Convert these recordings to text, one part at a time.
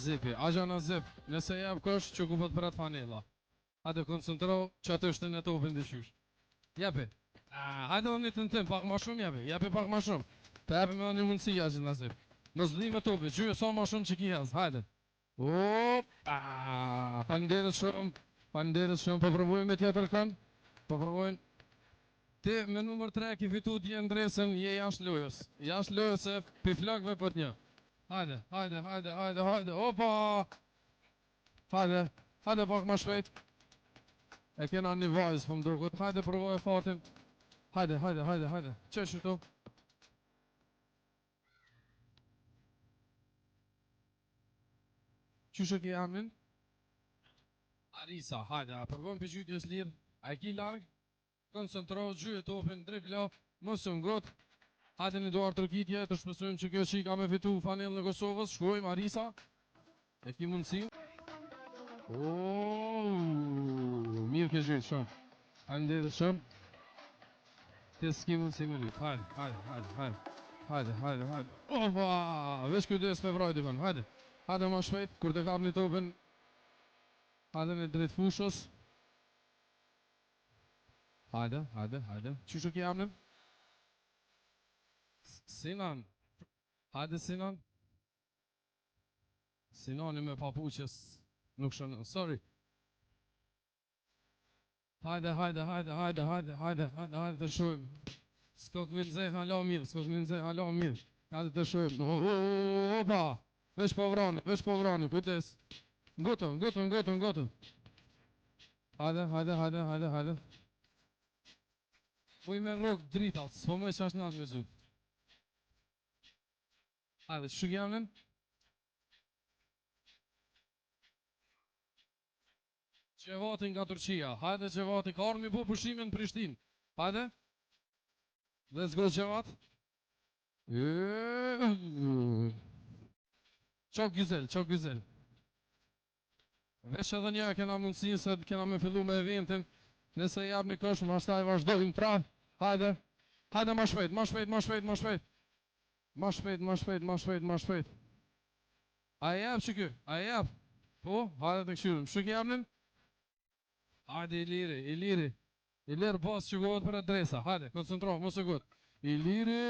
Zipi, Ajana Zip, nëse jep kosh që ku po të bërat fanella. Hajde koncentro, që atë është në topin dëshysh. Jepi. Hajde unë të tim, pak ma shumë jepi, jepi pak ma shumë. Të jepi me një mundësi Ajana Zip. Mos vli me topi, gjyë sa ma shumë që ki hez, hajde. Faleminderit shumë, po provojmë me tjetër kënd. Po provojmë. Ti me numër 3 ki fitu t'je ndresën, je jashtë lojës. Jashtë lojës e pi flakve për t'një. Hajde, opa! Hajde pak ma shpejt. E kena një vajzë, po më duket. Hajde provoj fatin. Hajde. Qesh këtu. Qyshe ki amin? Arisa, hajde, provojmë për gjytjes lirë. A e ki largë? Koncentro, gjyë topin, dribla, mos të ngrot. Hajde një duar tërkitje, të shpesojmë që kjo qika me fitu fanel në Kosovës. Shkojmë, Arisa. E ki mundësi. Mirë ke gjyë, shumë. Faleminderit shumë. Ti s'ki mundësi me lytë. Hajde. Opa! Vesh kujdes me vrajt i kënë, hajde. Hajde ma shpejt, kur të kap një topin. Hajde në drejt fushës. Hajde. Qyshe ki amnim? Sinan. Hajde Sinan. Sinani me papuqës nuk shënë. Sorry. Hajde të shojmë. S'ko këmin zeh hala mirë. Hajde të shojmë. Opa! Vesh po vrani, kujtes. Ngotëm. Hajde. Po i me rrok drita, s'po me qash natë me zhu. Hajde, që gjamën? Qevati nga Turqia, hajde Qevati, ka orë mi po pushimin në Prishtinë. Hajde. Let's go Qevat. Qok güzel. Vesh edhe një kena mundësi se kena me fillu me eventin. Nëse jap një kësh, ma shtaj vazhdojmë pra. Hajde ma shpejt. Ma shpejt. A e jap që kë? Po, hajde të këshyrim. Shuk japnin? Hajde i liri. I lirë bas që gohet për adresa. Hajde, koncentro, mos e gohet. I liri.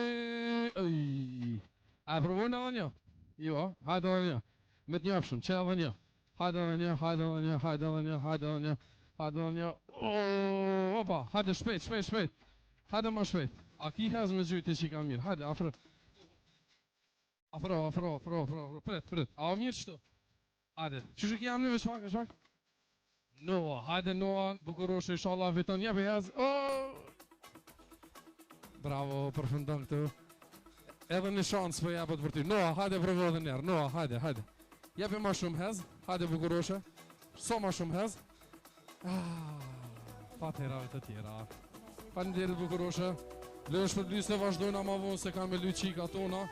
A e provojnë edhe një? Jo, hajde edhe një. Me të njëpshëm, që edhe një. Hajde edhe një. Opa, hajde shpejt. Hajde ma shpejt. A ki hez me gjyti që i ka mirë. Hajde, afro. Pret. A o mirë qëto? Hajde. Qështë ki jam një veç pak? Noa, hajde Noa. Bukuroshe, inshallah, viton. Jepi hez. Bravo, përfundon këtu. Edhe një shansë për jepët për ty. Noa, hajde provo dhe njerë. Noa, hajde. Jepi ma shumë hez. Hajde Bukuroshe. So ma shumë hez. Pa të herave të tjera. Faleminderit Bukuroshe. Lësh për lysë e vazhdojnë ama vonë se ka me luj qika tona.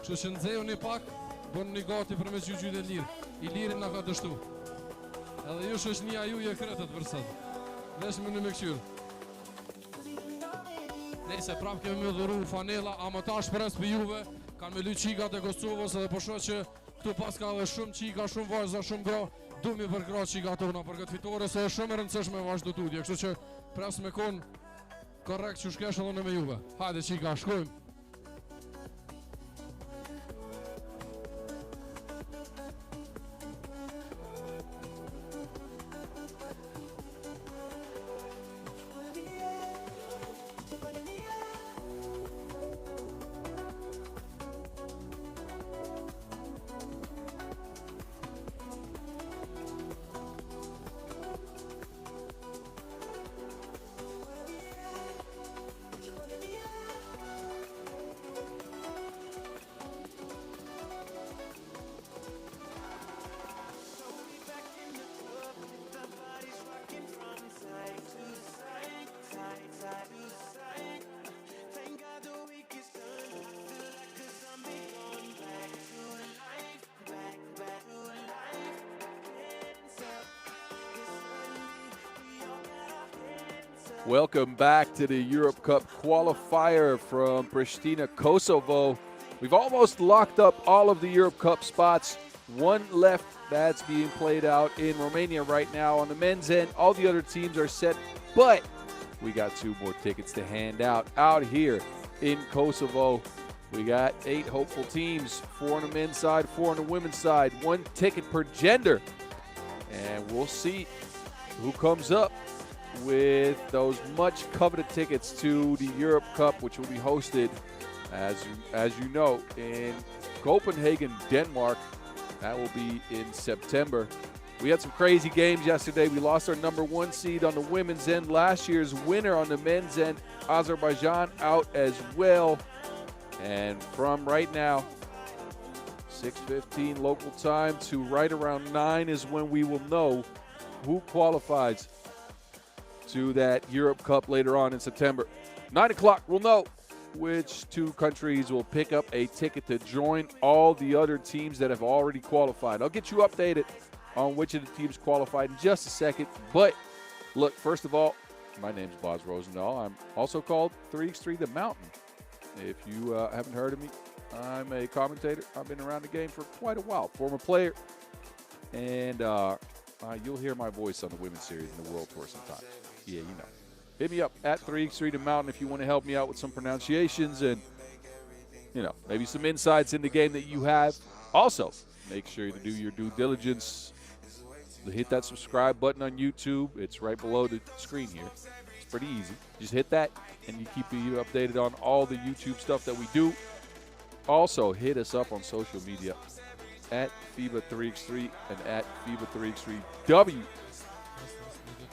Që që nëzeju një pak, bënë një gati për me gjyqy dhe lirë. I lirin nga ka dështu. Edhe ju është një aju je kretët vërsat. Vesh më në me këqyrë. Nese prap kemi me dhuru fanela, ama ta shpres për juve. Kanë me luj qikat e Kosovës edhe po shoh që këtu pas ka dhe shumë qika, shumë vajza, shumë gra. Dumi për gra qika tona për këtë fitore se e shumë e rëndësishme vazhdo tutje. Kështu që pres me konë korrekt që shkesh edhe në me juve. Hajde qika, shkojmë. Welcome back to the Europe Cup Qualifier from Pristina, Kosovo. We've almost locked up all of the Europe Cup spots. One left that's being played out in Romania right now. On the men's end, all the other teams are set, but we got 2 more tickets to hand out here in Kosovo. We got 8 hopeful teams, 4 on the men's side, 4 on the women's side, 1 ticket per gender. And we'll see who comes up with those much coveted tickets to the Europe Cup, which will be hosted, as you know, in Copenhagen, Denmark. That will be in September. We had some crazy games yesterday. We lost our number 1 seed on the women's end. Last year's winner on the men's end, Azerbaijan, out as well. And from right now, 6:15 local time to right around 9 is when we will know who qualifies to that Europe Cup later on in September. 9 o'clock, we'll know which 2 countries will pick up a ticket to join all the other teams that have already qualified. I'll get you updated on which of the teams qualified in just a second. But look, first of all, my name's Boz Rosendahl. I'm also called 3x3 The Mountain. If you haven't heard of me, I'm a commentator. I've been around the game for quite a while, former player. And you'll hear my voice on the Women's Series and the World Tour sometime. Yeah, you know. Hit me up at 3x3 The Mountain if you want to help me out with some pronunciations and, you know, maybe some insights in the game that you have. Also, make sure to do your due diligence. Hit that subscribe button on YouTube. It's right below the screen here. It's pretty easy. Just hit that, and you keep you updated on all the YouTube stuff that we do. Also, hit us up on social media at FIBA 3x3 and at FIBA 3x3W.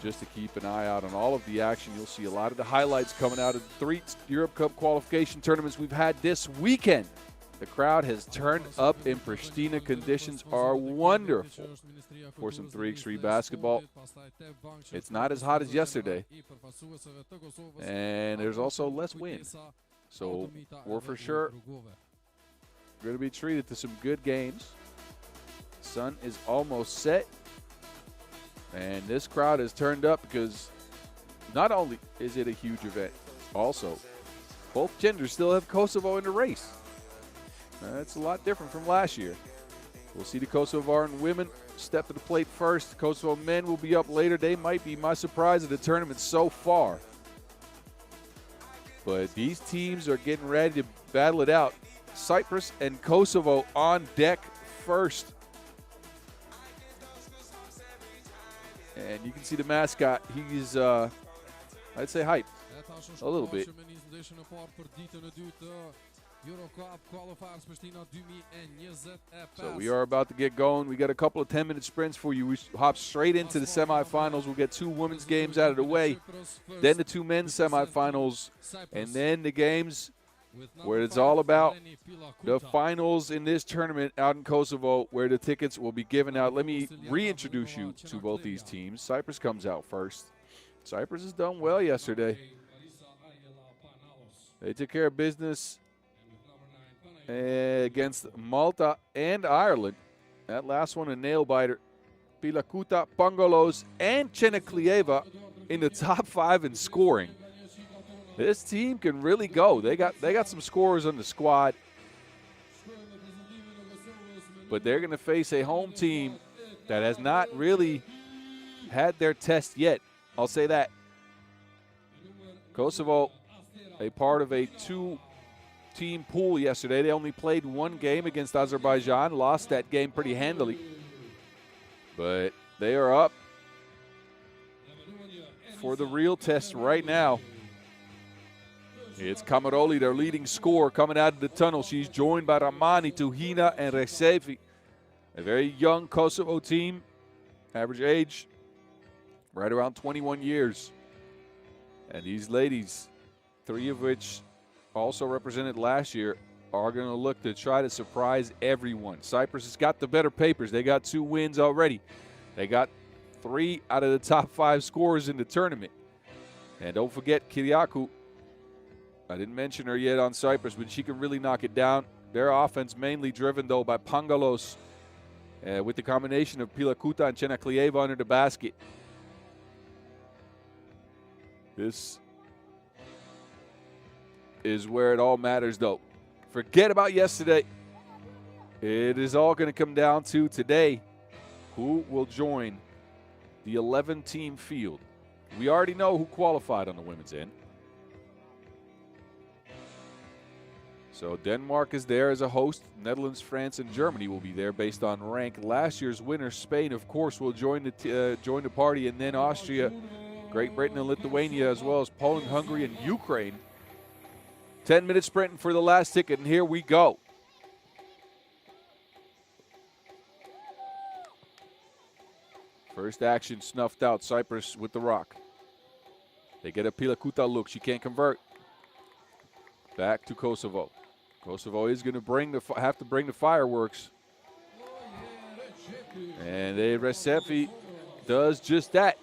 Just to keep an eye out on all of the action. You'll see a lot of the highlights coming out of the 3 Europe Cup qualification tournaments we've had this weekend. The crowd has turned up in Pristina. Conditions are wonderful for some 3x3 basketball. It's not as hot as yesterday, and there's also less wind. So we're for sure going to be treated to some good games. Sun is almost set. And this crowd has turned up because not only is it a huge event, also both genders still have Kosovo in the race. That's a lot different from last year. We'll see the Kosovan women step to the plate first. The Kosovo men will be up later. They might be my surprise of the tournament so far. But these teams are getting ready to battle it out. Cyprus and Kosovo on deck first. And you can see the mascot. He's, I'd say, hyped a little bit. So we are about to get going. We got a couple of 10-minute sprints for you. We hop straight into the semifinals. We'll get 2 women's games out of the way, then the 2 men's semifinals, and then the games where it's all about the finals in this tournament out in Kosovo, where the tickets will be given out. Let me reintroduce you to both these teams. Cyprus comes out first. Cyprus has done well yesterday. They took care of business against Malta and Ireland. That last one a nail-biter. Pilakuta, Pangalos, and Cheneklieva in the top 5 in scoring. This team can really go. They got some scorers on the squad. But they're going to face a home team that has not really had their test yet. I'll say that. Kosovo, a part of a 2-team pool yesterday. They only played 1 game against Azerbaijan, lost that game pretty handily. But they are up for the real test right now. It's Kamaroli, their leading scorer, coming out of the tunnel. She's joined by Ramani, Tuhina, and Resevi. A very young Kosovo team. Average age, right around 21 years. And these ladies, 3 of which also represented last year, are going to look to try to surprise everyone. Cyprus has got the better papers. They got 2 wins already. They got 3 out of the top 5 scorers in the tournament. And don't forget Kyriakou. I didn't mention her yet on Cyprus, but she can really knock it down. Their offense mainly driven, though, by Pangalos with the combination of Pilakuta and Cheneklieva under the basket. This is where it all matters, though. Forget about yesterday. It is all going to come down to today who will join the 11-team field. We already know who qualified on the women's end. So Denmark is there as a host. Netherlands, France, and Germany will be there based on rank. Last year's winner, Spain, of course, will join the party, and then Austria, Great Britain, and Lithuania, as well as Poland, Hungary, and Ukraine. 10-minute sprinting for the last ticket, and here we go. First action snuffed out. Cyprus with the rock. They get a Pilakuta look. She can't convert. Back to Kosovo. Kosovo is going to have to bring the fireworks. And Recepi does just that.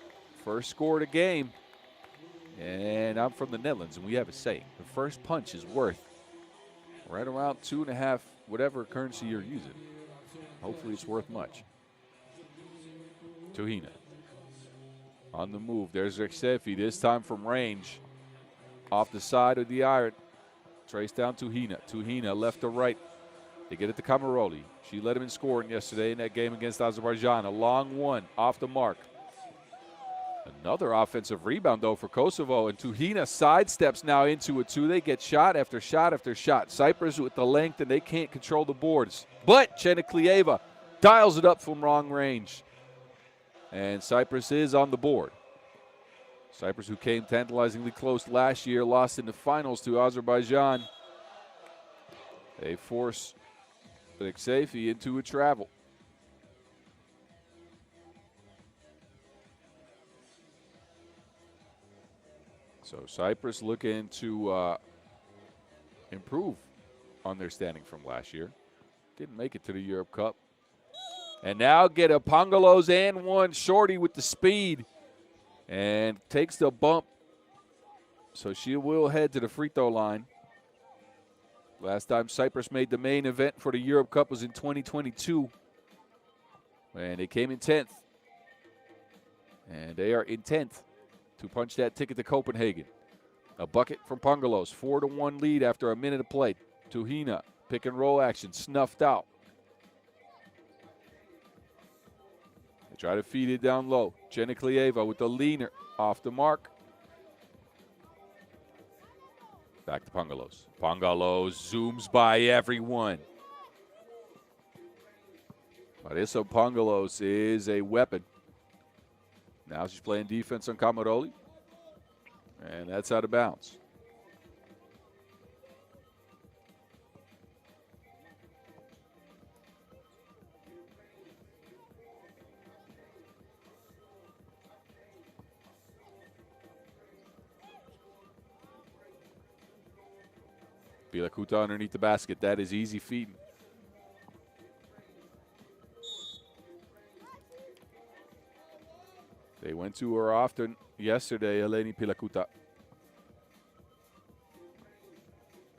First score of the game. And I'm from the Netherlands, and we have a saying. The first punch is worth right around 2.5, whatever currency you're using. Hopefully it's worth much. Tuhina on the move. There's Recepi, this time from range. Off the side of the iron. Trace down Tuhina. Tuhina left to right. They get it to Kamaroli. She led him in scoring yesterday in that game against Azerbaijan. A long one off the mark. Another offensive rebound, though, for Kosovo. And Tuhina sidesteps now into a two. They get shot after shot after shot. Cyprus with the length, and they can't control the boards. But Cheniklieva dials it up from long range. And Cyprus is on the board. Cyprus, who came tantalizingly close last year, lost in the finals to Azerbaijan. They force Recepi into a travel. So Cyprus looking to improve on their standing from last year. Didn't make it to the Europe Cup. And now get a Pongalos and one. Shorty with the speed. And takes the bump. So she will head to the free throw line. Last time Cyprus made the main event for the Europe Cup was in 2022. And they came in 10th. And they are in 10th to punch that ticket to Copenhagen. A bucket from Pongalos. 4-1 lead after a minute of play. Tuhina, pick and roll action, snuffed out. They try to feed it down low. Cheniklieva with the leaner off the mark. Back to Pongalos. Pongalos zooms by everyone. Marisa Pongalos is a weapon. Now she's playing defense on Kamaroli. And that's out of bounds. Pilakuta underneath the basket. That is easy feeding. They went to her often yesterday, Eleni Pilakuta.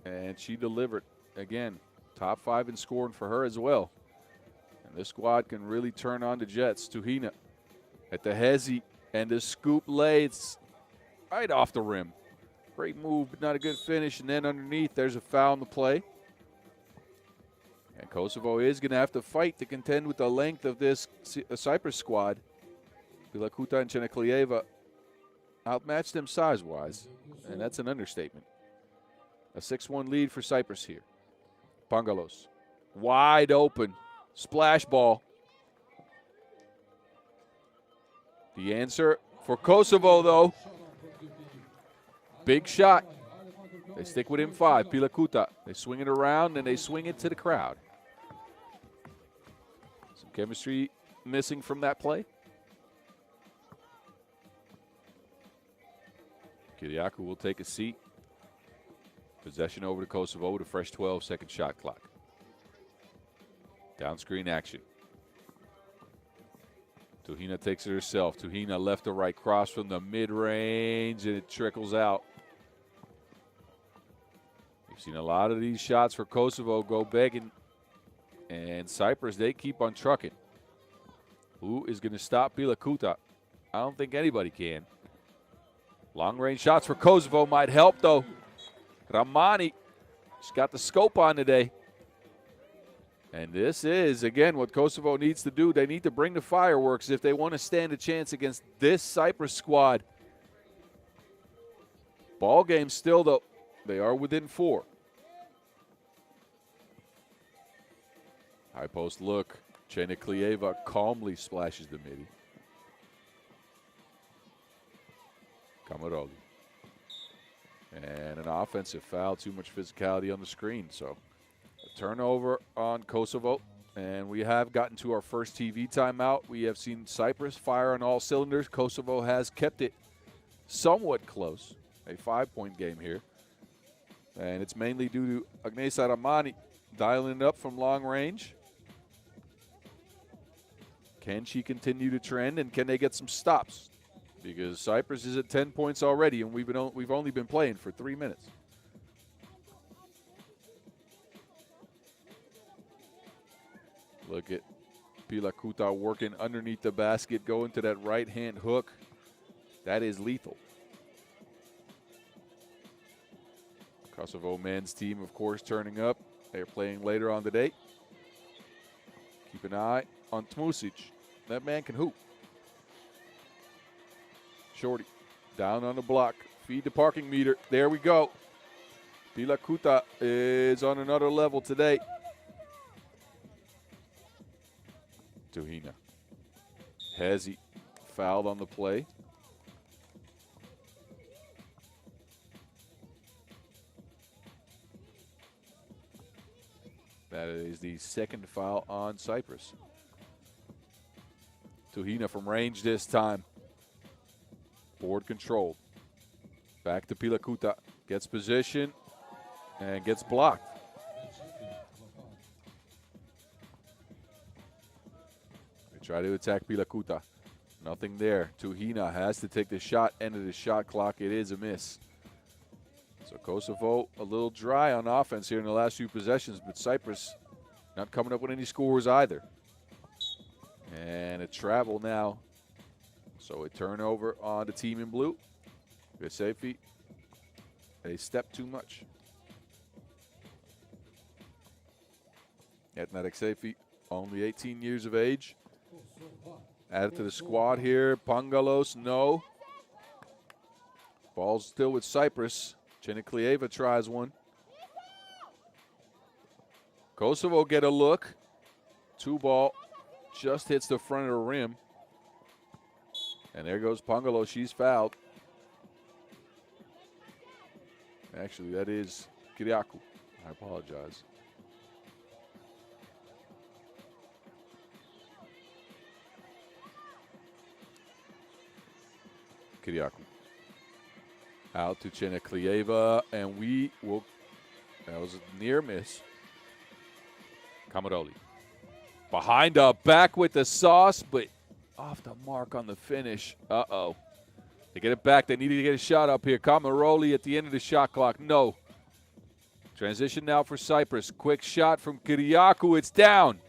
And she delivered. Again, top 5 in scoring for her as well. And this squad can really turn on the Jets. Tuhina at the hezzy and the scoop lay. It's right off the rim. Great move, but not a good finish. And then underneath, there's a foul in the play. And Kosovo is going to have to fight to contend with the length of this Cyprus squad. Pilakuta and Cheniklieva outmatched them size-wise, and that's an understatement. A 6-1 lead for Cyprus here. Pongalos, wide open, splash ball. The answer for Kosovo, though. Big shot. They stick within 5. Pilakuta, they swing it around, and they swing it to the crowd. Some chemistry missing from that play. Kyriakou will take a seat. Possession over to Kosovo with a fresh 12-second shot clock. Down screen action. Tuhina takes it herself. Tuhina left to right cross from the mid-range, and it trickles out. We've seen a lot of these shots for Kosovo go begging. And Cyprus, they keep on trucking. Who is going to stop Pilakuta? I don't think anybody can. Long-range shots for Kosovo might help, though. Ramani, she's got the scope on today. And this is, again, what Kosovo needs to do. They need to bring the fireworks if they want to stand a chance against this Cyprus squad. Ball game still, though. They are within 4. High post look. Cheniklieva calmly splashes the midi. Kamaroli. And an offensive foul. Too much physicality on the screen. So a turnover on Kosovo. And we have gotten to our first TV timeout. We have seen Cyprus fire on all cylinders. Kosovo has kept it somewhat close. A 5-point game here. And it's mainly due to Agnesa Ramani dialing it up from long range. Can she continue to trend, and can they get some stops? Because Cyprus is at 10 points already, and we've only been playing for 3 minutes. Look at Pilakuta working underneath the basket, going to that right-hand hook. That is lethal. Kosovo men's team, of course, turning up. They're playing later on today. Keep an eye on Tmusic. That man can hoop. Shorty down on the block. Feed the parking meter. There we go. Pilakuta is on another level today. Tuhina. Hezi fouled on the play. That is the second foul on Cyprus. Tuhina from range this time. Board controlled. Back to Pilakuta. Gets position and gets blocked. They try to attack Pilakuta. Nothing there. Tuhina has to take the shot. End of the shot clock. It is a miss. So Kosovo a little dry on offense here in the last few possessions, but Cyprus not coming up with any scores either. And a travel now. So a turnover on the team in blue. Gasefi, a step too much. Etnarek Seifi, only 18 years of age. Added to the squad here. Pangalos, no. Ball's still with Cyprus. Cheniklieva tries one. Kosovo get a look. 2-ball. Just hits the front of the rim. And there goes Pangalo. She's fouled. Actually, that is Kyriakou. I apologize. Kyriakou. Out to Cheniklieva, and we will. That was a near miss. Kamaroli. Behind the back with the sauce, but off the mark on the finish. Uh-oh. They get it back. They needed to get a shot up here. Kamaroli at the end of the shot clock. No. Transition now for Cyprus. Quick shot from Kyriakou. It's down.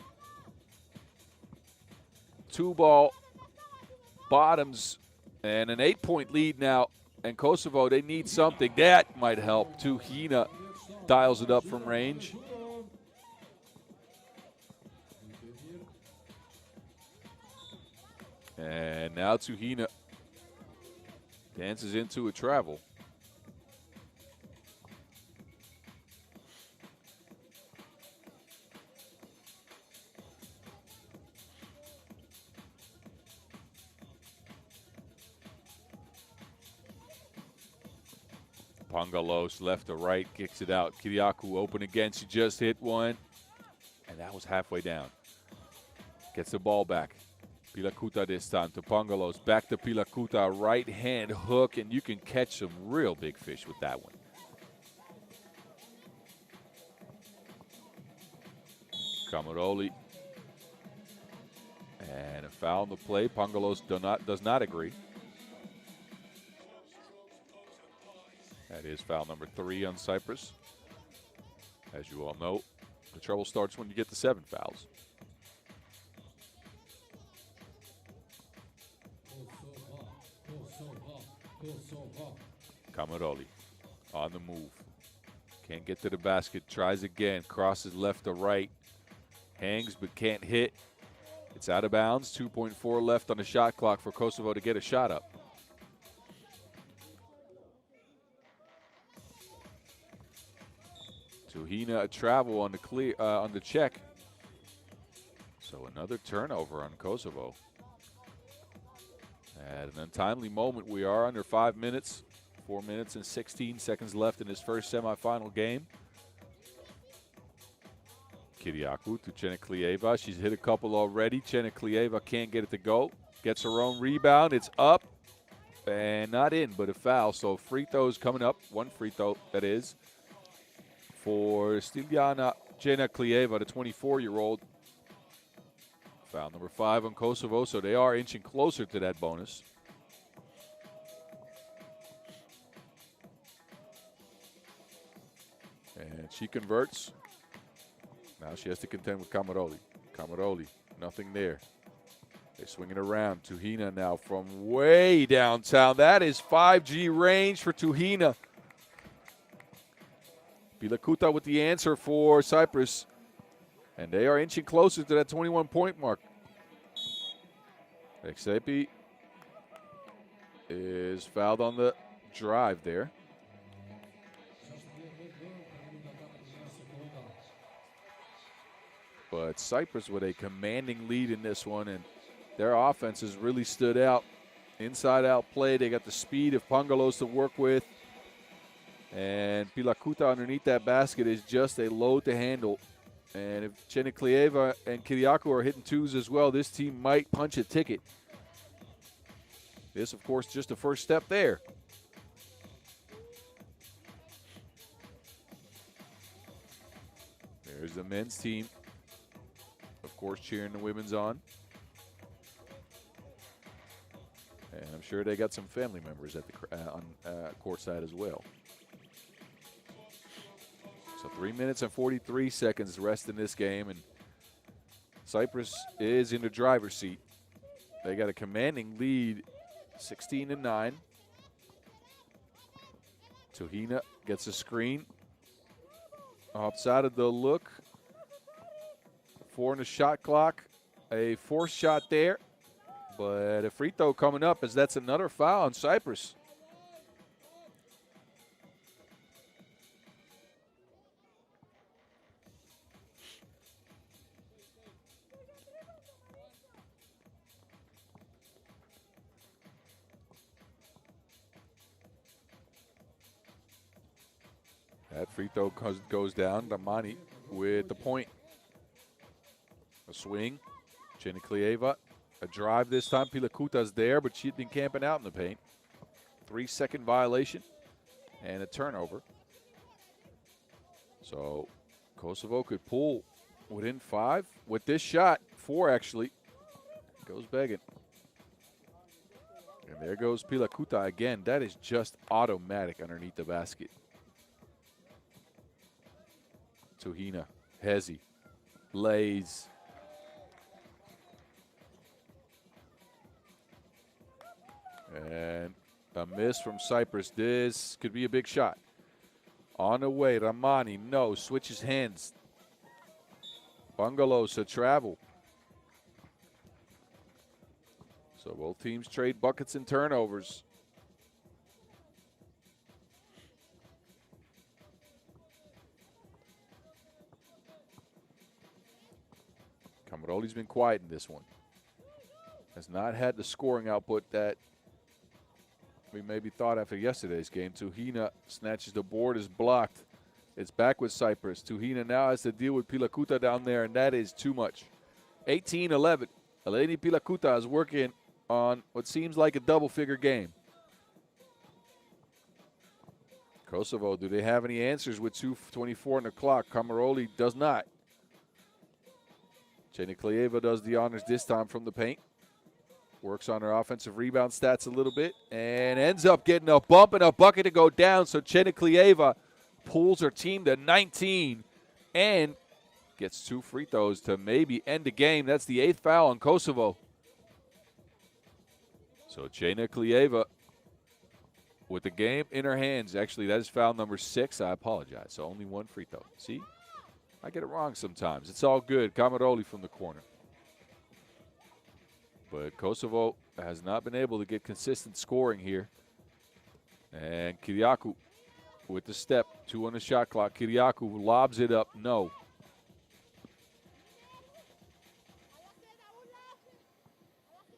2-ball. Bottoms. And an 8-point lead now. And Kosovo, they need something. That might help. Tuhina dials it up from range. And now Tuhina dances into a travel. Pangalos left to right, kicks it out. Kyriakou open again. She just hit one. And that was halfway down. Gets the ball back. Pilakuta this time to Pangalos. Back to Pilakuta. Right hand hook. And you can catch some real big fish with that one. Kamaroli. And a foul on the play. Pangalos does not agree. That is foul number 3 on Cyprus. As you all know, the trouble starts when you get to 7 fouls. Kamaroli on the move. Can't get to the basket. Tries again. Crosses left to right. Hangs but can't hit. It's out of bounds. 2.4 left on the shot clock for Kosovo to get a shot up. Tuhina a travel on the check. So another turnover on Kosovo. At an untimely moment, we are under 5 minutes. 4 minutes and 16 seconds left in his first semifinal game. Kyriakou to Cheneklieva. She's hit a couple already. Cheneklieva can't get it to go. Gets her own rebound. It's up and not in, but a foul. So free throws coming up. One free throw, that is, for Stiljana Cheneklieva, the 24-year-old. Foul number 5 on Kosovo, so they are inching closer to that bonus. And she converts. Now she has to contend with Kamaroli. Kamaroli, nothing there. They swing it around. Tuhina now from way downtown. That is 5G range for Tuhina. Pilakuta with the answer for Cyprus. And they are inching closer to that 21-point mark. Eksepi is fouled on the drive there. But Cyprus with a commanding lead in this one, and their offense has really stood out. Inside-out play, they got the speed of Pangalos to work with. And Pilakuta underneath that basket is just a load to handle. And if Cheneklieva and Kyriakou are hitting twos as well, this team might punch a ticket. This, of course, just the first step there. There's the men's team, of course, cheering the women's on. And I'm sure they got some family members at the on courtside as well. So 3 minutes and 43 seconds rest in this game, and Cyprus is in the driver's seat. They got a commanding lead, 16-9. Tuhina gets a screen. Outside of the look. 4 in the shot clock. A forced shot there, but a free throw coming up as that's another foul on Cyprus. That free throw goes down. Damani with the point. A swing. Cheneklieva. A drive this time. Pilakuta's there, but she'd been camping out in the paint. 3-second violation and a turnover. So Kosovo could pull within 5 with this shot. 4 actually. Goes begging. And there goes Pilakuta again. That is just automatic underneath the basket. Tuhina, Hezi, lays. And a miss from Cyprus. This could be a big shot. On the way, Ramani, no, switches hands. Bangalos a travel. So both teams trade buckets and turnovers. Kamaroli's been quiet in this one. Has not had the scoring output that we maybe thought after yesterday's game. Tuhina snatches the board, is blocked. It's back with Cyprus. Tuhina now has to deal with Pilakuta down there, and that is too much. 18-11. Eleni Pilakuta is working on what seems like a double-figure game. Kosovo, do they have any answers with 2:24 on the clock? Kamaroli does not. Cheneklieva does the honors this time from the paint. Works on her offensive rebound stats a little bit and ends up getting a bump and a bucket to go down. So Cheneklieva pulls her team to 19 and gets 2 free throws to maybe end the game. That's the 8th foul on Kosovo. So Cheneklieva with the game in her hands. Actually, that is foul number 6. I apologize. So only 1 free throw. See? I get it wrong sometimes. It's all good. Camaroli from the corner. But Kosovo has not been able to get consistent scoring here. And Kyriakou with the step, 2 on the shot clock. Kyriakou lobs it up. No.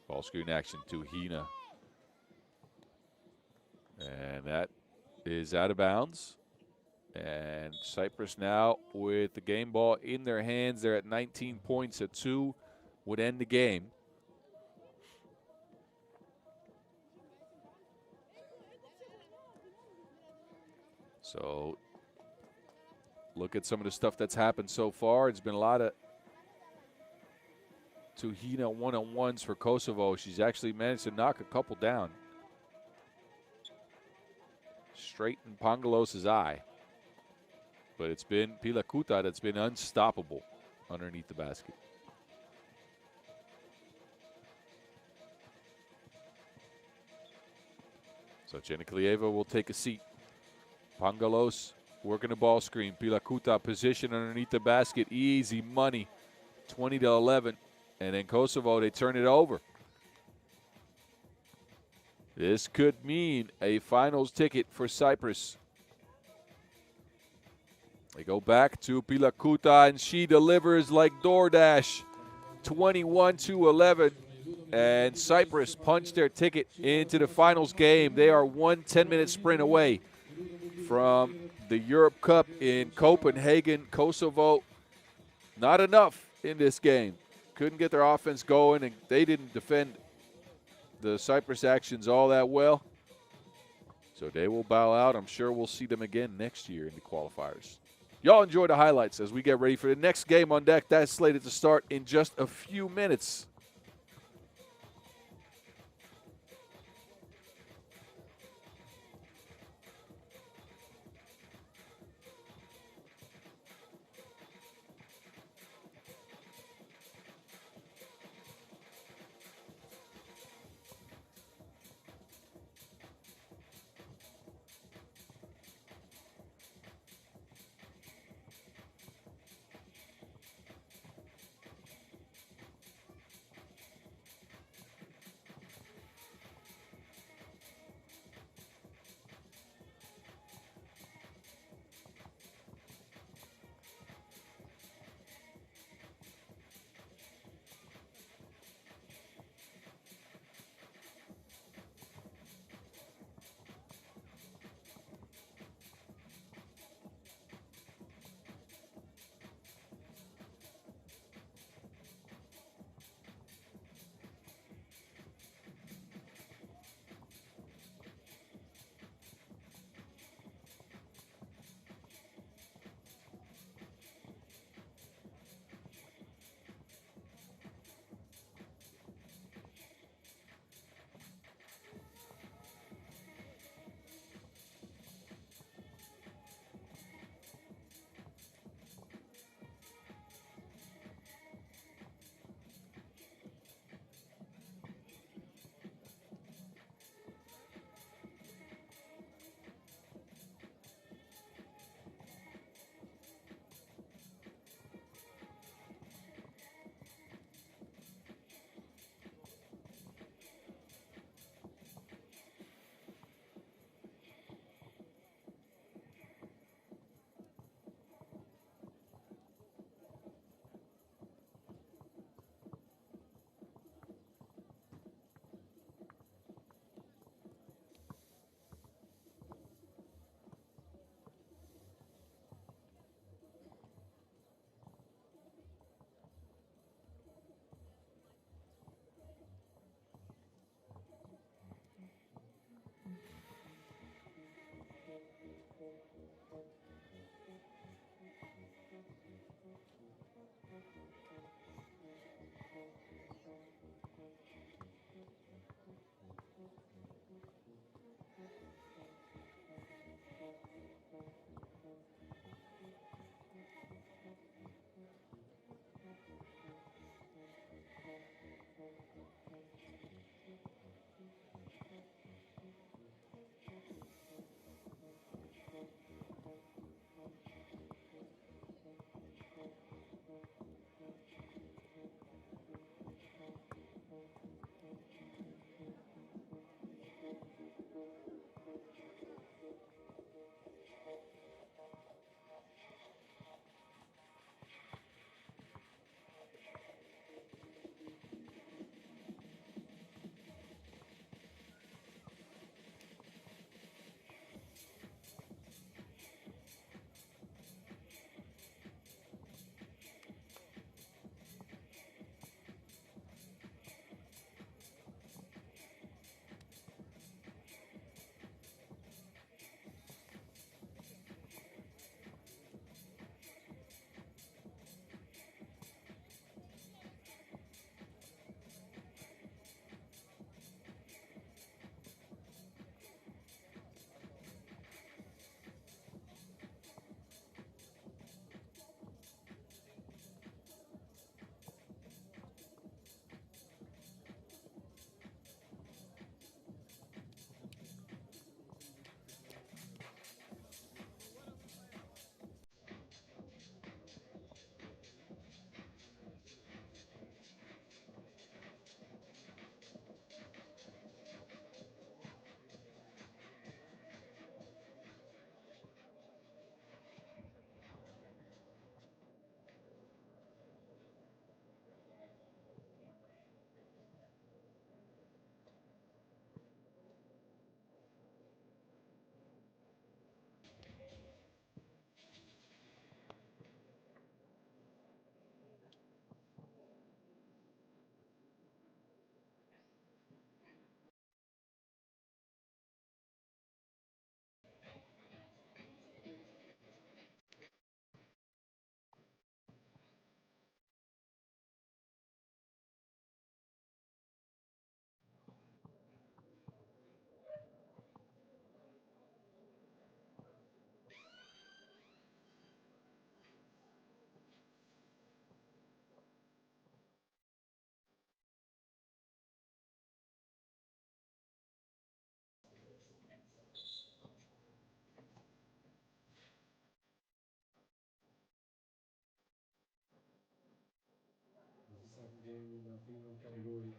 Ball screen action to Hina. And that is out of bounds. And Cyprus now with the game ball in their hands. They're at 19 points. A 2 would end the game. So look at some of the stuff that's happened so far. It's been a lot of Tuhina one-on-ones for Kosovo. She's actually managed to knock a couple down. Straight in Pangalos's eye. But it's been Pilakuta that's been unstoppable underneath the basket. So Janiklieva will take a seat. Pangalos working the ball screen. Pilakuta position underneath the basket. Easy money. 20-11. And then Kosovo, they turn it over. This could mean a finals ticket for Cyprus. They go back to Pilakuta, and she delivers like DoorDash. 21-11. And Cyprus punched their ticket into the finals game. They are 1 10-minute sprint away from the Europe Cup in Copenhagen. Kosovo, not enough in this game. Couldn't get their offense going, and they didn't defend the Cyprus actions all that well. So they will bow out. I'm sure we'll see them again next year in the qualifiers. Y'all enjoy the highlights as we get ready for the next game on deck. That's slated to start in just a few minutes.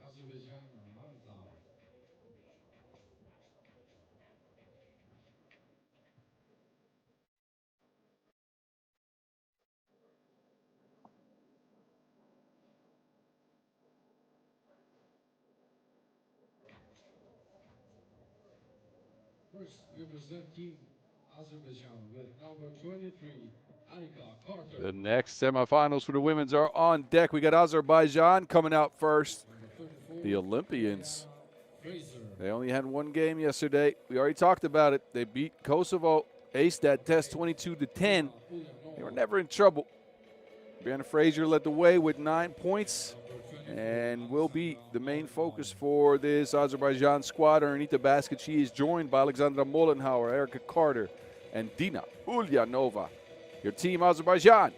Azerbaijan, Malta. First, represent Team Azerbaijan with number 23, Anika Carter. The next semifinals for the women's are on deck. We got Azerbaijan coming out first. Number 34, The Olympians. Fraser. They only had one game yesterday. We already talked about it. They beat Kosovo, aced that test 22-10. They were never in trouble. Brianna Fraser led the way with 9 points and will be the main focus for this Azerbaijan squad. Underneath the basket, she is joined by Alexandra Mollenhauer, Erica Carter, and Dina Ulyanova. Your team, Azerbaijan.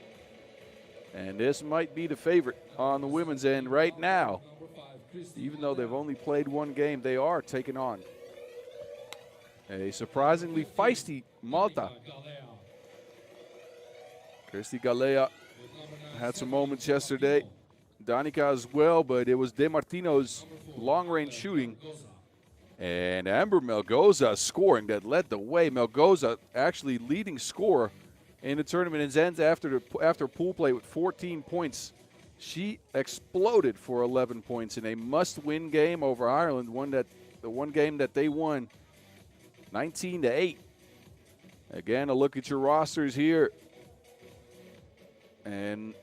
And this might be the favorite on the women's end right now. Even though they've only played one game, they are taking on a surprisingly feisty Malta. Kristi Galea had some moments yesterday. Danica as well, but it was De Martino's long-range shooting and Amber Melgoza scoring that led the way. Melgoza actually leading scorer in the tournament and ends after pool play with 14 points. She exploded for 11 points in a must-win game over Ireland, the one game that they won 19-8. Again, a look at your rosters here. And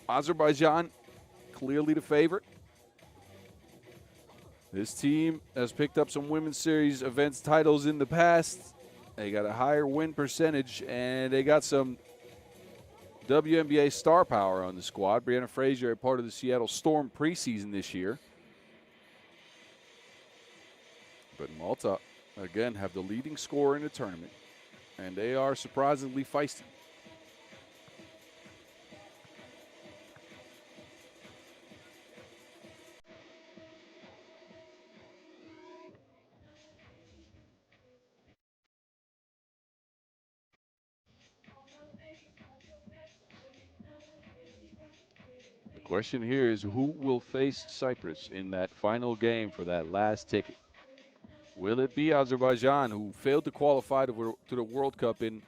Azerbaijan, clearly the favorite. This team has picked up some women's series events titles in the past. They got a higher win percentage, and they got some WNBA star power on the squad. Brianna Fraser, a part of the Seattle Storm preseason this year. But Malta, again, have the leading scorer in the tournament, and they are surprisingly feisty. The question here is who will face Cyprus in that final game for that last ticket? Will it be Azerbaijan, who failed to qualify to the World Cup in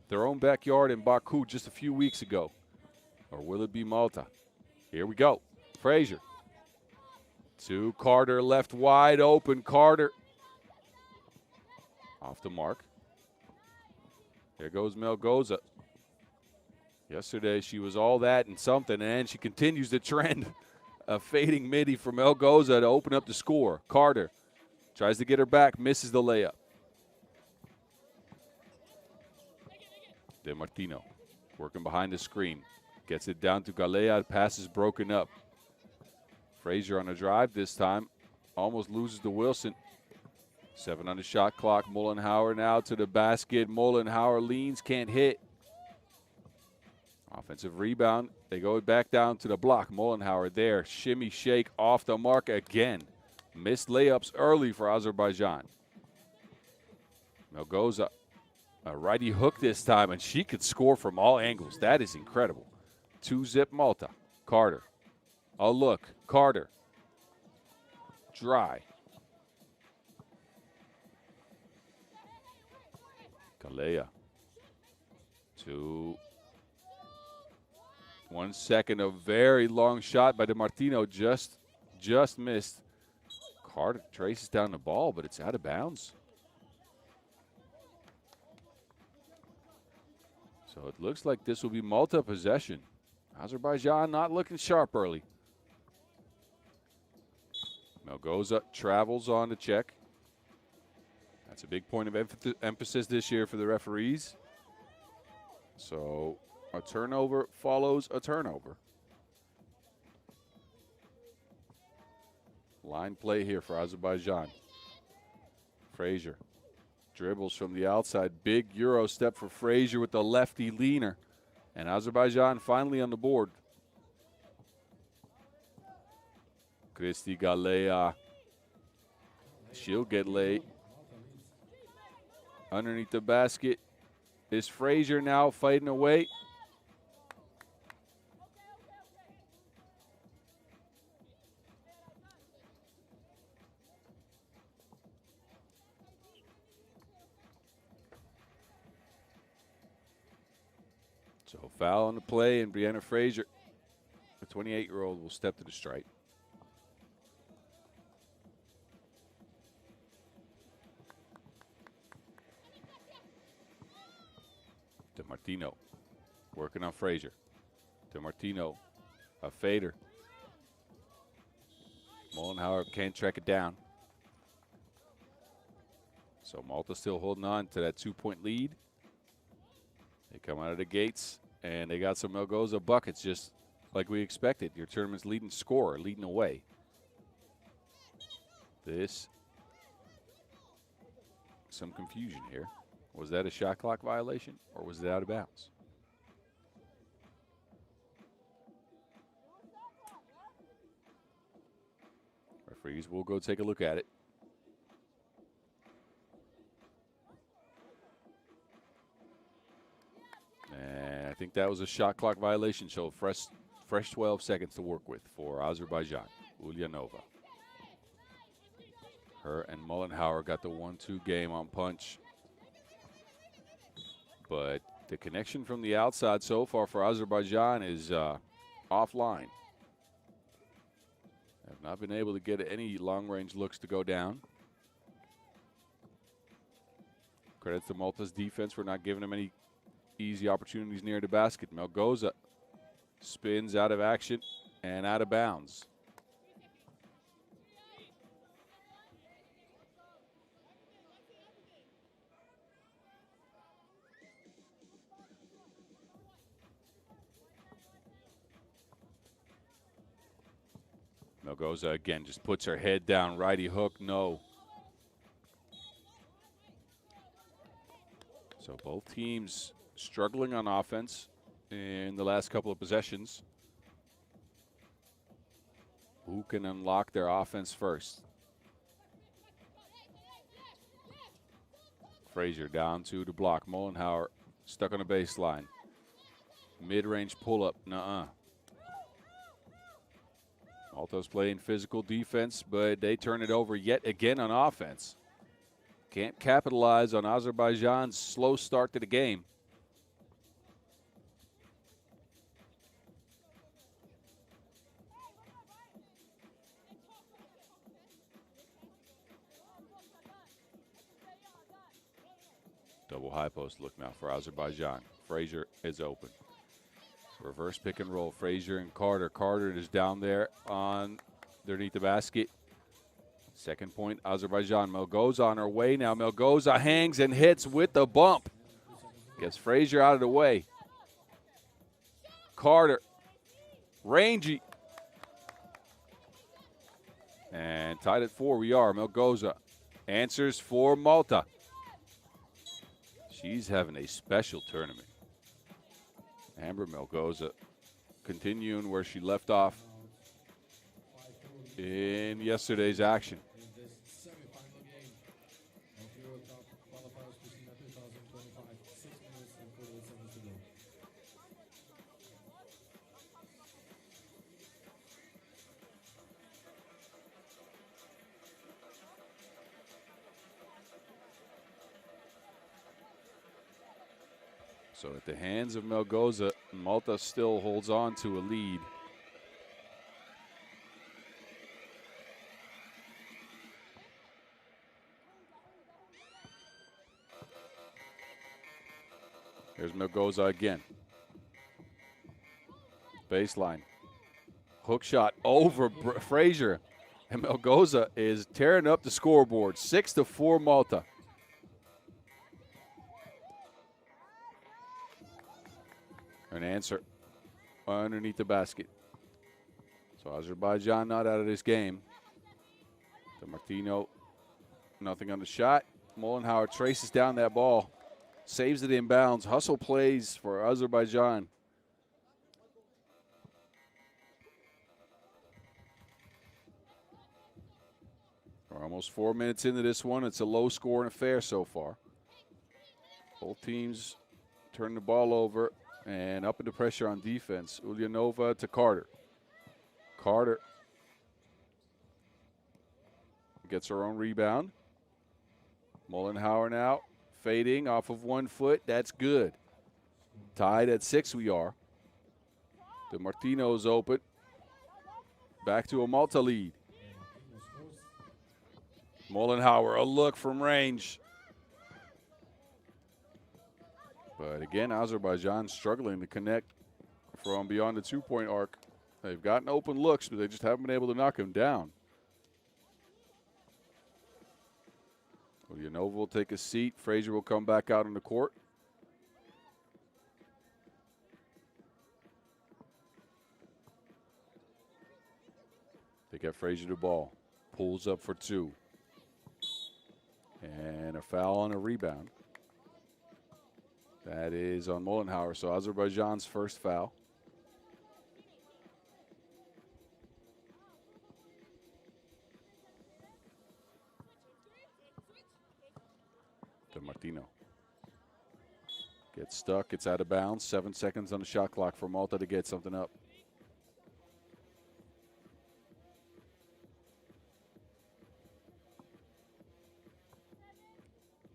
their own backyard in Baku just a few weeks ago? Or will it be Malta? Here we go. Fraser to Carter, left wide open. Carter off the mark. There goes Melgoza. Yesterday, she was all that and something, and she continues the trend of fading midi for Melgoza to open up the score. Carter tries to get her back, misses the layup. De Martino working behind the screen. Gets it down to Galea. Pass is broken up. Fraser on a drive this time. Almost loses to Wilson. 7 on the shot clock. Mollenhauer now to the basket. Mollenhauer leans, can't hit. Offensive rebound. They go back down to the block. Mollenhauer there. Shimmy shake off the mark again. Missed layups early for Azerbaijan. Melgoza, a righty hook this time, and she could score from all angles. That is incredible. 2-zip Malta. Carter. Oh, look. Carter. Dry. Galea. 1 second, a very long shot by De Martino, just missed. Carter traces down the ball, but it's out of bounds. So it looks like this will be Malta possession. Azerbaijan not looking sharp early. Melgoza travels on the check. That's a big point of emphasis this year for the referees. So a turnover follows a turnover. Line play here for Azerbaijan. Fraser dribbles from the outside. Big Euro step for Fraser with the lefty leaner. And Azerbaijan finally on the board. Kristi Galea. She'll get late. Underneath the basket is Fraser now fighting away. So foul on the play, and Brianna Frazier, the 28-year-old, will step to the stripe. DeMartino working on Frazier. DeMartino, a fader. Mollenhauer can't track it down. So Malta still holding on to that 2-point lead. They come out of the gates, and they got some Melgoza buckets, just like we expected. Your tournament's leading scorer, leading away. Some confusion here. Was that a shot clock violation, or was it out of bounds? Referees will go take a look at it. And I think that was a shot clock violation, so fresh 12 seconds to work with for Azerbaijan. Ulyanova. Her and Mollenhauer got the 1-2 game on punch. But the connection from the outside so far for Azerbaijan is offline. Have not been able to get any long-range looks to go down. Credit to Malta's defense for not giving them any easy opportunities near the basket. Melgoza spins out of action and out of bounds. Melgoza again just puts her head down, righty hook, no. So both teams struggling on offense in the last couple of possessions. Who can unlock their offense first? Frazier down to the block. Mollenhauer stuck on the baseline. Mid-range pull-up, nuh-uh. Malta's playing physical defense, but they turn it over yet again on offense. Can't capitalize on Azerbaijan's slow start to the game. Double high post look now for Azerbaijan. Frazier is open. Reverse pick and roll. Frazier and Carter. Carter is down there underneath the basket. Second point, Azerbaijan. Melgoza on her way now. Melgoza hangs and hits with the bump. Gets Frazier out of the way. Carter. Rangy. And tied at 4 we are. Melgoza answers for Malta. She's having a special tournament. Amber Melgoza continuing where she left off in yesterday's action. In this semi-final game of Europe Cup Qualifier Pristina 2025, 6 minutes and 48 seconds to go. So at the hands of Melgoza, Malta still holds on to a lead. Here's Melgoza again. Baseline. Hook shot over Frazier. And Melgoza is tearing up the scoreboard. 6-4 Malta. An answer underneath the basket. So Azerbaijan not out of this game. DeMartino, nothing on the shot. Mollenhauer traces down that ball. Saves it in bounds. Hustle plays for Azerbaijan. We're almost 4 minutes into this one. It's a low-scoring affair so far. Both teams turn the ball over and up into pressure on defense. Ulyanova to Carter. Carter gets her own rebound. Mollenhauer now fading off of 1 foot. That's good. Tied at 6 we are. DeMartino's open. Back to a Malta lead. Mollenhauer, a look from range. But again, Azerbaijan struggling to connect from beyond the 2-point arc. They've gotten open looks, but they just haven't been able to knock him down. Ulyanova will take a seat. Frazier will come back out on the court. They get Frazier the ball. Pulls up for 2. And a foul on a rebound. That is on Mollenhauer, so Azerbaijan's first foul. DeMartino gets stuck. It's out of bounds. 7 seconds on the shot clock for Malta to get something up.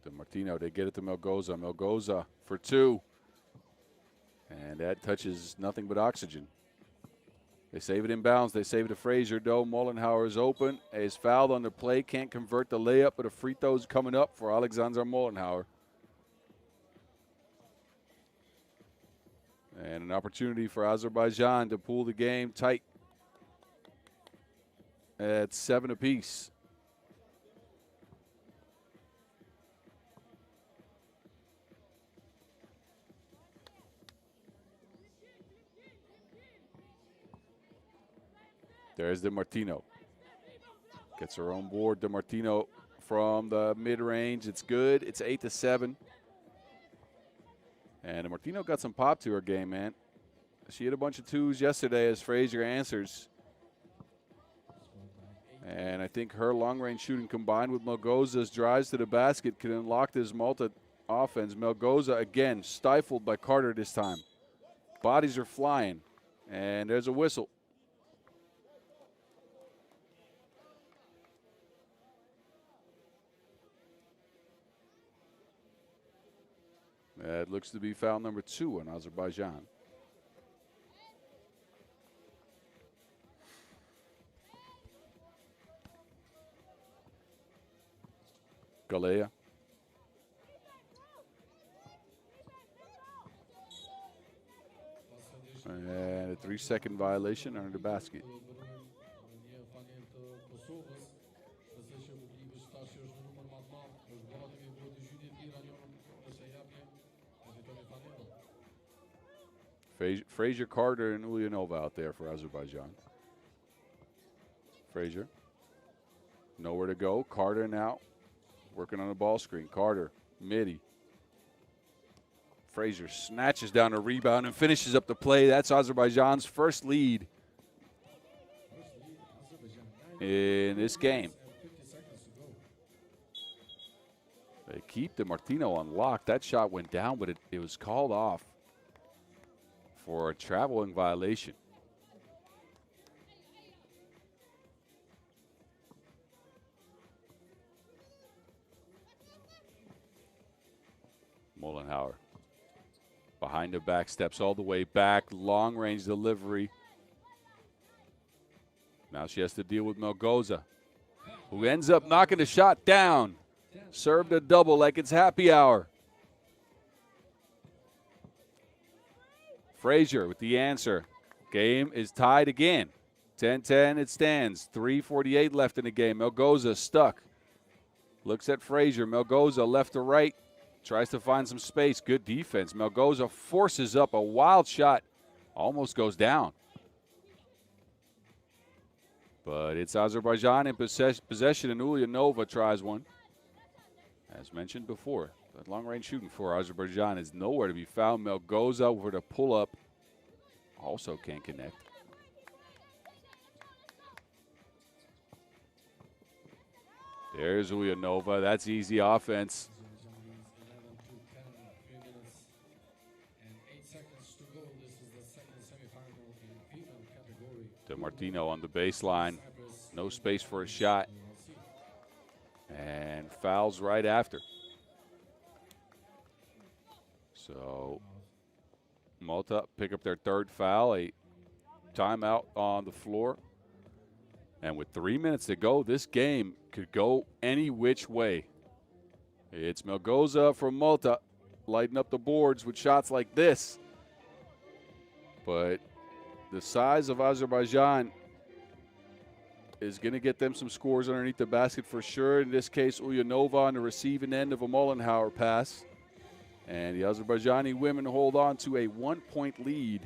DeMartino, they get it to Melgoza. Melgoza for 2. And that touches nothing but oxygen. They save it in bounds. They save it to Frazier, though. Mollenhauer is open. Is fouled on the play. Can't convert the layup, but a free throw's coming up for Alexander Mollenhauer. And an opportunity for Azerbaijan to pull the game tight at 7 apiece. There's DeMartino. Gets her own board. DeMartino from the mid-range. It's good. It's 8-7. And DeMartino got some pop to her game, man. She hit a bunch of 2s yesterday as Frazier answers. And I think her long-range shooting combined with Melgoza's drives to the basket can unlock this Malta offense. Melgoza, again, stifled by Carter this time. Bodies are flying. And there's a whistle. It looks to be foul number 2 on Azerbaijan. Galea. And a 3-second violation under the basket. Frazier, Carter, and Ulyanova out there for Azerbaijan. Frazier, nowhere to go. Carter now working on the ball screen. Carter, midi. Frazier snatches down a rebound and finishes up the play. That's Azerbaijan's first lead in this game. They keep DeMartino on lock. That shot went down, but it was called off for a traveling violation. Mollenhauer behind the back, steps all the way back, long range delivery. Now she has to deal with Melgoza, who ends up knocking the shot down. Served a double like it's happy hour. Frazier with the answer. Game is tied again. 10-10 it stands. 3:48 left in the game. Melgoza stuck. Looks at Frazier. Melgoza left to right. Tries to find some space. Good defense. Melgoza forces up a wild shot. Almost goes down. But it's Azerbaijan in possession, and Ulyanova tries one. As mentioned before, that long-range shooting for Azerbaijan is nowhere to be found. Melgoza with a pull-up also can't connect. There's Ulyanova. That's easy offense. DeMartino on the baseline. No space for a shot. And fouls right after. So Malta pick up their third foul, a timeout on the floor. And with 3 minutes to go, this game could go any which way. It's Melgoza from Malta lighting up the boards with shots like this. But the size of Azerbaijan is going to get them some scores underneath the basket for sure. In this case, Ulyanova on the receiving end of a Mollenhauer pass. And the Azerbaijani women hold on to a 1-point lead.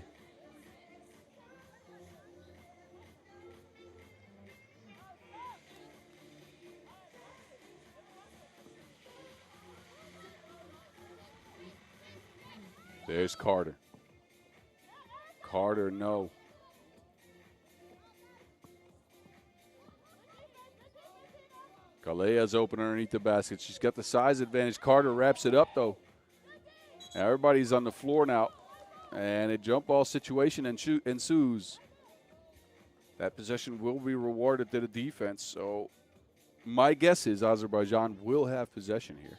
There's Carter. Carter, no. Galea's open underneath the basket. She's got the size advantage. Carter wraps it up, though. Everybody's on the floor now. And a jump ball situation ensues. That possession will be rewarded to the defense. So my guess is Azerbaijan will have possession here.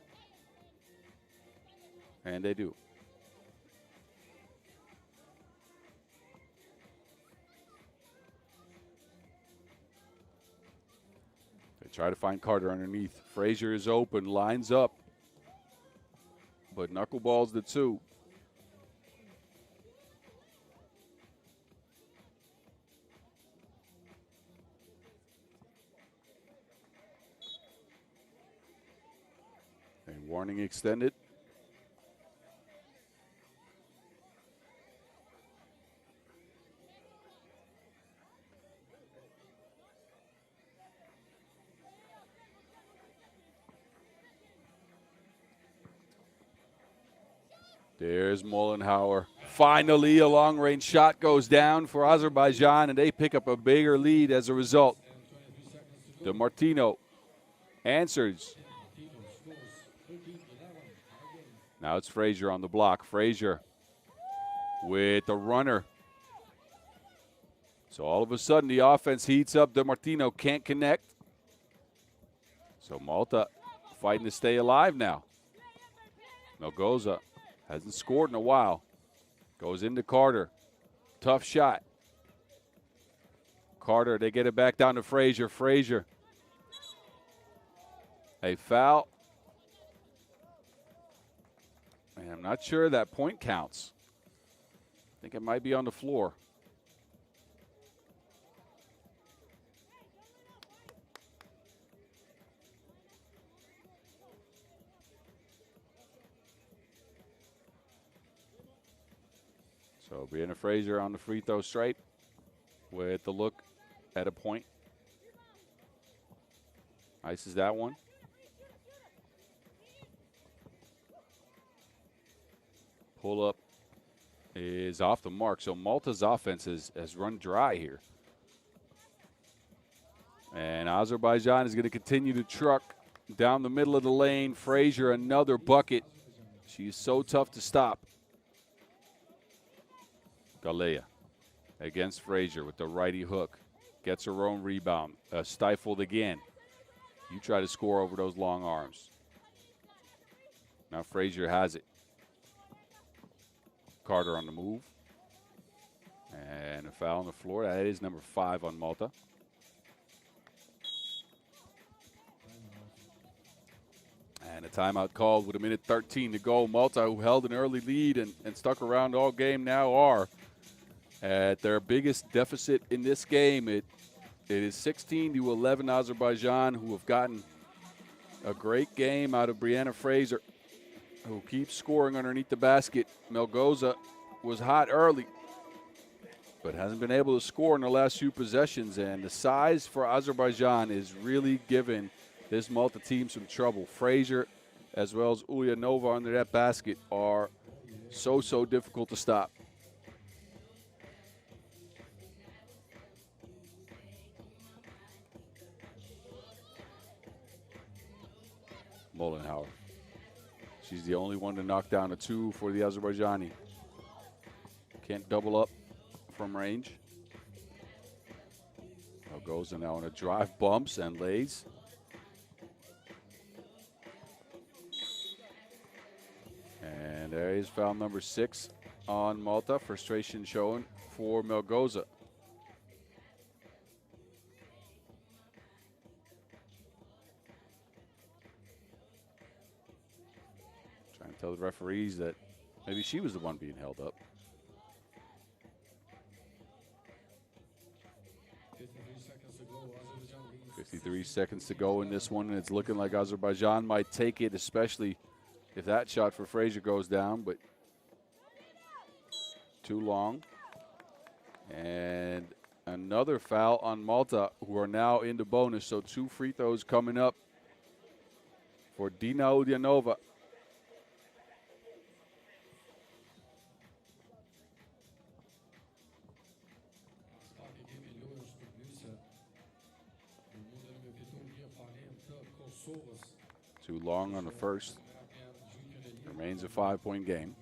And they do. Try to find Carter underneath. Frazier is open, lines up. But knuckleballs the two. A warning extended. There's Mollenhauer. Finally, a long-range shot goes down for Azerbaijan, and they pick up a bigger lead as a result. DeMartino answers. Now it's Frazier on the block. Frazier with the runner. So all of a sudden, the offense heats up. DeMartino can't connect. So Malta fighting to stay alive now. Melgoza hasn't scored in a while. Goes into Carter. Tough shot. Carter, they get it back down to Frazier. Frazier. A foul. And I'm not sure that point counts. I think it might be on the floor. So Brianna Frazier on the free throw stripe with the look at a point. Ices that one. Pull up is off the mark. So Malta's offense has run dry here. And Azerbaijan is going to continue to truck down the middle of the lane. Frazier, another bucket. She's so tough to stop. Galea against Frazier with the righty hook. Gets her own rebound. Stifled again. You try to score over those long arms. Now Frazier has it. Carter on the move. And a foul on the floor. That is number 5 on Malta. And a timeout called with 1:13 to go. Malta, who held an early lead and stuck around all game, now are at their biggest deficit in this game. It is 16-11 Azerbaijan, who have gotten a great game out of Brianna Frazier, who keeps scoring underneath the basket. Melgoza was hot early, but hasn't been able to score in the last few possessions. And the size for Azerbaijan is really giving this Malta team some trouble. Frazier, as well as Ulyanova under that basket, are so difficult to stop. Mollenhauer. She's the only one to knock down a 2 for the Azerbaijani. Can't double up from range. Now goes and now on a drive, bumps and lays. And there is foul number 6 on Malta. Frustration showing for Melgoza. Trying to tell the referees that maybe she was the one being held up. 53 seconds to go in this one, and it's looking like Azerbaijan might take it, especially if that shot for Frazier goes down, but too long. And another foul on Malta, who are now into bonus, so 2 free throws coming up for Dina Udyanova. Too long on the first. Remains a 5-point game.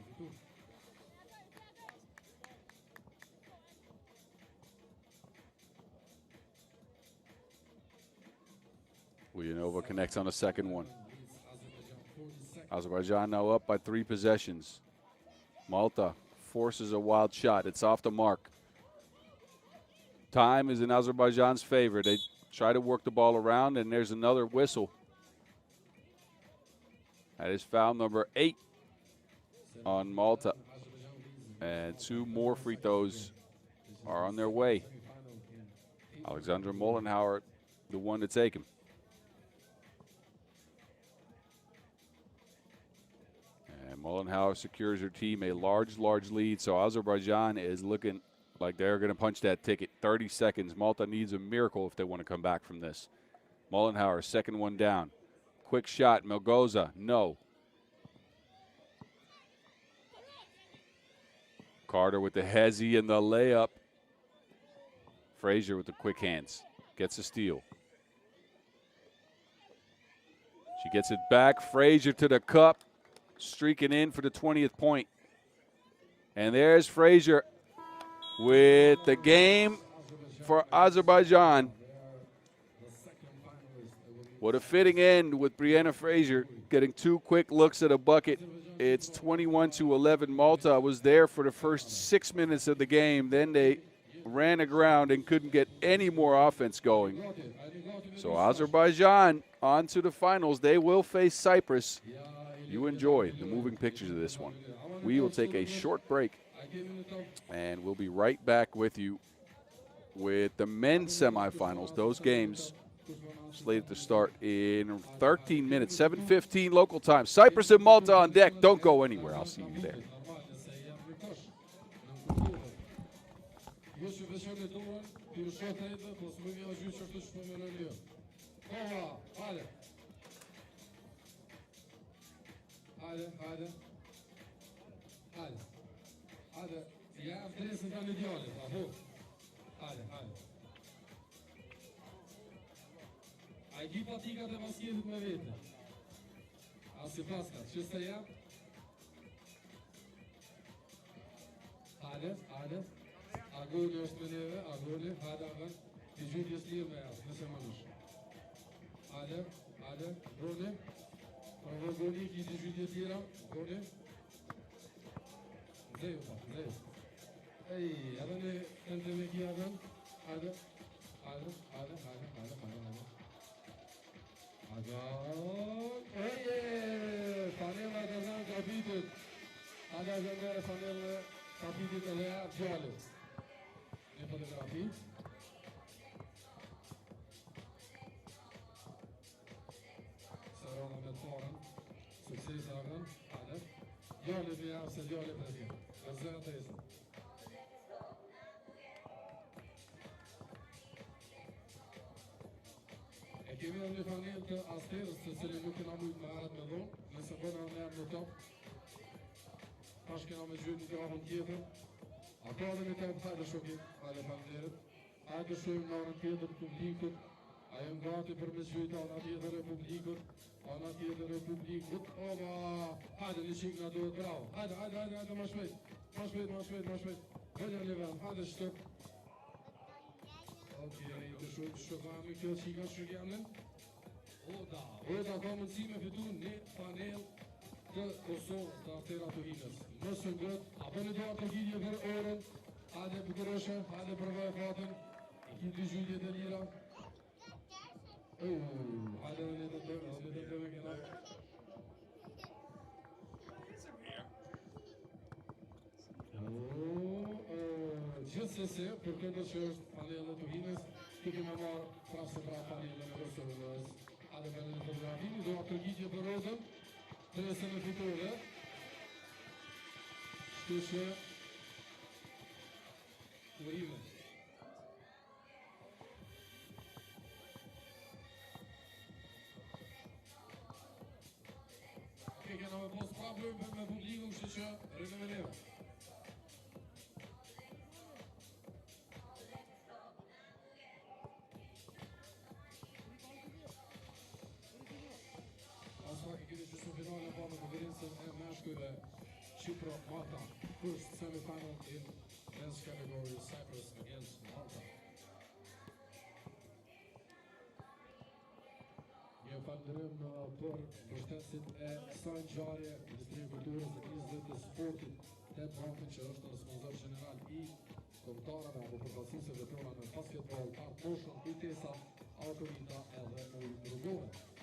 Udyanova connects on the second one. Azerbaijan now up by 3 possessions. Malta forces a wild shot. It's off the mark. Time is in Azerbaijan's favor. They try to work the ball around, and there's another whistle. That is foul number 8 on Malta. And 2 more free throws are on their way. Alexandra Mollenhauer, the one to take him. And Mollenhauer secures her team a large lead. So Azerbaijan is looking like they're going to punch that ticket. 30 seconds. Malta needs a miracle if they want to come back from this. Mollenhauer, second one down. Quick shot, Melgoza, no. Carter with the hezzy and the layup. Frazier with the quick hands, gets a steal. She gets it back, Frazier to the cup, streaking in for the 20th point. And there's Frazier with the game for Azerbaijan. What a fitting end with Brianna Frazier getting 2 quick looks at a bucket. It's 21-11. Malta was there for the first 6 minutes of the game. Then they ran aground and couldn't get any more offense going. So Azerbaijan on to the finals. They will face Cyprus. You enjoy the moving pictures of this one. We will take a short break, and we'll be right back with you with the men's semifinals. Those games slated to start in 13 minutes, 7:15 local time. Cyprus and Malta on deck. Don't go anywhere. I'll see you there. Ekipa tikat e basketit me vete. Asi paska, që se jap? Hajde. Agoli është me neve, Agoli, hajde avan. Ti gjytjes lirë me jasë, nëse më nush. Hajde, Goli. Provo Goli, ki ti gjytje tjera, Goli. Zeju. Ej, edhe ne të me ki avan. Hajde. Panela kazan kapitit. Ada zëndere panela kapitit edhe ja fjallet. Një fotografi. Sarona me të forën. Sukses arën. Hajde. Gjallet me javë se gjallet për tjetë. Gëzën të esën. Kemi në një panel të asterës të cilë nuk kena mujtë më arët me dhonë, nëse bëna në nërë në top. Pash kena me gjyët një krahën tjetër. A ka dhe një top, hajde shokim, hajde panderit. Hajde shumë në arën tjetër publikut. A jem gati për me gjyët ana tjetër e publikut. Oba, hajde një qikë në duhet, bravo. Hajde, ma shpejt. Hajde një vend, hajde shtëp. Okej, të shofami kjo qika shërgjamën. Oda ka mundësi me fitu një panel të Kosovës të aftera të hinës. Mësë ngët, apo në doar të gjidje për orën, hajde Bukuroshe, hajde përvaj fatën, i ki të gjydje të lira. Hajde në letë të dëve këna. Gjithsesi, për këtë që është panelë të hinës, të kemë marë prasë pra panelë në Kosovës. Hajde për në fotografimi, doar të gjidje për orën, të jesë në fitore. Shtu që urime. Kena me posë problem për me publiku, shtu që rritë me neve. Semifinal pa në konferencën e meshkujve Cyprus Malta. First semifinal in men's category Cyprus against Malta. Një falënderim për mbështetësit e kësaj ngjarje, Ministrinë e Kulturës, së Turizmit dhe Sportit, Ted Brankin që është sponsor general i kombëtarëve apo përfaqësuesve tona në basketball, art motion, kujtesa, autorita edhe ujë rrugore.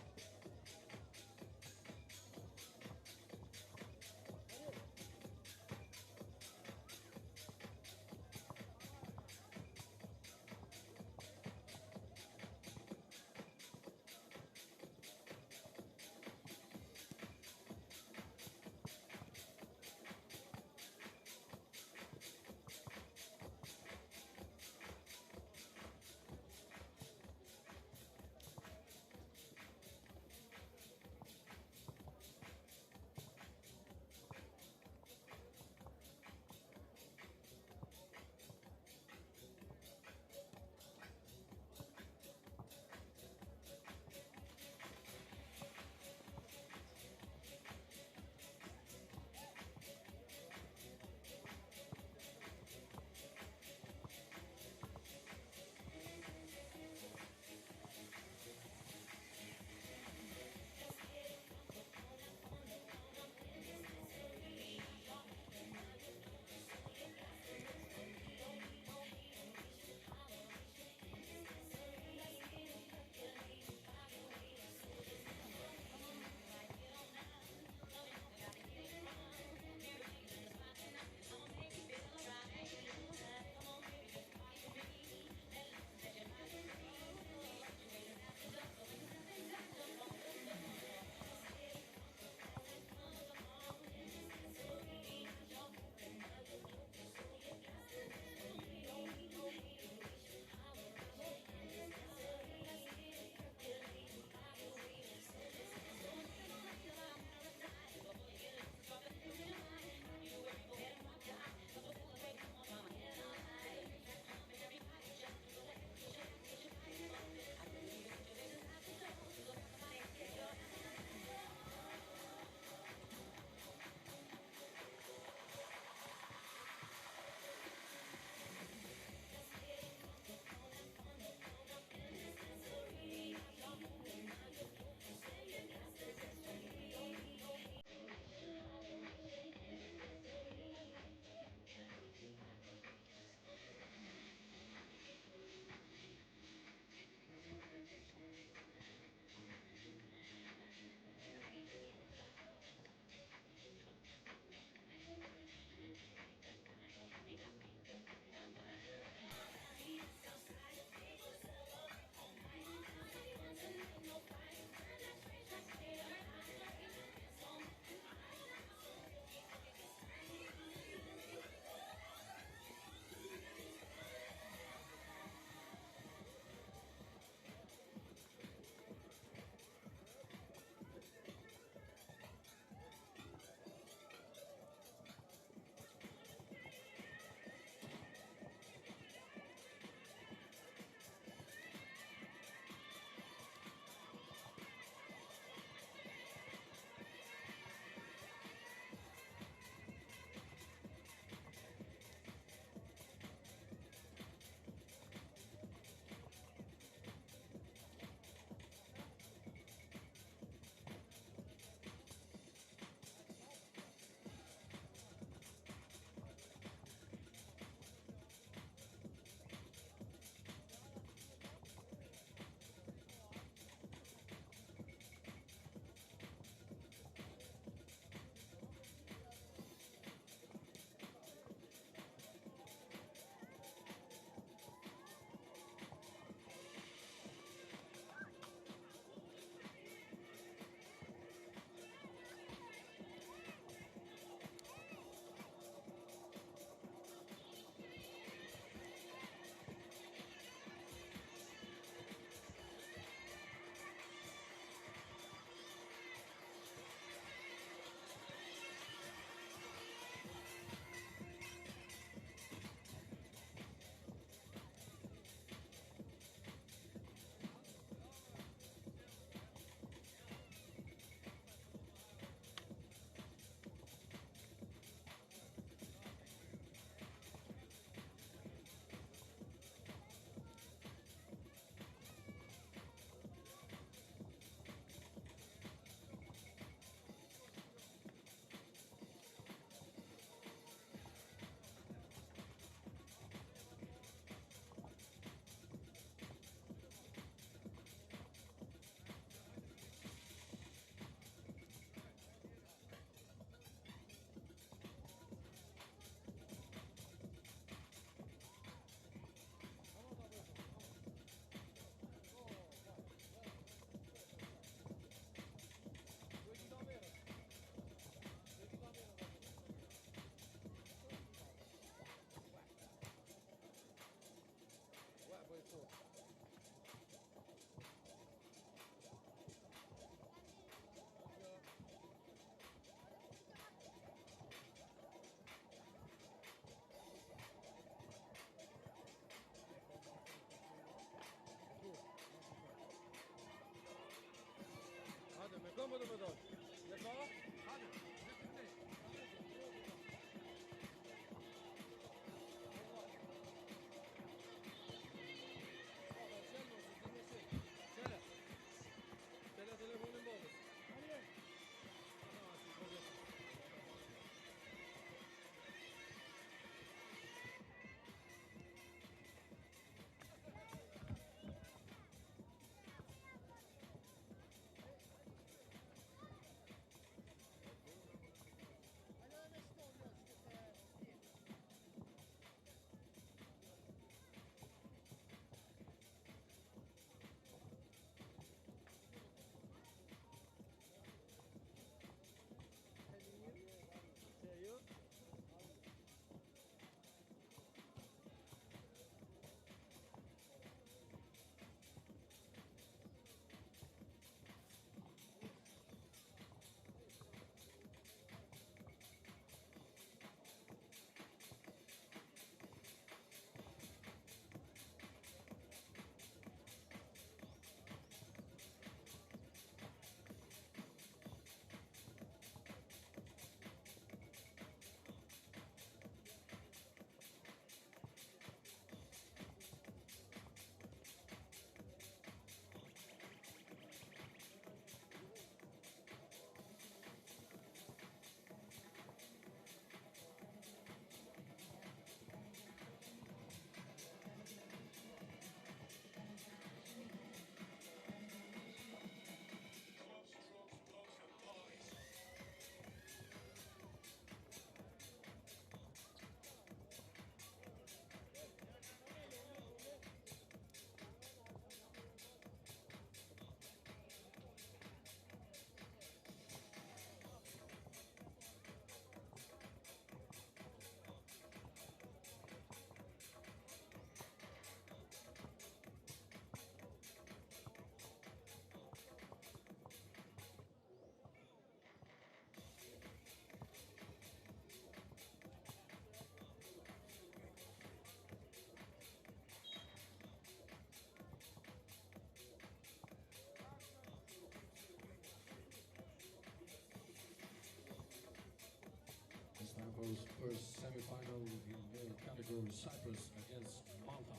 first semifinal in male category, Cyprus against Malta.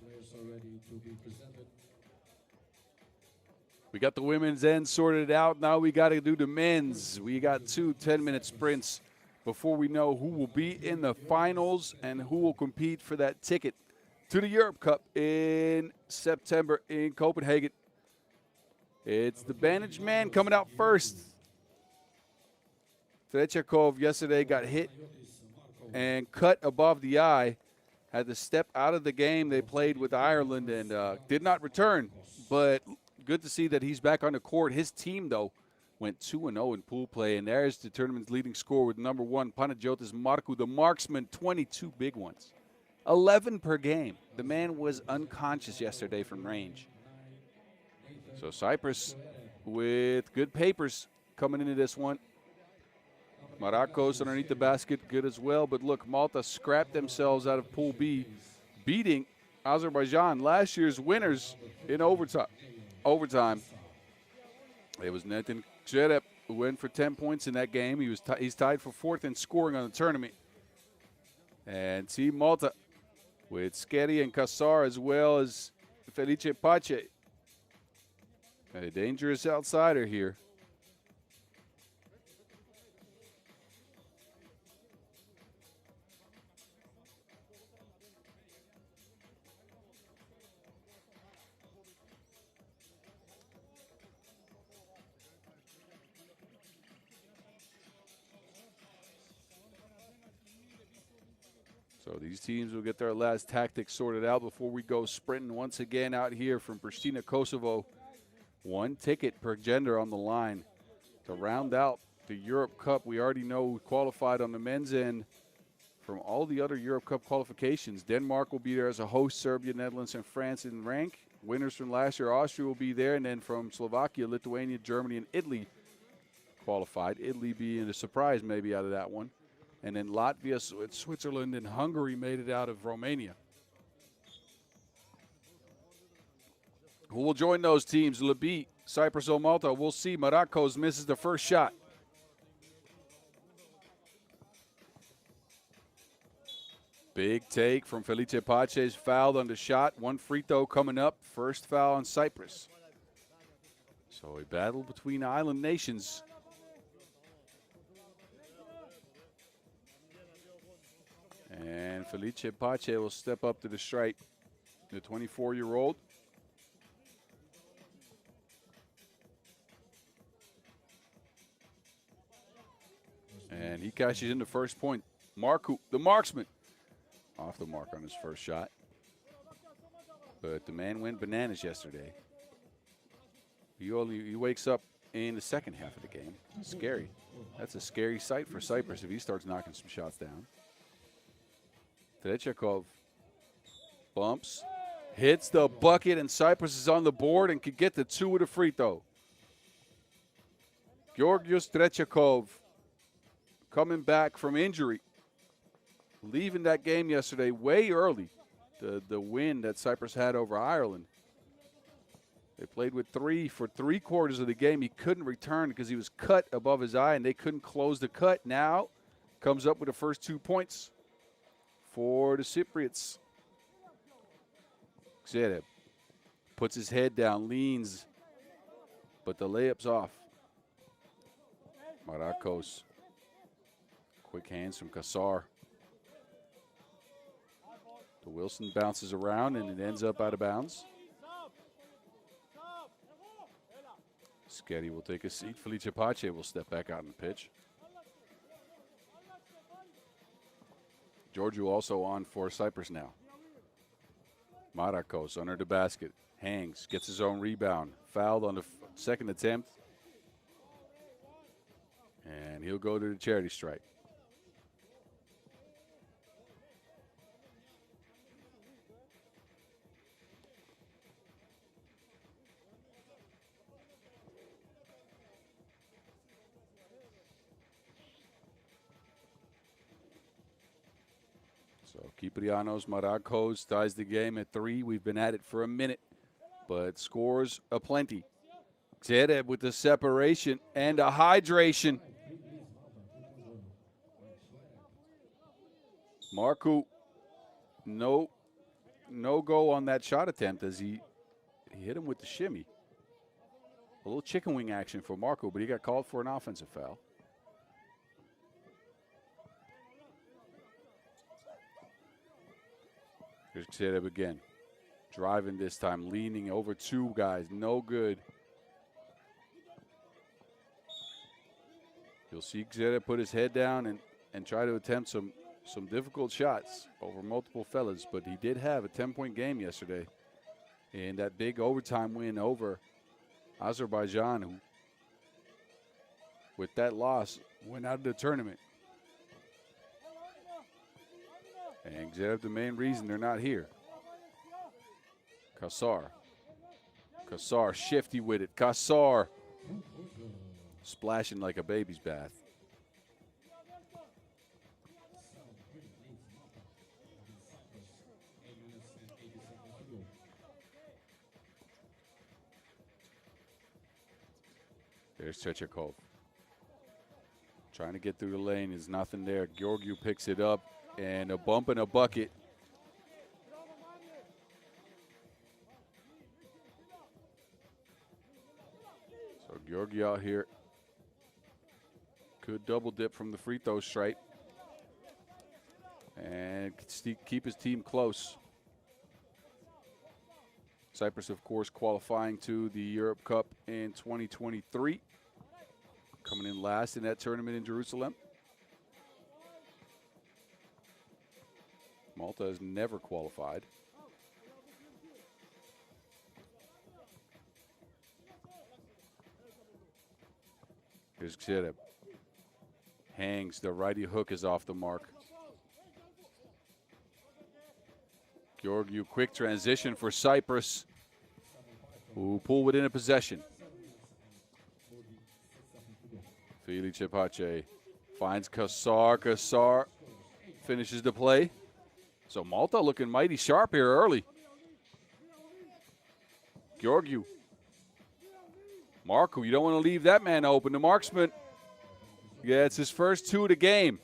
Players are ready to be presented. We got the women's end sorted out. Now we got to do the men's. We got 2 10-minute sprints before we know who will be in the finals and who will compete for that ticket to the Europe Cup in September in Copenhagen. It's the bandaged man coming out first. Trechakov yesterday got hit and cut above the eye. Had to step out of the game they played with Ireland and did not return. But good to see that he's back on the court. His team, though, went 2-0 in pool play. And there's the tournament's leading scorer with number 1, Panagiotis Marku, the marksman, 22 big ones. 11 per game. The man was unconscious yesterday from range. So Cyprus with good papers coming into this one. Maracos underneath the basket, good as well. But look, Malta scrapped themselves out of Pool B, beating Azerbaijan, last year's winners, in overtime. It was Netin Kjerep who went for 10 points in that game. He's tied for 4th in scoring on the tournament. And Team Malta with Skeri and Kassar as well as Felice Pace. A dangerous outsider here. So these teams will get their last tactics sorted out before we go sprinting once again out here from Pristina, Kosovo. 1 ticket per gender on the line to round out the Europe Cup. We already know who qualified on the men's end from all the other Europe Cup qualifications. Denmark will be there as a host, Serbia, Netherlands, and France in rank. Winners from last year, Austria will be there, and then from Slovakia, Lithuania, Germany, and Italy qualified. Italy being a surprise maybe out of that one. And then Latvia, Switzerland, and Hungary made it out of Romania. Who will join those teams? Labi, Cyprus or Malta. We'll see. Maracos misses the first shot. Big take from Felice Pace's fouled on the shot. 1 free throw coming up. First foul on Cyprus. So a battle between island nations. And Felice Pace will step up to the stripe. The 24-year-old. And he cashes in the first point. Marku, the marksman, off the mark on his first shot. But the man went bananas yesterday. He wakes up in the second half of the game. Scary. That's a scary sight for Cyprus if he starts knocking some shots down. Trechakov bumps, hits the bucket, and Cyprus is on the board and could get the 2 with a free throw. Georgios Trechakov coming back from injury, leaving that game yesterday way early, the win that Cyprus had over Ireland. They played with 3 for 3/4 of the game. He couldn't return because he was cut above his eye, and they couldn't close the cut. Now comes up with the first 2 points for the Cypriots. Xereb puts his head down, leans, but the layup's off. Maracos. Quick hands from Kassar. The Wilson bounces around and it ends up out of bounds. Skeri will take a seat. Felice Pace will step back out on the pitch. Georgiou also on for Cyprus now. Maracos under the basket. Hangs, gets his own rebound. Fouled on the second attempt. And he'll go to the charity stripe. So Kyprianos Maracos ties the game at 3. We've been at it for a minute, but scores aplenty. Xereb with the separation and a hydration. Marku, no go on that shot attempt as he hit him with the shimmy. A little chicken wing action for Marku, but he got called for an offensive foul. Here's Xereb again. Driving this time, leaning over two guys. No good. You'll see Xereb put his head down and try to attempt some difficult shots over multiple fellas, but he did have a 10-point game yesterday in that big overtime win over Azerbaijan, who, with that loss, went out of the tournament. And Xereb, the main reason they're not here. Kassar shifty with it. Kassar splashing like a baby's bath. There's Chechakov. Trying to get through the lane. There's nothing there. Georgiou picks it up, and a bump and a bucket. So Georgiou out here could double dip from the free throw stripe and keep his team close. Cyprus, of course, qualifying to the Europe Cup in 2023. Coming in last in that tournament in Jerusalem. Malta has never qualified. Here's Xereb. Hangs, the righty hook is off the mark. Georgiou, quick transition for Cyprus, who pull within a possession. Fili Cepace finds Kassar. Kassar finishes the play. So Malta looking mighty sharp here early. Georgiou. Marku, you don't want to leave that man open. The marksman. Yeah, it's his first two of the game.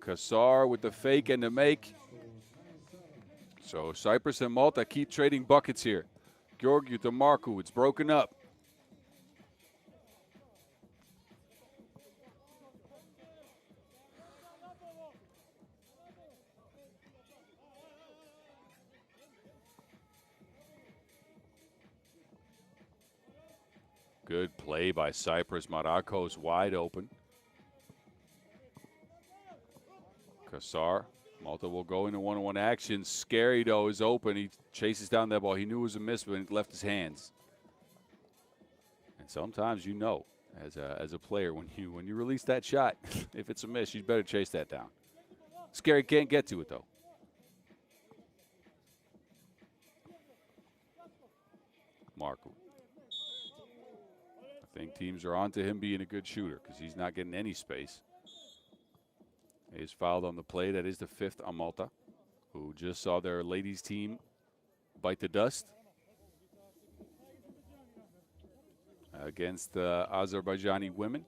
Kassar with the fake and the make. So Cyprus and Malta keep trading buckets here. Georgiou to Marku. It's broken up. Good play by Cyprus. Marakos wide open. Kassar. Malta will go into one-on-one action. Scary, though, is open. He chases down that ball. He knew it was a miss, but it left his hands. And sometimes you know, as a player, when you release that shot, if it's a miss, you better chase that down. Scary can't get to it, though. Marku. I think teams are onto him being a good shooter because he's not getting any space. He's fouled on the play. That is the fifth on Malta, who just saw their ladies team bite the dust against the Azerbaijani women.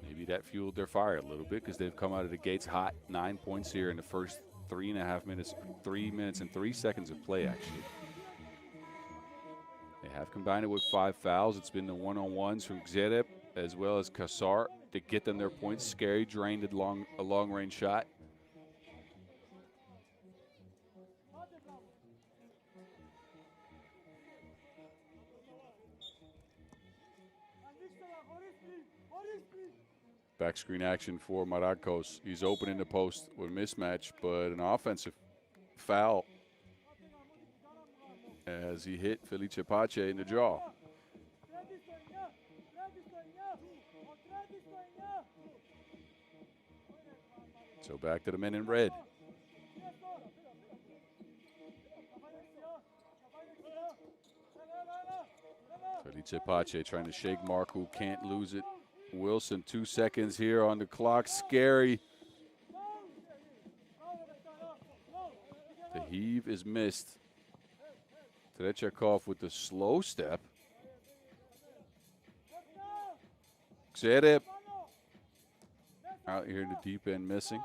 Maybe that fueled their fire a little bit because they've come out of the gates hot. 9 points here in the first 3.5 minutes, 3 minutes and 3 seconds of play, actually. They have combined it with 5 fouls. It's been the one-on-ones from Xereb as well as Kassar to get them their points. Scary drained a long-range shot. Back screen action for Marakos. He's open in the post with a mismatch, but an offensive foul as he hit Fili Cepace in the jaw. So back to the men in red. Fili Cepace trying to shake Marku, can't lose it. Wilson, 2 seconds here on the clock. Scary. The heave is missed. Terechakov with the slow step. Xereb out here in the deep end missing.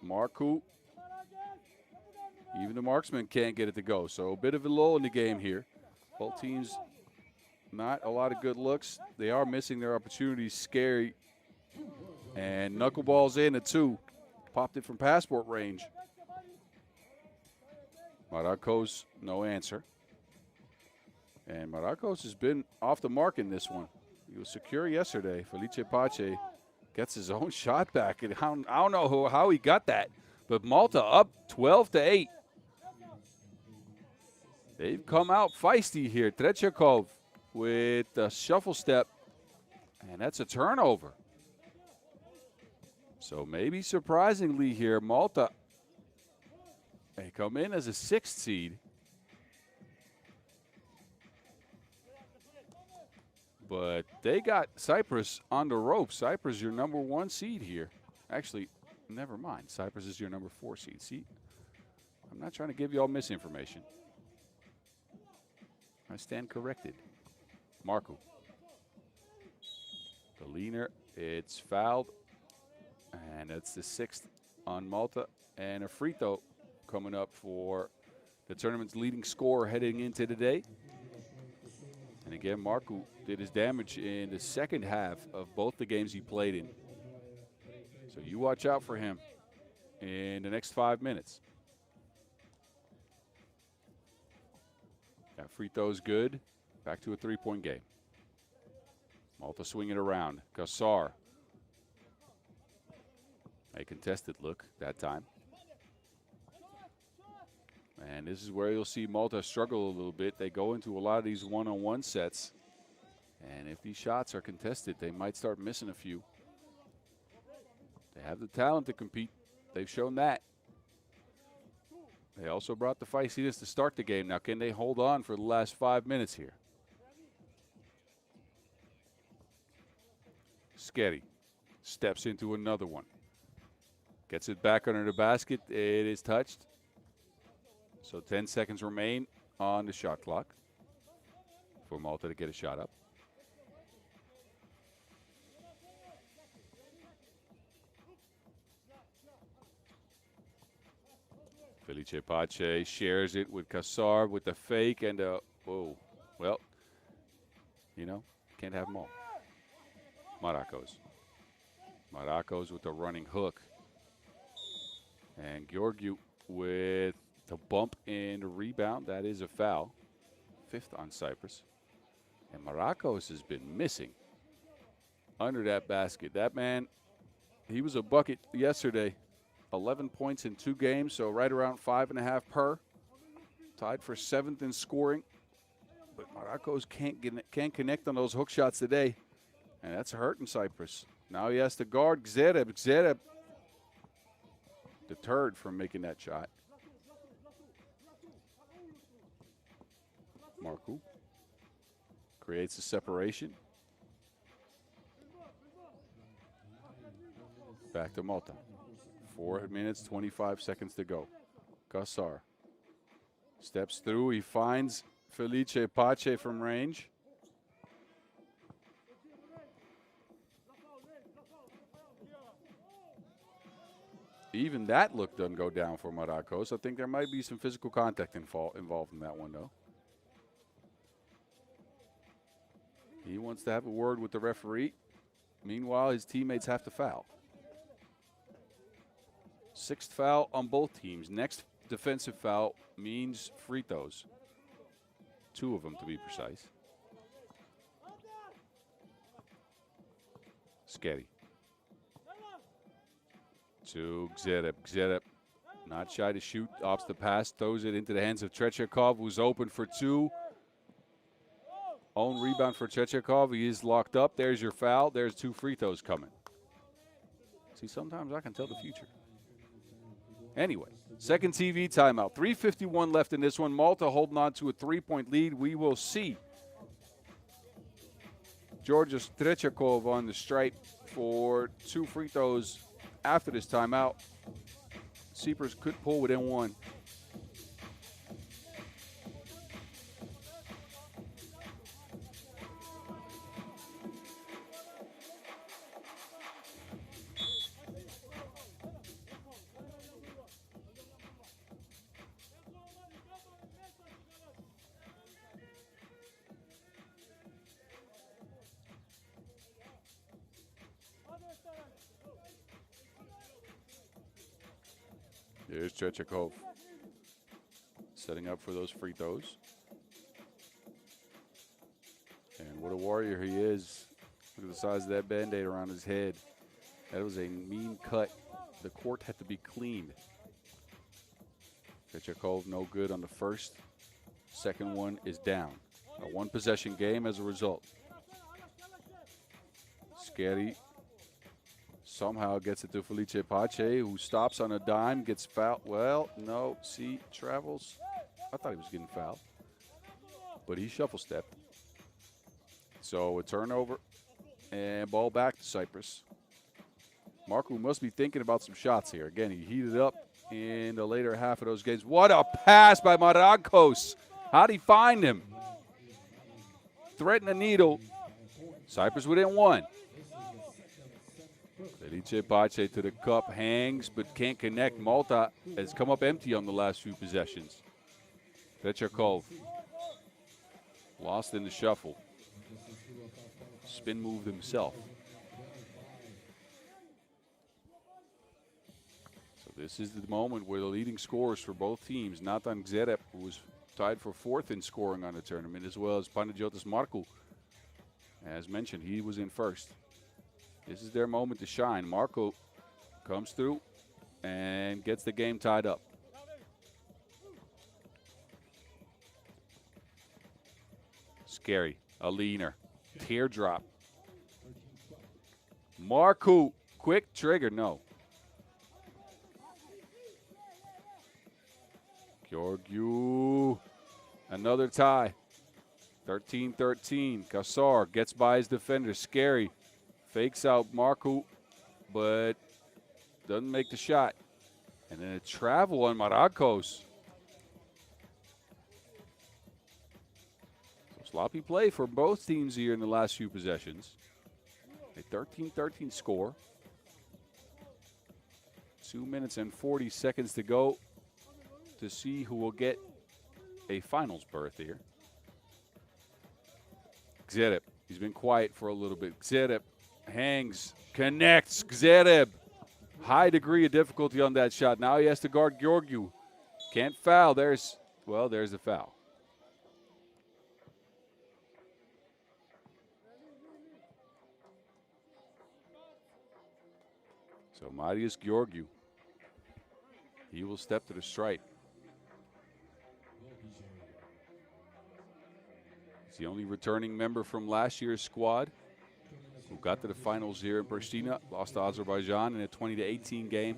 Marku. Even the marksman can't get it to go. So a bit of a lull in the game here. Both teams, not a lot of good looks. They are missing their opportunities. Scary. And knuckleballs in at 2. Popped it from passport range. Maracos, no answer. And Maracos has been off the mark in this one. He was secure yesterday. Felice Pace gets his own shot back. And I don't know how he got that. But Malta up 12-8. They've come out feisty here. Trechakov with the shuffle step. And that's a turnover. So maybe surprisingly here, Malta, they come in as a 6th seed. But they got Cyprus on the ropes. Cyprus, your number 1 seed here. Actually, never mind. Cyprus is your number 4 seed. See, I'm not trying to give you all misinformation. I stand corrected. Marco. The leaner, it's fouled. And that's the 6th on Malta. And a free throw coming up for the tournament's leading scorer heading into today. And again, Marco did his damage in the second half of both the games he played in. So you watch out for him in the next 5 minutes. That free throw's good. Back to a 3-point game. Malta swinging around. Kassar. A contested look that time. And this is where you'll see Malta struggle a little bit. They go into a lot of these one-on-one sets. And if these shots are contested, they might start missing a few. They have the talent to compete. They've shown that. They also brought the feistiness to start the game. Now, can they hold on for the last 5 minutes here? Sketty steps into another one. Gets it back under the basket. It is touched. So 10 seconds remain on the shot clock for Malta to get a shot up. Felice Pace shares it with Kassar with the fake and whoa. Well, you know, can't have them all. Maracos. Maracos with the running hook. And Georgiou with the bump in the rebound. That is a foul. 5th on Cyprus. And Maracos has been missing under that basket. That man, he was a bucket yesterday. 11 points in 2 games, so right around 5.5 per. Tied for 7th in scoring. But Maracos can't connect on those hook shots today. And that's hurting Cyprus. Now he has to guard Gzereb. Gzereb deterred from making that shot. Marku creates a separation. Back to Malta. 4 minutes, 25 seconds to go. Kassar steps through. He finds Felice Pace from range. Even that look doesn't go down for Maracos. I think there might be some physical contact involved in that one, though. He wants to have a word with the referee. Meanwhile, his teammates have to foul. 6th foul on both teams. Next defensive foul means free throws. 2 of them, to be precise. Sketty. To Gzereb. Gzereb not shy to shoot. Opts the pass. Throws it into the hands of Trechakov, who's open for 2. Own rebound for Trechakov. He is locked up. There's your foul. There's 2 free throws coming. See, sometimes I can tell the future. Anyway, second TV timeout. 3:51 left in this one. Malta holding on to a 3-point lead. We will see Georgios Trechakov on the stripe for 2 free throws after this timeout. Cyprus could pull within 1. Here's Chechakov. Setting up for those free throws. And what a warrior he is. Look at the size of that Band-Aid around his head. That was a mean cut. The court had to be cleaned. Chechakov no good on the first. Second one is down. A one-possession game as a result. Scary somehow gets it to Felice Pache, who stops on a dime, gets fouled. Well, no, see, travels. I thought he was getting fouled, but he shuffle-stepped. So a turnover and ball back to Cyprus. Marco must be thinking about some shots here. Again, he heated up in the later half of those games. What a pass by Maragos. How'd he find him? Threading the needle. Cyprus within one. Felice Pache to the cup, hangs but can't connect. Malta has come up empty on the last few possessions. Chechakov lost in the shuffle. Spin moved himself. So this is the moment where the leading scorers for both teams, Nathan Gzerep, who was tied for fourth in scoring on the tournament, as well as Panagiotis Markou. As mentioned, he was in first. This is their moment to shine. Marco comes through and gets the game tied up. Scary, a leaner, teardrop. Marco, quick trigger, no. Georgiou, another tie. 13-13. Kassar gets by his defender. Scary fakes out Marco, but doesn't make the shot. And then a travel on Maragos. So sloppy play for both teams here in the last few possessions. A 13-13 score. 2 minutes and 40 seconds to go to see who will get a finals berth here. Gzerep, he's been quiet for a little bit. Gzerep hangs, connects. Gzerep, high degree of difficulty on that shot. Now he has to guard Georgiou. Can't foul. There's the foul. So Marius Georgiou, he will step to the stripe. He's the only returning member from last year's squad who got to the finals here in Pristina, lost to Azerbaijan in a 20-18 game.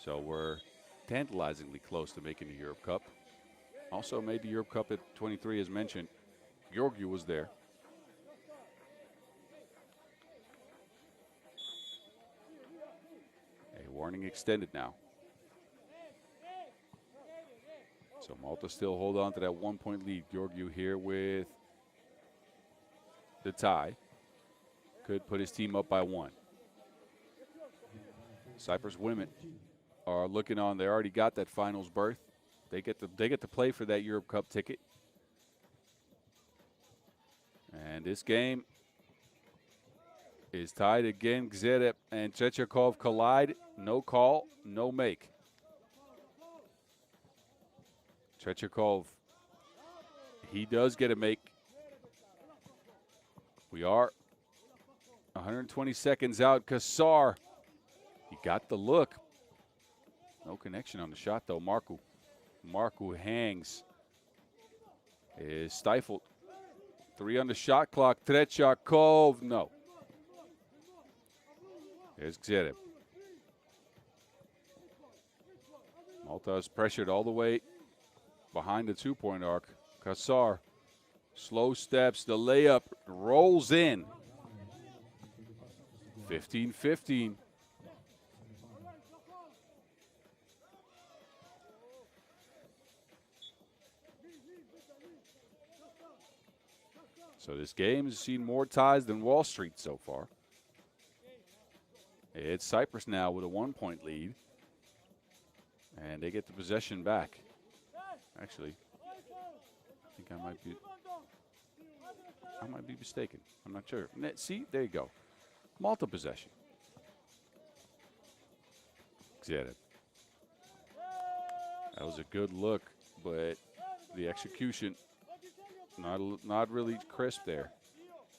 So we're tantalizingly close to making the Europe Cup. Also made the Europe Cup at 23, as mentioned. Georgiou was there. A warning extended now. So Malta still hold on to that 1 point lead. Georgiou here with the tie. Could put his team up by one. Cyprus women are looking on. They already got that finals berth. They get to play for that Europe Cup ticket. And this game is tied again. Gzerep and Chechakov collide. No call, no make. Chechakov, he does get a make. We are 120 seconds out. Kassar, he got the look. No connection on the shot, though. Markou hangs. Is stifled. 3 on the shot clock. Trechakov, no. There's Gzerep. Malta is pressured all the way behind the 2 point arc. Kassar, slow steps, the layup rolls in. 15-15. So this game has seen more ties than Wall Street so far. It's Cyprus now with a 1 point lead. And they get the possession back. Actually, I think I might be mistaken. I'm not sure. See, there you go. Malta possession. Gzerep That was a good look, but the execution not really crisp there.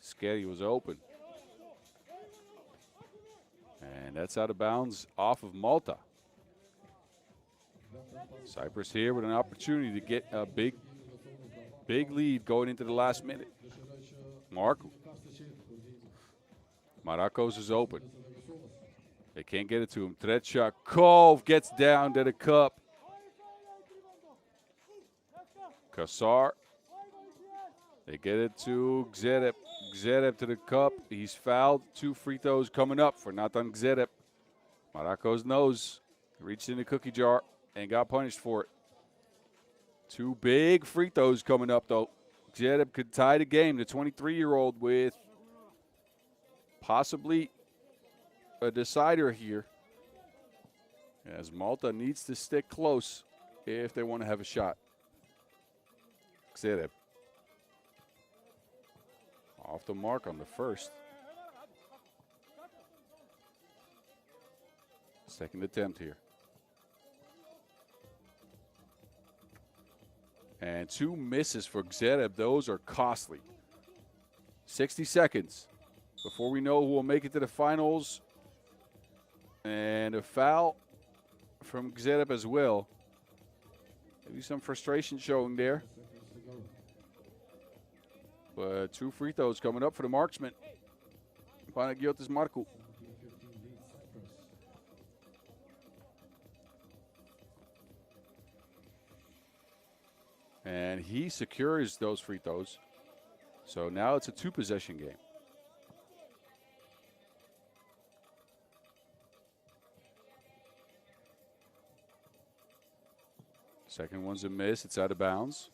Sketty was open. And that's out of bounds off of Malta. Cyprus here with an opportunity to get a big lead going into the last minute. Maracos is open. They can't get it to him. Tretyakov gets down to the cup. Kasar. They get it to Gzerep. Gzerep to the cup. He's fouled. 2 free throws coming up for Nathan Gzerep. Maracos knows. Reached in the cookie jar and got punished for it. 2 big free throws coming up, though. Gzerep could tie the game. The 23-year-old with possibly a decider here, as Malta needs to stick close if they want to have a shot. Gzerep off the mark on the first. Second attempt here. And 2 misses for Gzerep. Those are costly. 60 seconds before we know who will make it to the finals. And a foul from Gzerep as well. Maybe some frustration showing there. But 2 free throws coming up for the marksman. Panagiotis Markou. And he secures those free throws. So now it's a 2-possession game. Second one's a miss. It's out of bounds.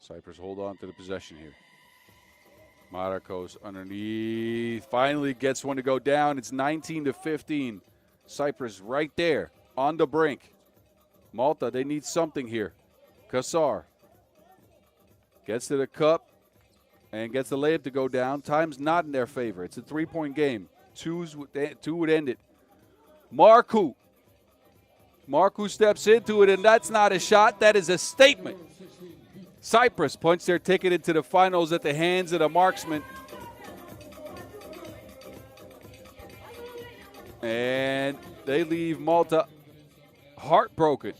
Cyprus hold on to the possession here. Maracos underneath. Finally gets one to go down. It's 19-15. Cyprus right there on the brink. Malta, they need something here. Kasar gets to the cup and gets the layup to go down. Time's not in their favor. It's a 3-point game. Two would end it. Markou steps into it, and that's not a shot. That is a statement. Cyprus punched their ticket into the finals at the hands of the marksman. And they leave Malta heartbroken.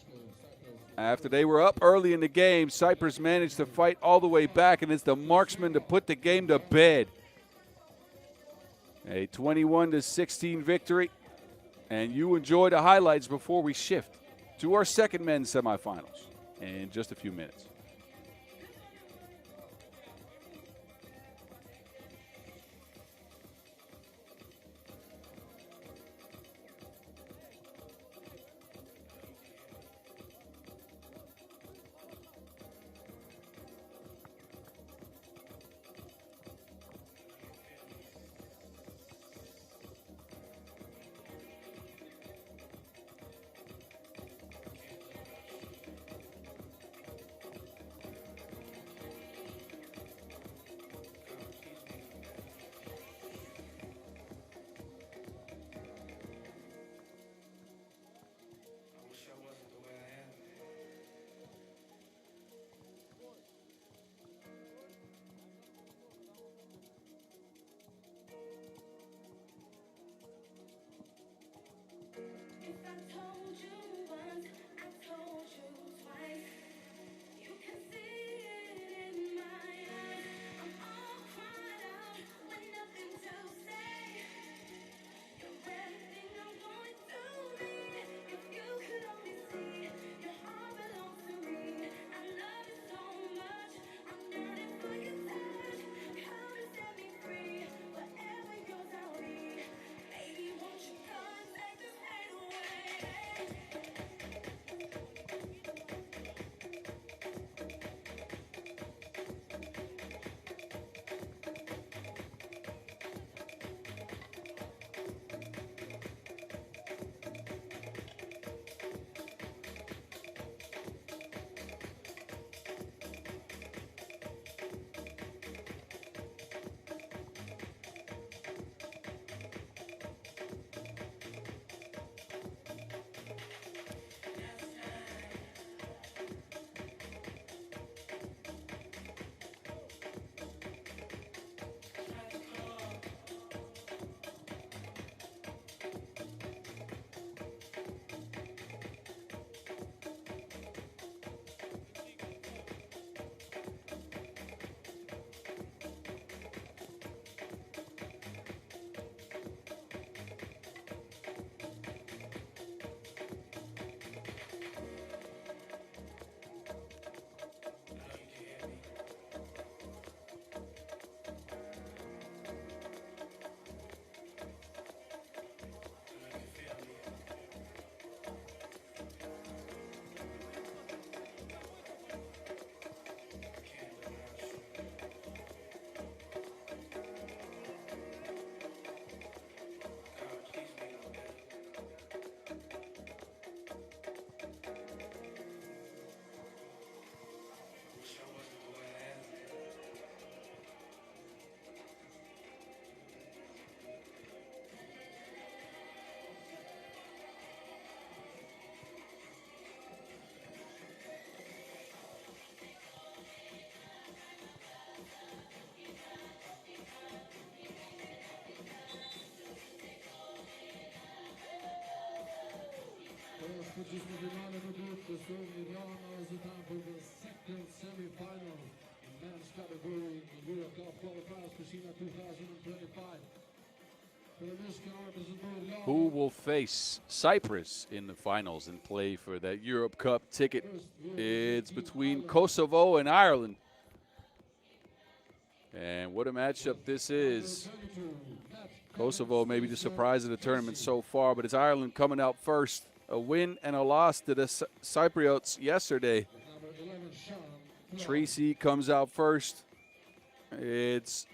After they were up early in the game, Cyprus managed to fight all the way back, and it's the marksman to put the game to bed. A 21-16 victory. And you enjoy the highlights before we shift to our second men's semifinals in just a few minutes. finale på gruppen står Iran och Azerbaijan på den second semifinal in men's category in Europe Cup Qualifier Pristina 2025. Who will face Cyprus in the finals and play for that Europe Cup ticket? It's between Kosovo and Ireland. And what a matchup this is. Kosovo may be the surprise of the tournament so far, but it's Ireland coming out first. A win and a loss to the Cypriots yesterday. Tracy comes out first. It's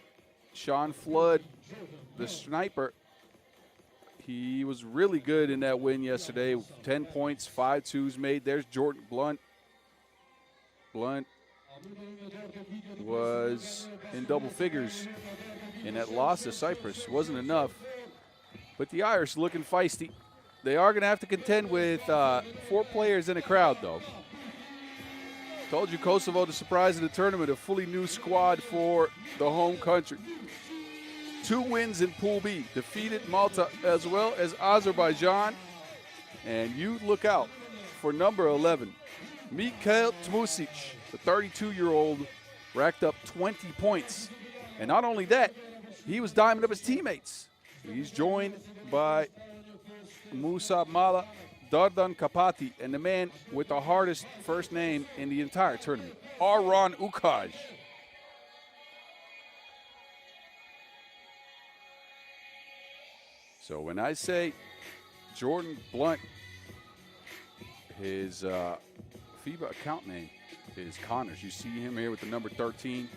Sean Flood, the sniper. He was really good in that win yesterday. 10 points, 5 twos made. There's Jordan Blunt. Blunt was in double figures in that loss to Cyprus. Wasn't enough. But the Irish looking feisty. They are going to have to contend with 4 players in a crowd, though. Told you Kosovo, the surprise of the tournament, a fully new squad for the home country. 2 wins in Pool B, defeated Malta as well as Azerbaijan. And you look out for number 11, Mikhail Tmusic, the 32-year-old, racked up 20 points. And not only that, he was diming up his teammates. He's joined by Musa Mala, Dardan Kapati, and the man with the hardest first name in the entire tournament, Aron Ukaj. So when I say Jordan Blunt, his FIBA account name is Connors. You see him here with the number 13.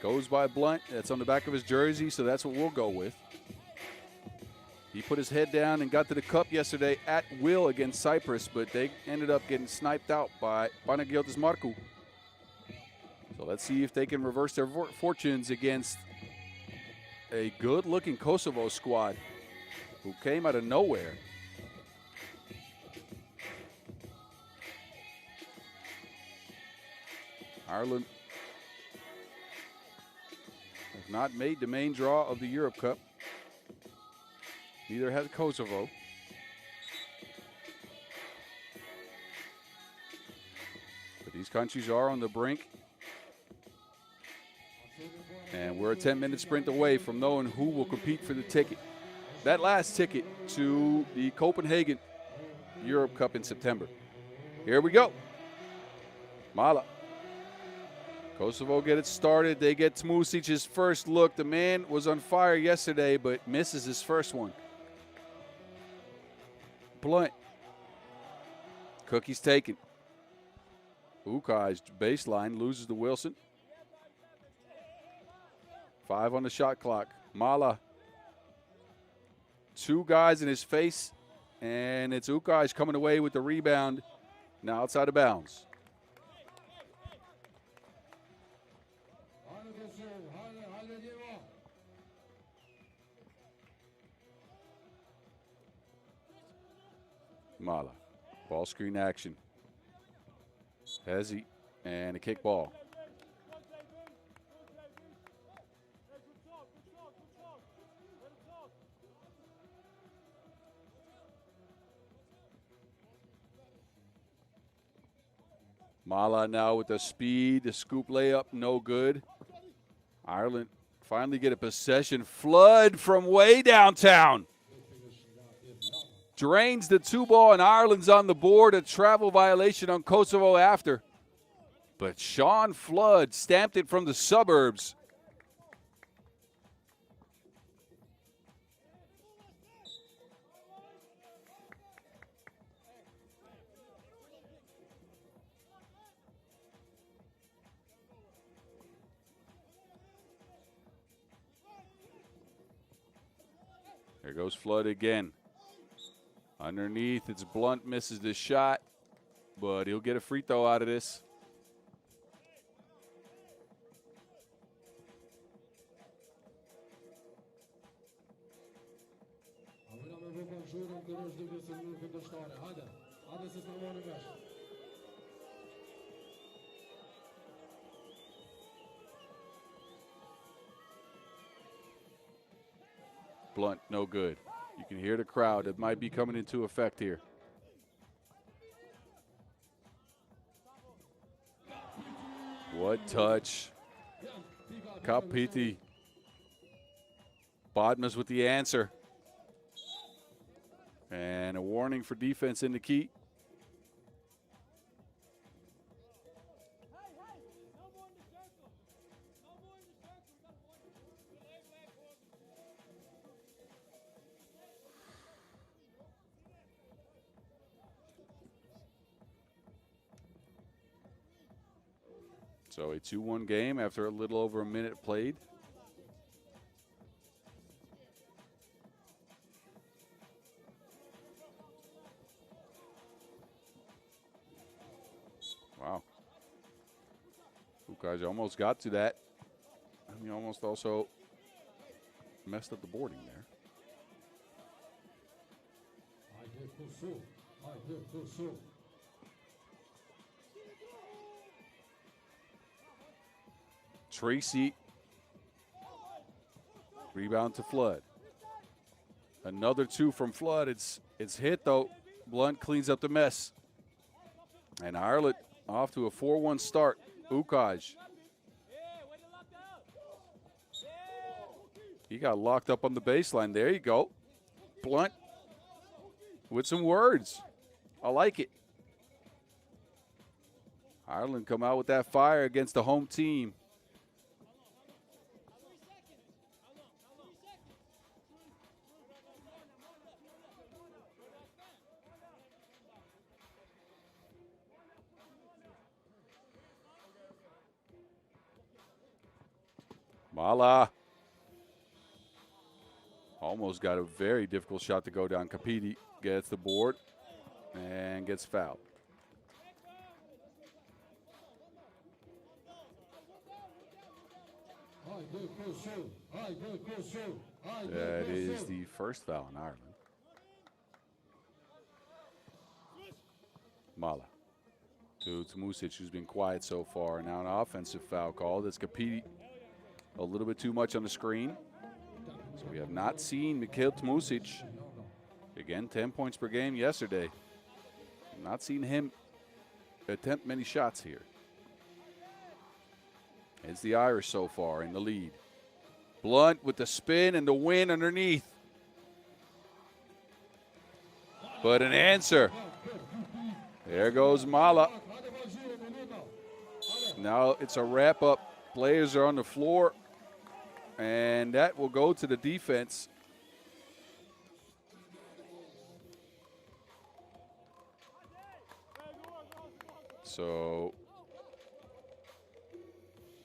Goes by Blunt. That's on the back of his jersey, so that's what we'll go with. He put his head down and got to the cup yesterday at will against Cyprus, but they ended up getting sniped out by Panagiotis Markou. So let's see if they can reverse their fortunes against a good-looking Kosovo squad who came out of nowhere. Ireland has not made the main draw of the Europe Cup. Neither has Kosovo. But these countries are on the brink. And we're a 10-minute sprint away from knowing who will compete for the ticket. That last ticket to the Copenhagen Europe Cup in September. Here we go. Mala. Kosovo get it started. They get Tmusic's first look. The man was on fire yesterday, but misses his first one. Blunt. Cookie's taken. Ukai's baseline loses to Wilson. 5 on the shot clock. Mala. 2 guys in his face, and it's Ukai's coming away with the rebound. Now outside of bounds. Mala. Ball screen action. Hezi and a kick ball. Mala now with the speed, the scoop layup, no good. Ireland finally get a possession. Flood from way downtown. Drains the 2-ball, and Ireland's on the board. A travel violation on Kosovo after. But Sean Flood stamped it from the suburbs. There goes Flood again. Underneath, it's Blunt, misses the shot, but he'll get a free throw out of this. Blunt, no good. You can hear the crowd. It might be coming into effect here. What touch. Kapiti. Bodmas with the answer. And a warning for defense in the key. So a 2-1 game after a little over a minute played. Wow. Ukaj almost got to that. And he almost also messed up the boarding there. Tracy. Rebound to Flood. Another 2 from Flood. It's hit though. Blunt cleans up the mess. And Ireland off to a 4-1 start. Ukaj. He got locked up on the baseline. There you go. Blunt with some words. I like it. Ireland come out with that fire against the home team. Mala. Almost got a very difficult shot to go down. Kapiti gets the board and gets fouled. That is the first foul in Ireland. Mala to Tmusic, who's been quiet so far. Now an offensive foul call. That's Kapiti a little bit too much on the screen. So we have not seen Mikhail Tmusic. Again, 10 points per game yesterday. Not seen him attempt many shots here. It's the Irish so far in the lead. Blunt with the spin and the win underneath. But an answer. There goes Mala. Now it's a wrap-up. Players are on the floor. And that will go to the defense. So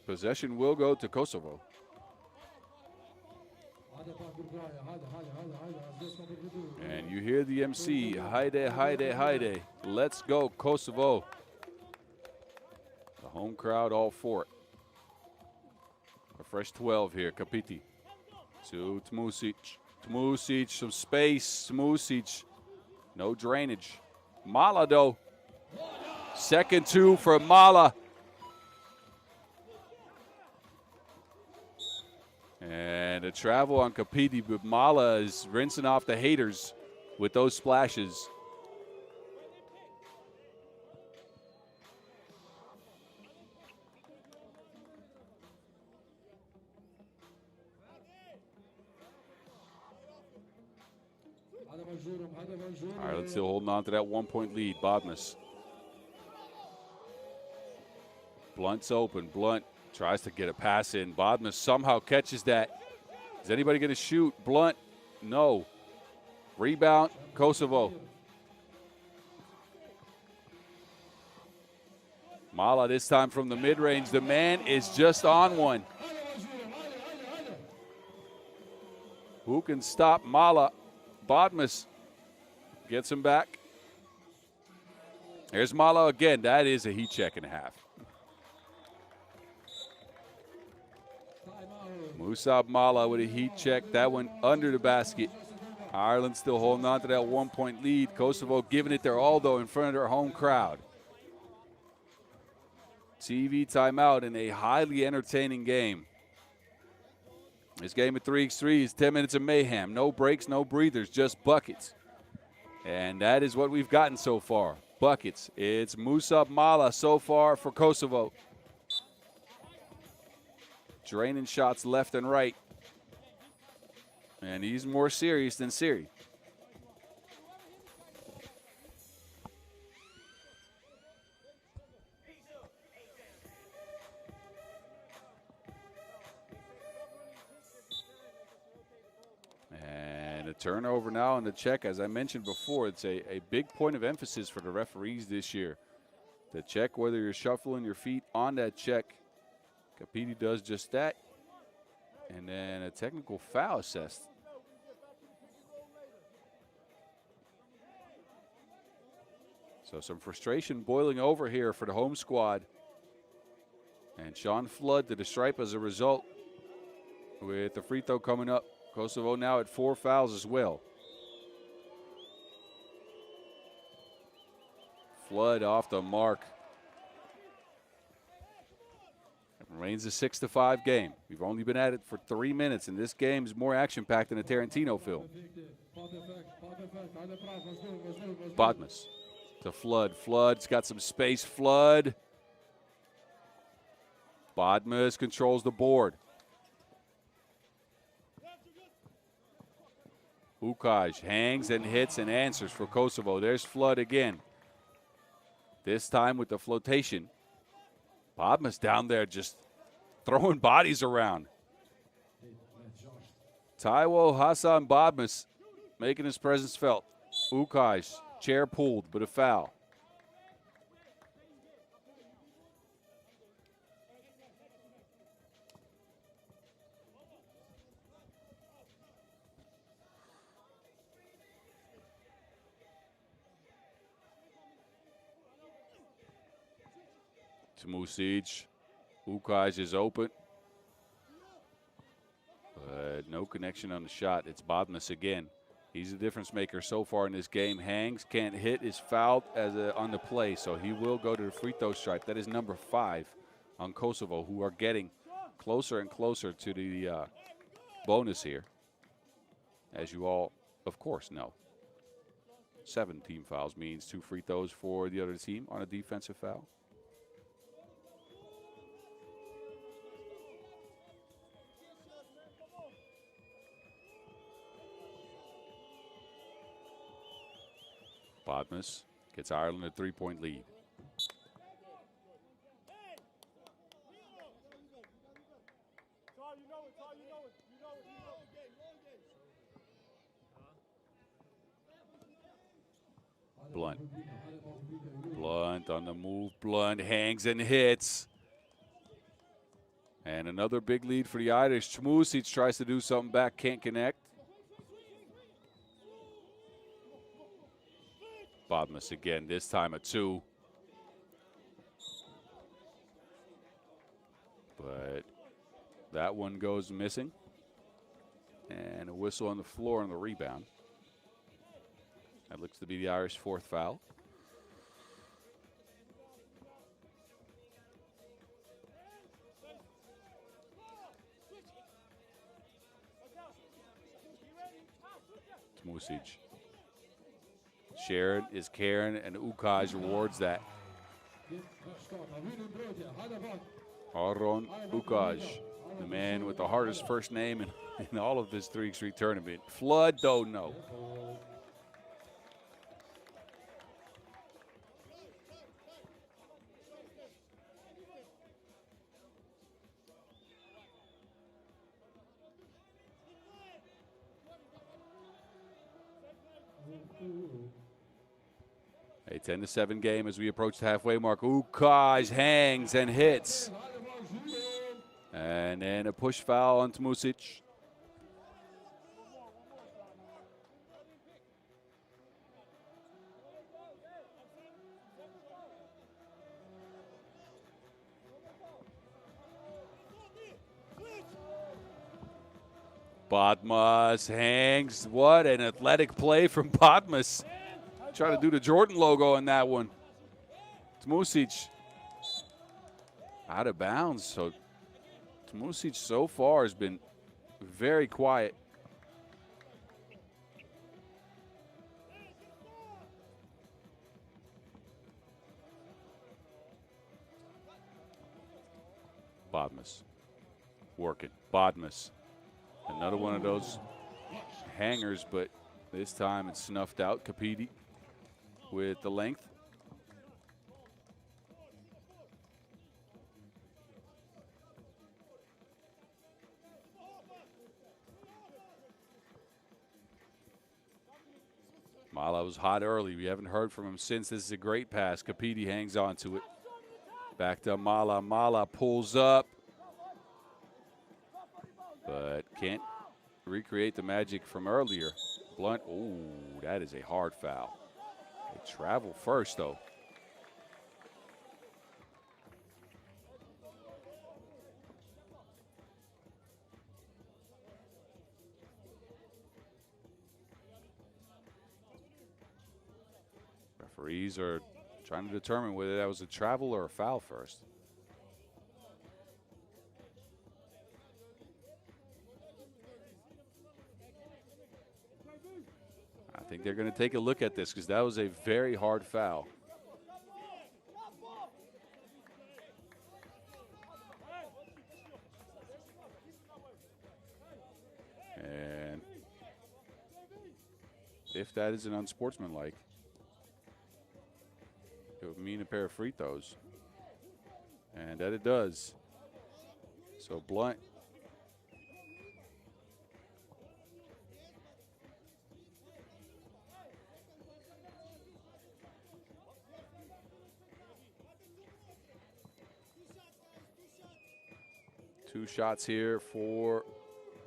possession will go to Kosovo. And you hear the MC, Haide, Haide, Haide. Let's go, Kosovo. The home crowd all for it. A fresh 12 here, Kapiti. To Tmusic. Tmusic, some space. Tmusic, no drainage. Mala, though. Second 2 for Mala. And a travel on Kapiti, but Mala is rinsing off the haters with those splashes. Ireland still holding on to that 1-point lead. Bodmas. Blunt's open. Blunt tries to get a pass in. Bodmas somehow catches that. Is anybody going to shoot? Blunt, no. Rebound, Kosovo. Mala this time from the mid-range. The man is just on one. Who can stop Mala? Bodmas gets him back. There's Mala again. That is a heat check and a half. Musab Mala with a heat check. That one under the basket. Ireland still holding on to that 1-point lead. Kosovo giving it their all, though, in front of their home crowd. TV timeout in a highly entertaining game. This game at 3x3 is 10 minutes of mayhem. No breaks, no breathers, just buckets. And that is what we've gotten so far. Buckets. It's Musab Mala so far for Kosovo. draining shots left and right. And he's more serious than Siri. And a turnover now on the check. As I mentioned before, it's a big point of emphasis for the referees this year. To check whether you're shuffling your feet on that check. Capiti does just that. And then a technical foul assessed. So some frustration boiling over here for the home squad. And Sean Flood to the stripe as a result with the free throw coming up. Kosovo now at 4 fouls as well. Flood off the mark. It remains a 6-5 game. We've only been at it for 3 minutes, and this game is more action-packed than a Tarantino film. Badmus to Flood. Flood's got some space. Flood. Badmus controls the board. Ukaj hangs and hits and answers for Kosovo. There's Flood again. This time with the flotation. Badmus down there just throwing bodies around. Taiwo Hassan Badmus making his presence felt. Ukaj, chair pulled, but a foul. Music. Ukaj is open. But no connection on the shot. It's Badmus again. He's the difference maker so far in this game. Hangs, can't hit, is fouled on the play, so he will go to the free throw stripe. That is number 5 on Kosovo, who are getting closer and closer to the bonus here, as you all, of course, know. 7 team fouls means 2 free throws for the other team on a defensive foul. Badmus gets Ireland a 3-point lead. Blunt. Blunt on the move. Blunt hangs and hits. And another big lead for the Irish. Music tries to do something back, can't connect. Badmus again, this time a 2. But that one goes missing. And a whistle on the floor on the rebound. That looks to be the Irish 4th foul. Music. Shared is Karen, and Ukaj rewards that. Aron Ukaj, the man with the hardest first name in all of this 3x3 tournament. Flood, though, no. A 10-7 game as we approach the halfway mark. Ukaj hangs and hits. And then a push foul on Music. Badmus hangs. What an athletic play from Badmus. Try to do the Jordan logo on that one. Music out of bounds. So Music so far has been very quiet. Badmus. working. Bodmas. Another one of those hangers, but this time it's snuffed out. Capiti with the length. Mala was hot early. We haven't heard from him since. This is a great pass. Capiti hangs on to it. Back to Mala. Mala pulls up, but can't recreate the magic from earlier. Blunt, oh, that is a hard foul. They travel first, though. Referees are trying to determine whether that was a travel or a foul first. I think they're going to take a look at this because that was a very hard foul. And if that is an unsportsmanlike, it would mean a pair of free throws. And that it does. So Blunt. Two shots here for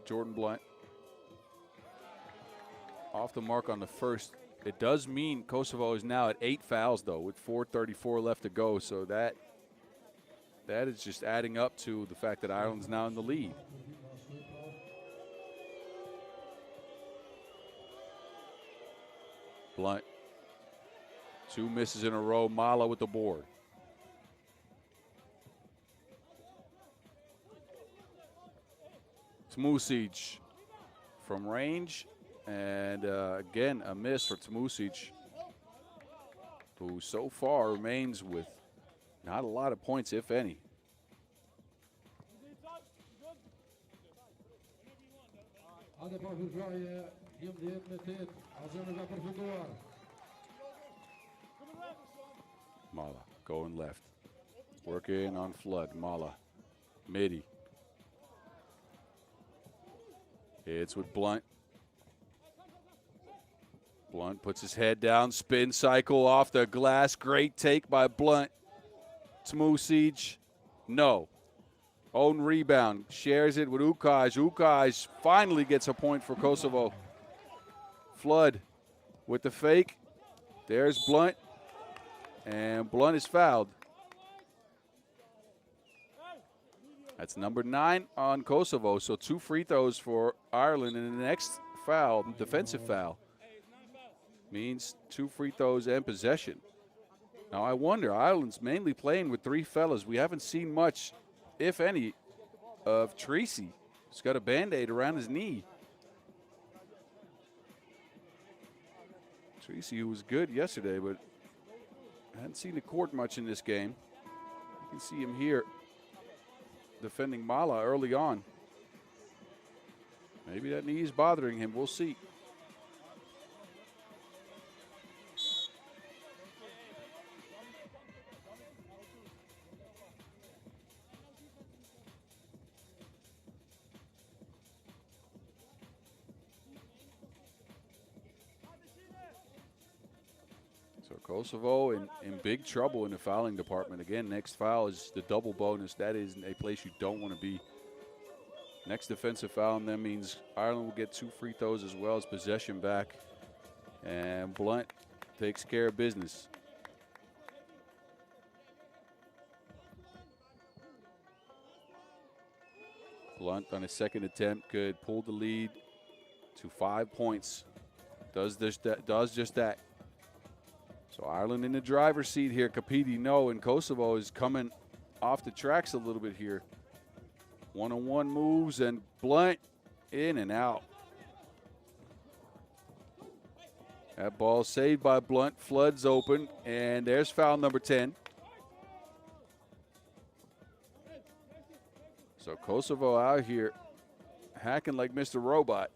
Jordan Blunt. Off the mark on the first. It does mean Kosovo is now at 8 fouls, though, with 4:34 left to go. So that is just adding up to the fact that Ireland's now in the lead. Blunt. 2 misses in a row. Mala with the board. Tmusic from range. And again, a miss for Tmusic, who so far remains with not a lot of points, if any. Mala going left. Working on Flood. Mala. Midi. It's with Blunt. Blunt puts his head down, spin cycle off the glass. Great take by Blunt. Tmusic, no. Own rebound, shares it with Ukaj. Ukaj finally gets a point for Kosovo. Flood with the fake. There's Blunt, and Blunt is fouled. That's number 9 on Kosovo, so 2 free throws for Ireland, and the next foul, defensive foul, means 2 free throws and possession. Now, I wonder, Ireland's mainly playing with 3 fellas. We haven't seen much, if any, of Tracy. He's got a Band-Aid around his knee. Tracy, who was good yesterday, but I hadn't seen the court much in this game. You can see him here defending Mala early on. Maybe that knee is bothering him. We'll see. So Kosovo in big trouble in the fouling department. Again, next foul is the double bonus. That is a place you don't want to be. Next defensive foul, and that means Ireland will get 2 free throws as well as possession back. And Blunt takes care of business. Blunt on his second attempt could pull the lead to 5 points. Does just that. So Ireland in the driver's seat here. Capiti, no, and Kosovo is coming off the tracks a little bit here. One-on-one moves, and Blunt in and out. That ball saved by Blunt. Flood's open, and there's foul number 10. So Kosovo out here hacking like Mr. Robot.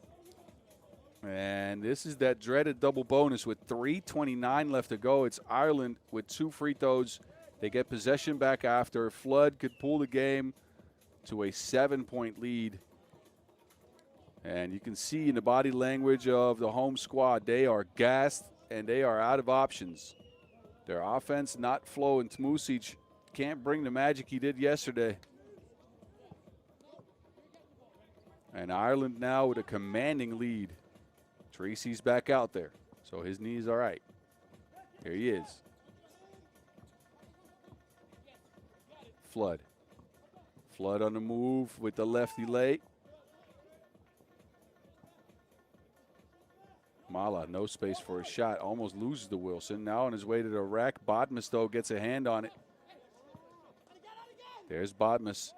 And this is that dreaded double bonus with 3:29 left to go. It's Ireland with 2 free throws. They get possession back after. Flood could pull the game to a 7-point lead. And you can see in the body language of the home squad, they are gassed and they are out of options. Their offense not flowing. Tmusic can't bring the magic he did yesterday. And Ireland now with a commanding lead. Tracy's back out there, so his knee's all right. Here he is. Flood. Flood on the move with the lefty late. Mala, no space for a shot, almost loses to Wilson. Now on his way to the rack. Bodmas, though, gets a hand on it. There's Bodmas.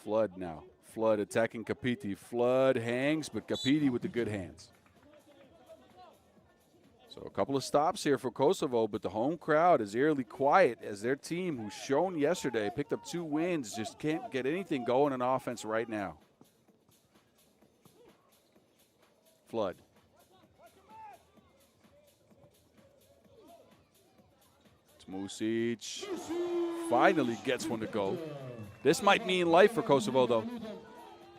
Flood now. Flood attacking Kapiti. Flood hangs, but Kapiti with the good hands. So a couple of stops here for Kosovo, but the home crowd is eerily quiet as their team, who's shown yesterday, picked up 2 wins, just can't get anything going on offense right now. Flood. Tmusic finally gets one to go. This might mean life for Kosovo, though.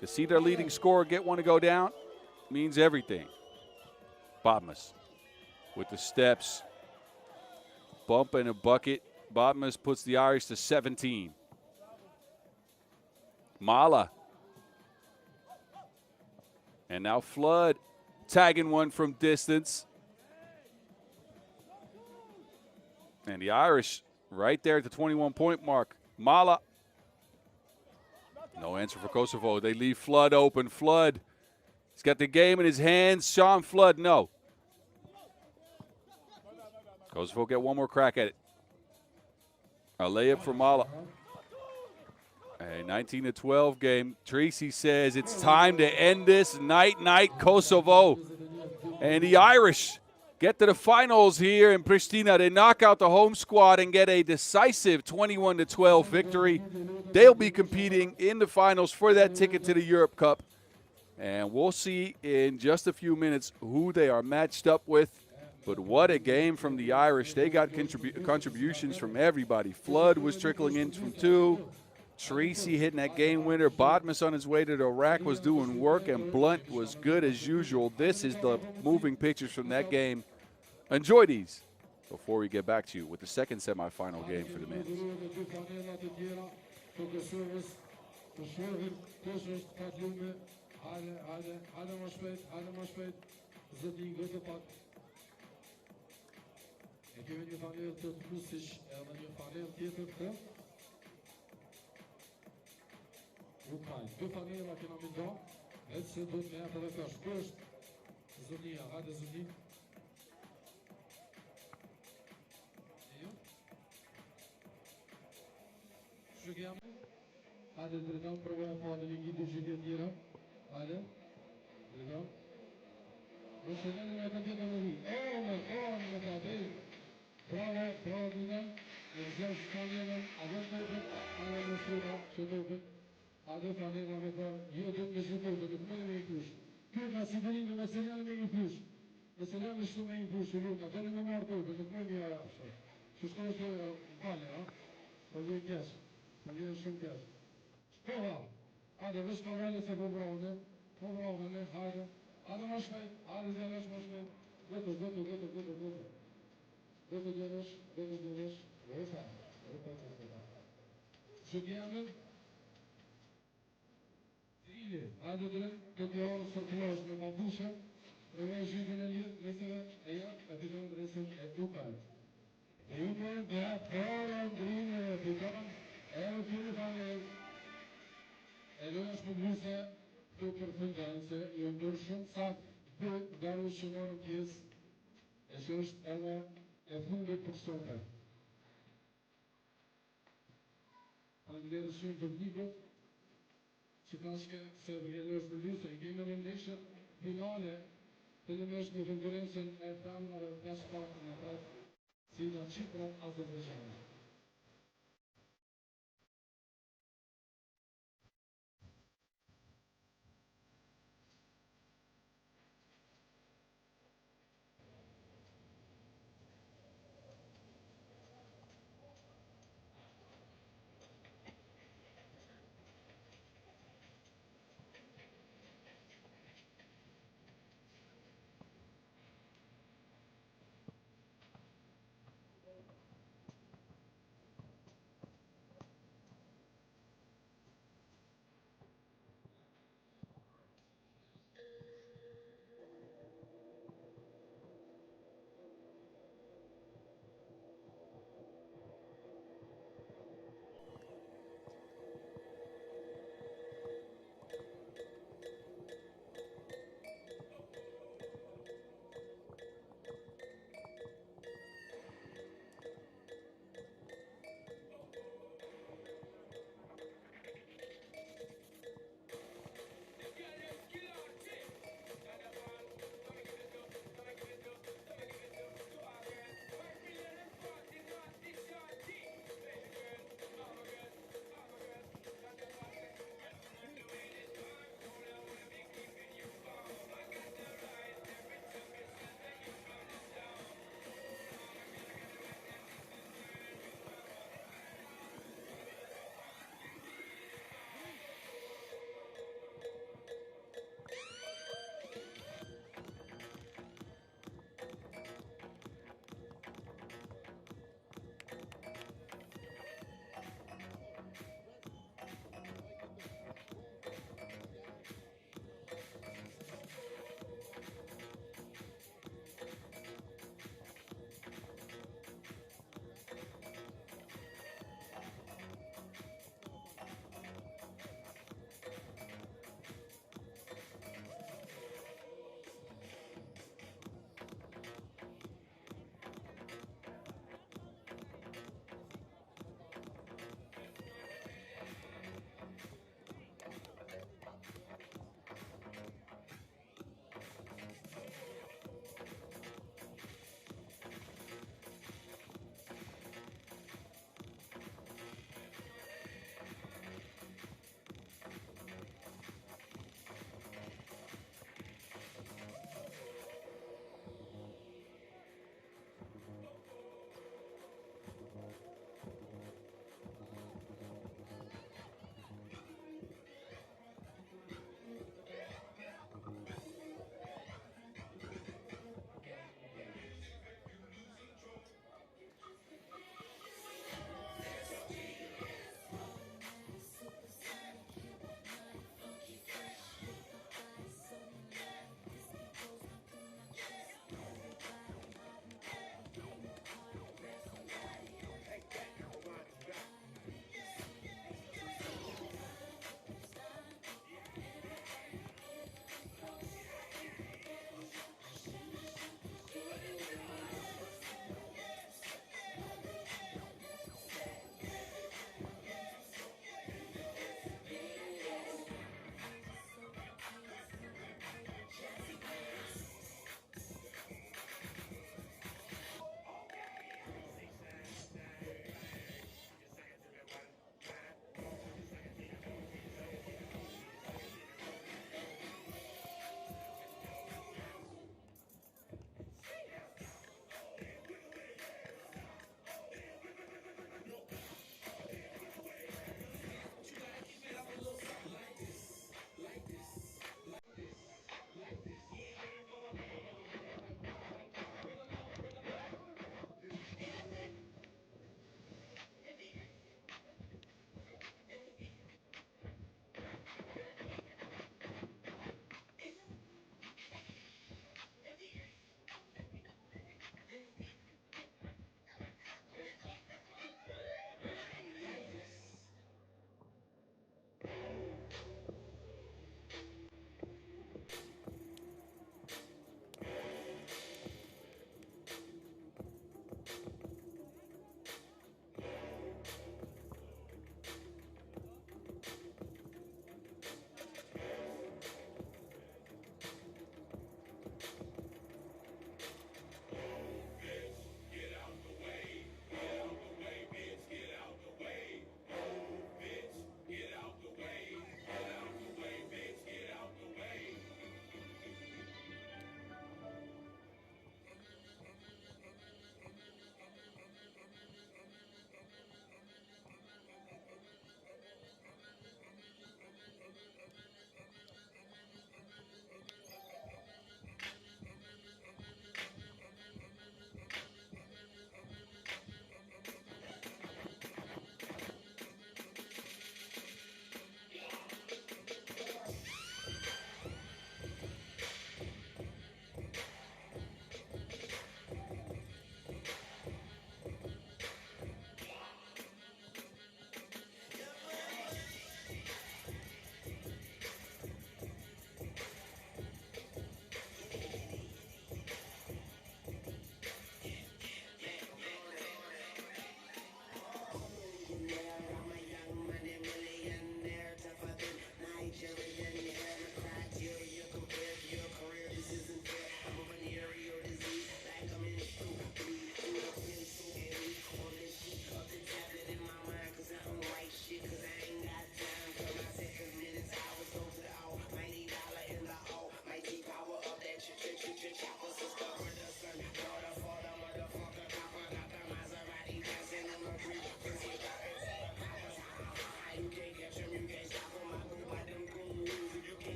To see their leading scorer get one to go down means everything. Bodmas with the steps. Bump and a bucket. Bodmas puts the Irish to 17. Mala. And now Flood tagging one from distance. And the Irish right there at the 21-point mark. Mala. No answer for Kosovo. They leave Flood open. Flood. He's got the game in his hands. Sean Flood, no. Kosovo get one more crack at it. A layup for Mala. A 19-12 game. Tracy says it's time to end this. Night, Kosovo. And the Irish get to the finals here in Pristina. They knock out the home squad and get a decisive 21-12 victory. They'll be competing in the finals for that ticket to the Europe Cup. And we'll see in just a few minutes who they are matched up with. But what a game from the Irish. They got contributions from everybody. Flood was trickling in from 2. Tracy hitting that game winner. Bodmas on his way to the rack was doing work, and Blunt was good as usual. This is the moving pictures from that game. Enjoy these before we get back to you with the second semifinal game for the men. E kemi një panel të Tmusic edhe një panel tjetër të Ukrajnë. 2 panela kena me nda, edhe se do të me japë edhe kash. Kë është Zonia, hajde Zoni. Shugjamë. Hajde drejtam përve e falë një gjithë gjithë tjera. Hajde. Drejtam. Mëshëllën e të tjetë në vi. Me të abej. Bravo, Dylan. Zeus panelën, adër të të, adër në sura, që të të. Adër panelën me të, jo të në shëtë të, të me i kush. Kjo ka si të një me senjallë me i kush. Me senjallë shtu me i kush, që luta, të në me marë të të me një arashtë. Që shkojë të pale, ha? Për një kjesë, për një shumë kjesë. Shkoha, adër vësh ka vele se po bravëne, hajde. Adër më shpejt, adër zelesh më shpejt. Gëtë. Gëtë djenesh, Rëfa. Shugjamë. Ili, hajde drejt, këtë orë së të losh me mabushe. Në me zhjitën e gjithë, meseve e ja, e pitën dresën e Ukajnë. E Ukajnë, e ja, përë ndrinë e pitën, e në fjërë panel. E në është përbuse të përfëndanë se ju ndërë shumë sakë për garë që morë pjesë. E që është edhe e fundit për sote. Faleminderit shumë për libët, që tashke se vjelës në lyse, i kemi në ndeshët finale të në mështë në konkurencën e femnave 5-4 si në Cyprus, Azerbaijan.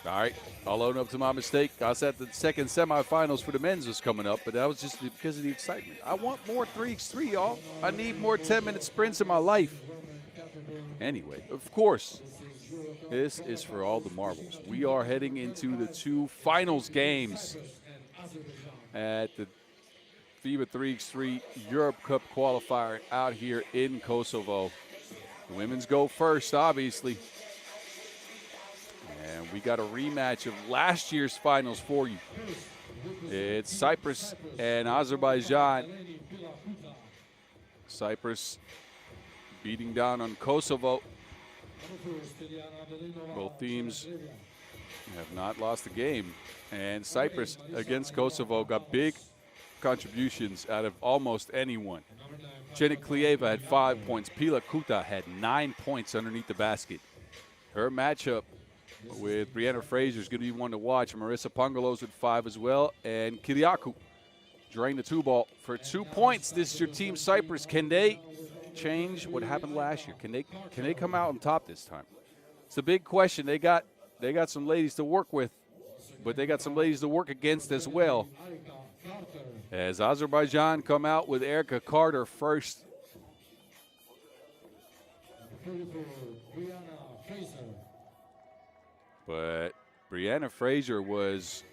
All right, I'll own up to my mistake. I said the second semifinals for the men's was coming up, but that was just because of the excitement. I want more 3x3, y'all. I need more 10-minute sprints in my life. Anyway, of course, this is for all the marbles. We are heading into the two finals games at the FIBA 3x3 Europe Cup Qualifier out here in Kosovo. The women's go first, obviously. And we got a rematch of last year's finals for you. It's Cyprus and Azerbaijan. Cyprus beating down on Kosovo. Both teams have not lost a game. And Cyprus against Kosovo got big contributions out of almost anyone. Jenik Klieva had 5 points. Pila Kuta had 9 points underneath the basket. Her matchup with Brianna Fraser is going to be one to watch. Marissa Pongalos with 5 as well. And Kyriakou drained the 2 ball for 2 points. This is your team, Cyprus. Can they change what happened last year? Can they come out on top this time? It's the big question. They got some ladies to work with, but they got some ladies to work against as well. As Azerbaijan come out with Erica Carter first. But Brianna Fraser was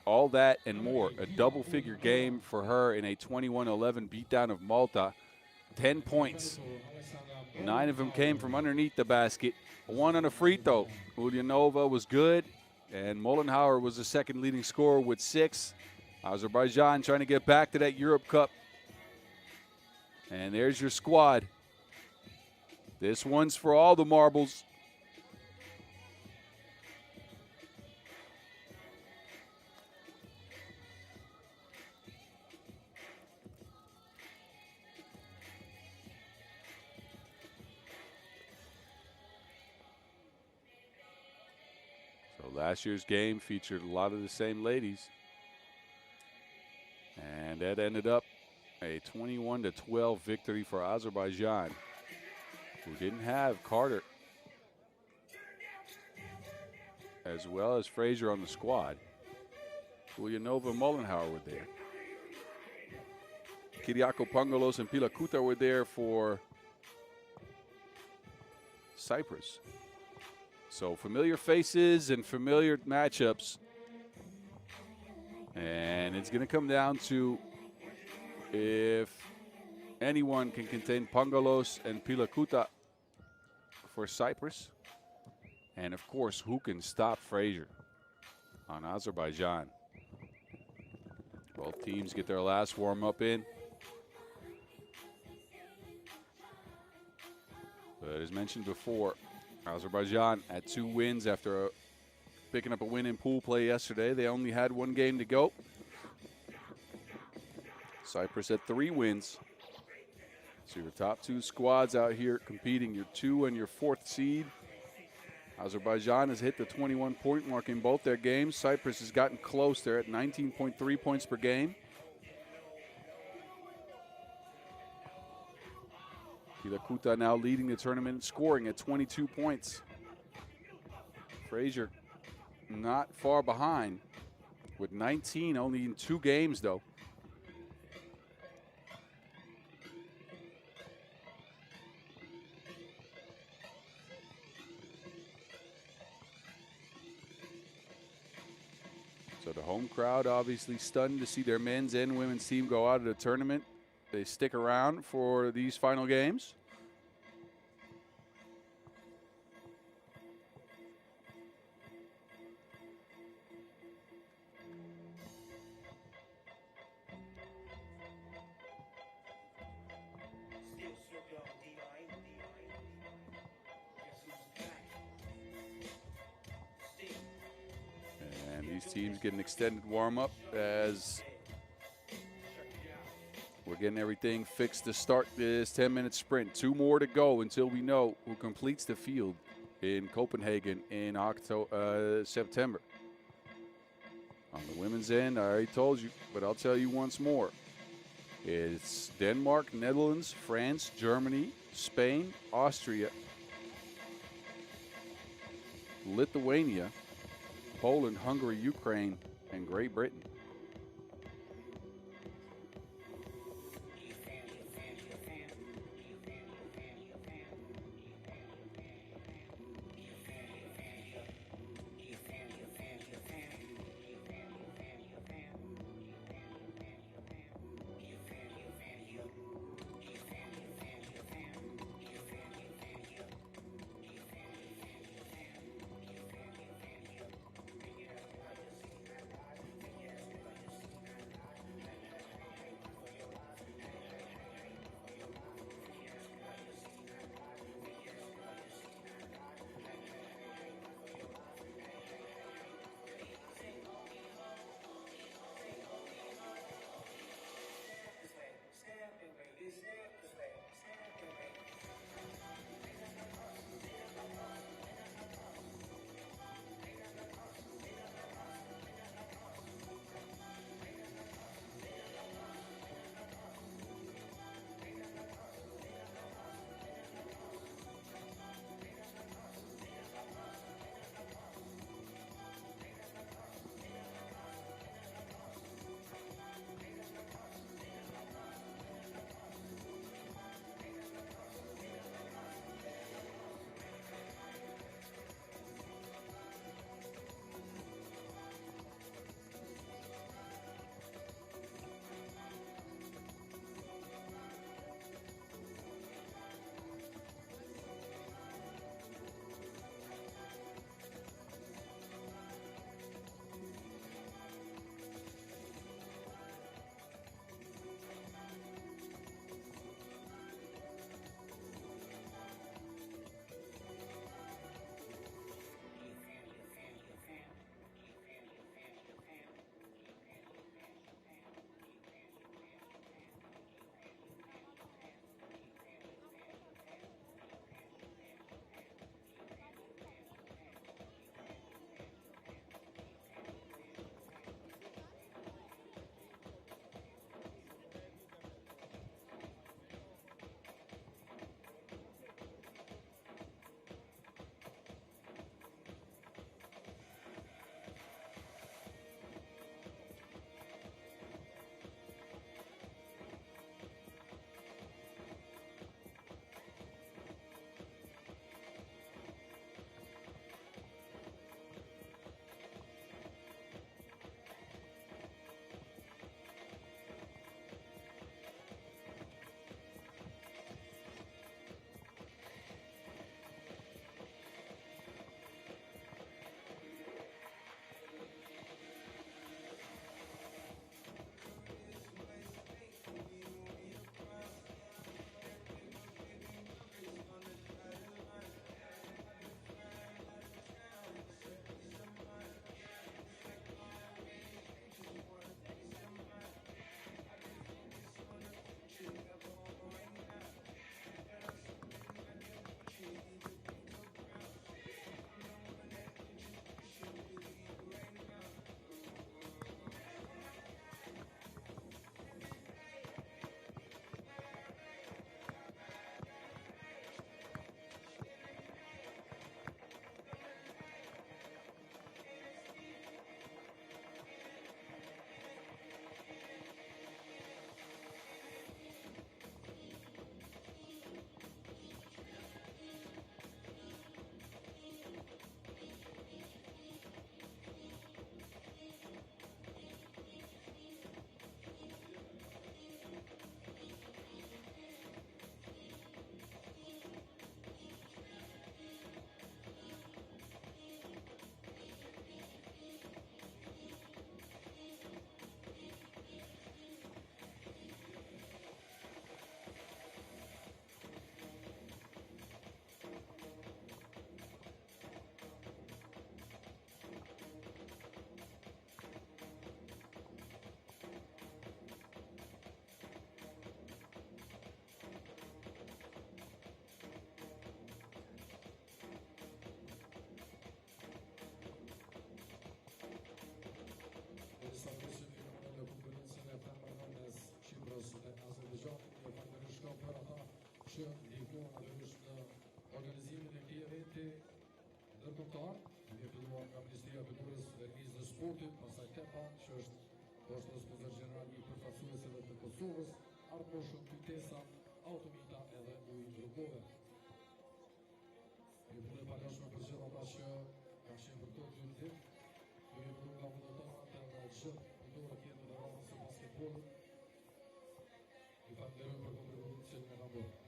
all that and more. A double-figure game for her in a 21-11 beatdown of Malta. 10 points. 9 of them came from underneath the basket. 1 on a free throw. Ulyanova was good, and Mollenhauer was the second leading scorer with 6. Azerbaijan trying to get back to that Europe Cup. And there's your squad. This one's for all the marbles. So last year's game featured a lot of the same ladies. And that ended up a 21-12 victory for Azerbaijan, who didn't have Carter as well as Fraser on the squad. Ulyanova and Mollenhauer were there. Kyriakou, Pongalos, and Pila Kuta were there for Cyprus. So familiar faces and familiar matchups. And it's going to come down to if anyone can contain Pongalos and Pila Kuta for Cyprus. And, of course, who can stop Fraser on Azerbaijan. Both teams get their last warm-up in. But as mentioned before, Azerbaijan had 2 wins after picking up a win in pool play yesterday. They only had 1 game to go. Cyprus had 3 wins. So your top 2 squads out here competing, your 2 and your 4th seed. Azerbaijan has hit the 21-point mark in both their games. Cyprus has gotten close. They're at 19.3 points per game. Pila Kuta now leading the tournament in scoring at 22 points. Fraser not far behind with 19, only in 2 games though. So the home crowd obviously stunned to see their men's and women's team go out of the tournament. They stick around for these final games. Teams get an extended warm-up as we're getting everything fixed to start this 10-minute sprint. 2 more to go until we know who completes the field in Copenhagen in September. On the women's end, I already told you, but I'll tell you once more. It's Denmark, Netherlands, France, Germany, Spain, Austria, Lithuania, Poland, Hungary, Ukraine, and Great Britain. Cyprus dhe Azerbaijan në partnerisht ka për ata që ndihmon natyrisht në organizimin e këtij eventi ndërkombëtar. organizuar nga Ministria e Kulturës dhe Ministrisë së Sportit, pastaj TEPA, që është responsor gjeneral i përfaqësuesve të Kosovës, armoshën kujtesa, automita edhe ujë rrugove. Një punë e paleshme për gjithë ata që kanë qenë për këtë jurim. Kemi punë nga vullnetarët edhe gjithë punëtorët tjetër të radhës së basketbollit. I falenderoj për kontributin që më kanë bërë.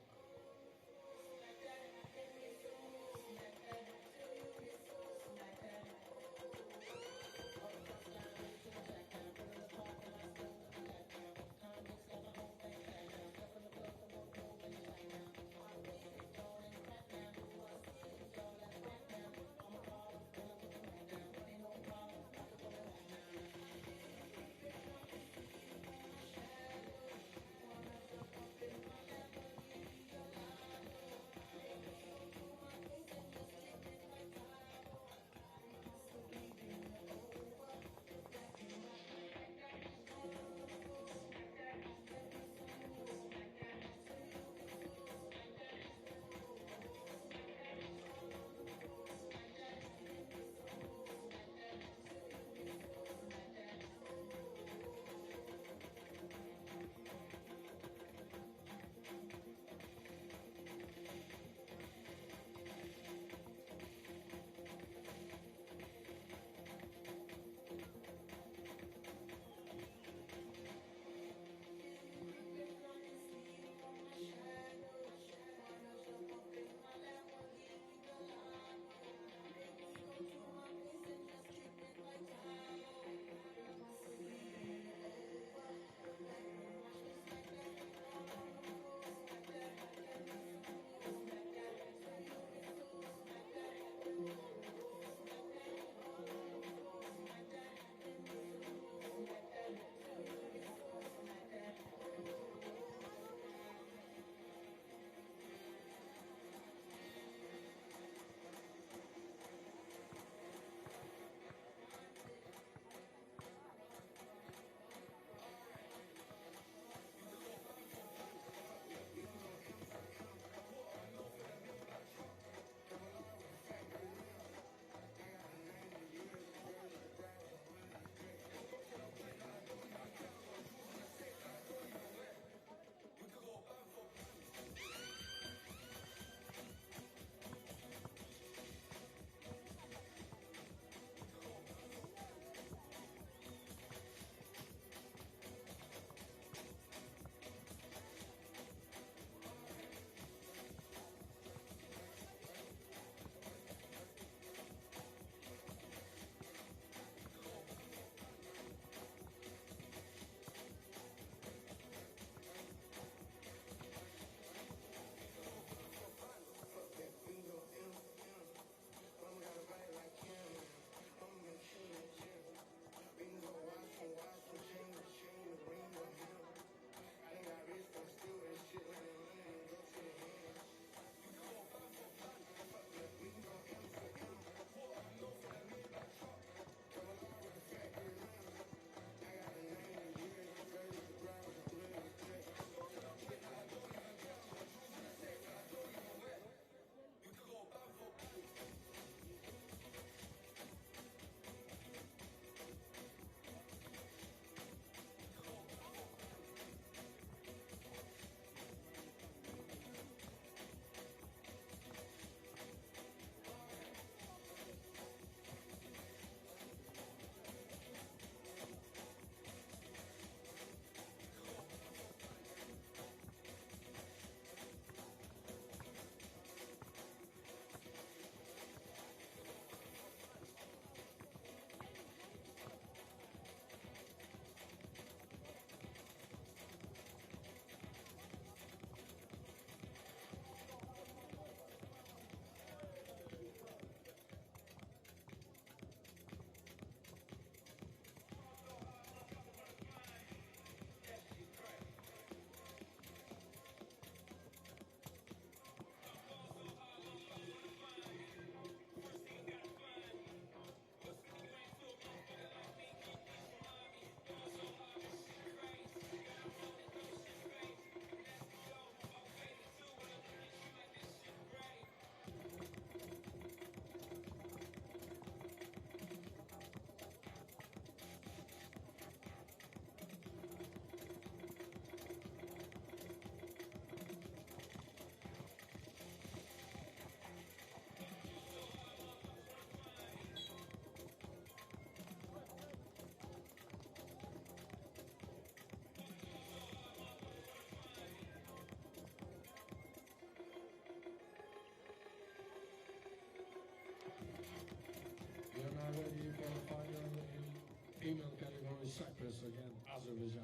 Cyprus against Azerbaijan.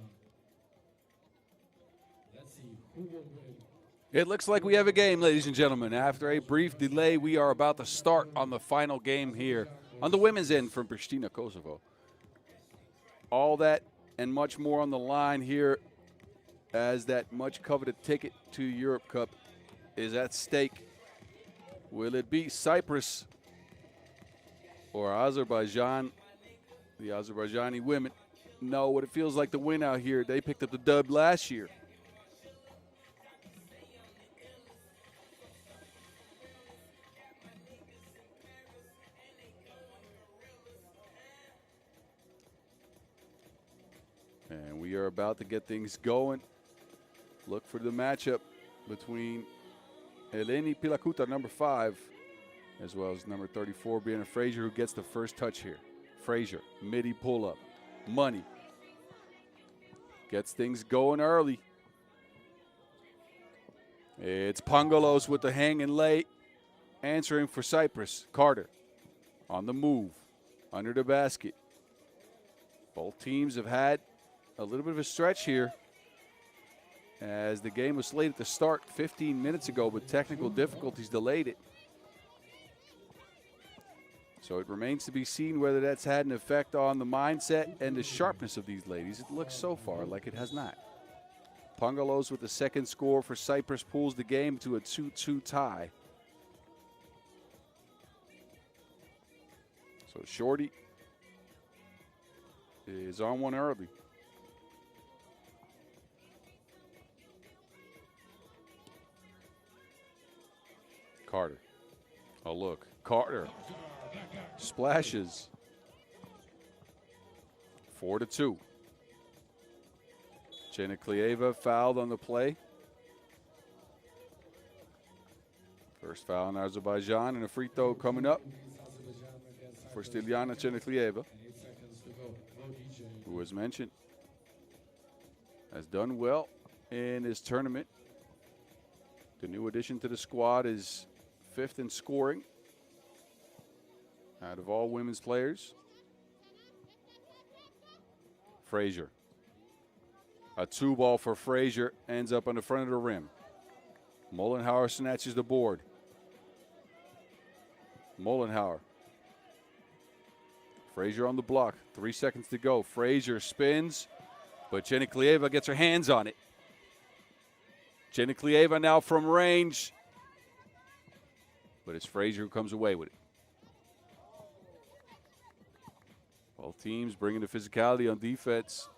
Let's see who will win. It looks like we have a game, ladies and gentlemen. After a brief delay, we are about to start on the final game here on the women's end from Pristina, Kosovo. All that and much more on the line here as that much coveted ticket to Europe Cup is at stake. Will it be Cyprus or Azerbaijan? The Azerbaijani women know what it feels like to win out here. They picked up the dub last year. And we are about to get things going. Look for the matchup between Eleni Pilakuta, number 5, as well as number 34, Brianna Frazier, who gets the first touch here. Frazier, midi pull-up, money. Gets things going early. It's Pangalos with the hang and lay, answering for Cyprus. Carter on the move, under the basket. Both teams have had a little bit of a stretch here as the game was slated to start 15 minutes ago, but technical difficulties delayed it. So it remains to be seen whether that's had an effect on the mindset and the sharpness of these ladies. It looks so far like it has not. Pangalos with the second score for Cyprus pulls the game to a 2-2 tie. So Shorty is on one early. Carter. Oh, look. Carter splashes. 4-2. Cheniklieva fouled on the play. First foul on Azerbaijan, and a free throw coming up for Stiliana Cheniklieva, who, as mentioned, has done well in this tournament. The new addition to the squad is 5th in scoring out of all women's players. Frazier. A 2-ball for Frazier ends up on the front of the rim. Mollenhauer snatches the board. Mollenhauer. Frazier on the block. 3 seconds to go. Frazier spins, but Cheniklieva gets her hands on it. Cheniklieva now from range, but it's Frazier who comes away with it. Both teams bringing the physicality on defense.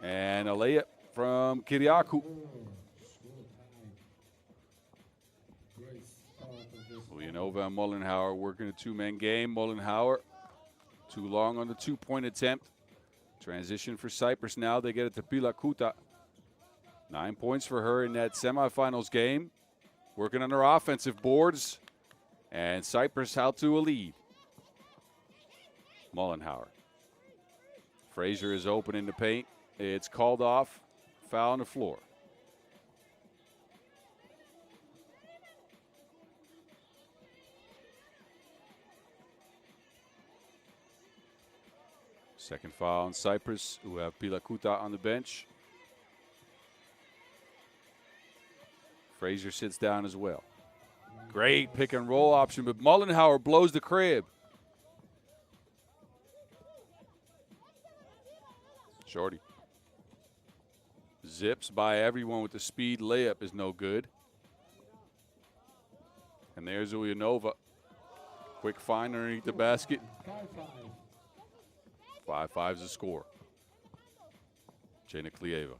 And a layup from Kyriakou. Uyanova and Mollenhauer working a 2-man game. Mollenhauer too long on the 2-point attempt. Transition for Cyprus now. They get it to Pilakuta. 9 points for her in that semifinals game. Working on her offensive boards. And Cyprus out to a lead. Mollenhauer. Frazier is open in the paint. It's called off. Foul on the floor. Second foul on Cyprus, who have Pilakuta on the bench. Frazier sits down as well. Great pick and roll option, but Mollenhauer blows the crib. Shorty. Zips by everyone with the speed. Layup is no good. And there's Uyanova. Quick find underneath the basket. 5-5 is the score. Cheniklieva.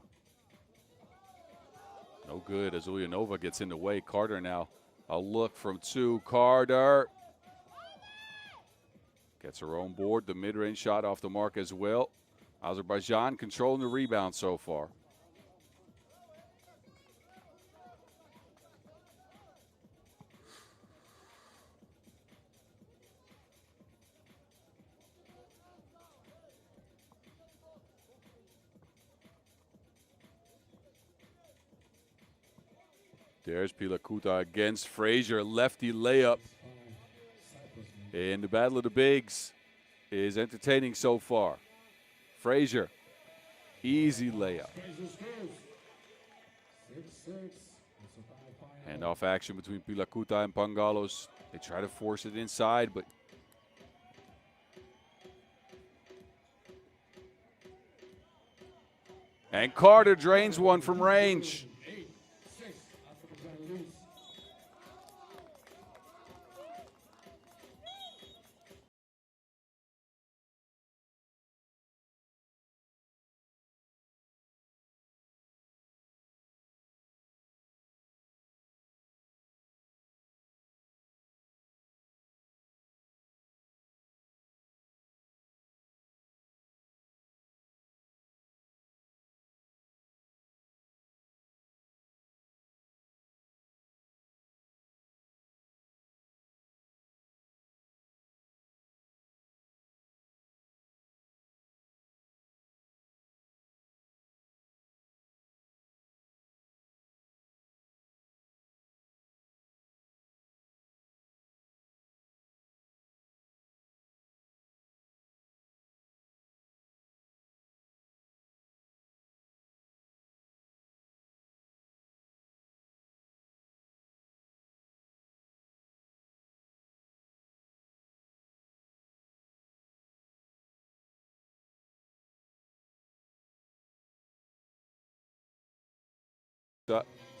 No good as Uyanova gets in the way. Carter now. A look from 2. Carter gets her own board. The mid-range shot off the mark as well. Azerbaijan controlling the rebound so far. There's Pilakuta against Frazier. Lefty layup in the battle of the bigs. is entertaining so far. Frazier, easy layup. Handoff action between Pilakuta and Pangalos. They try to force it inside, but and Carter drains one from range.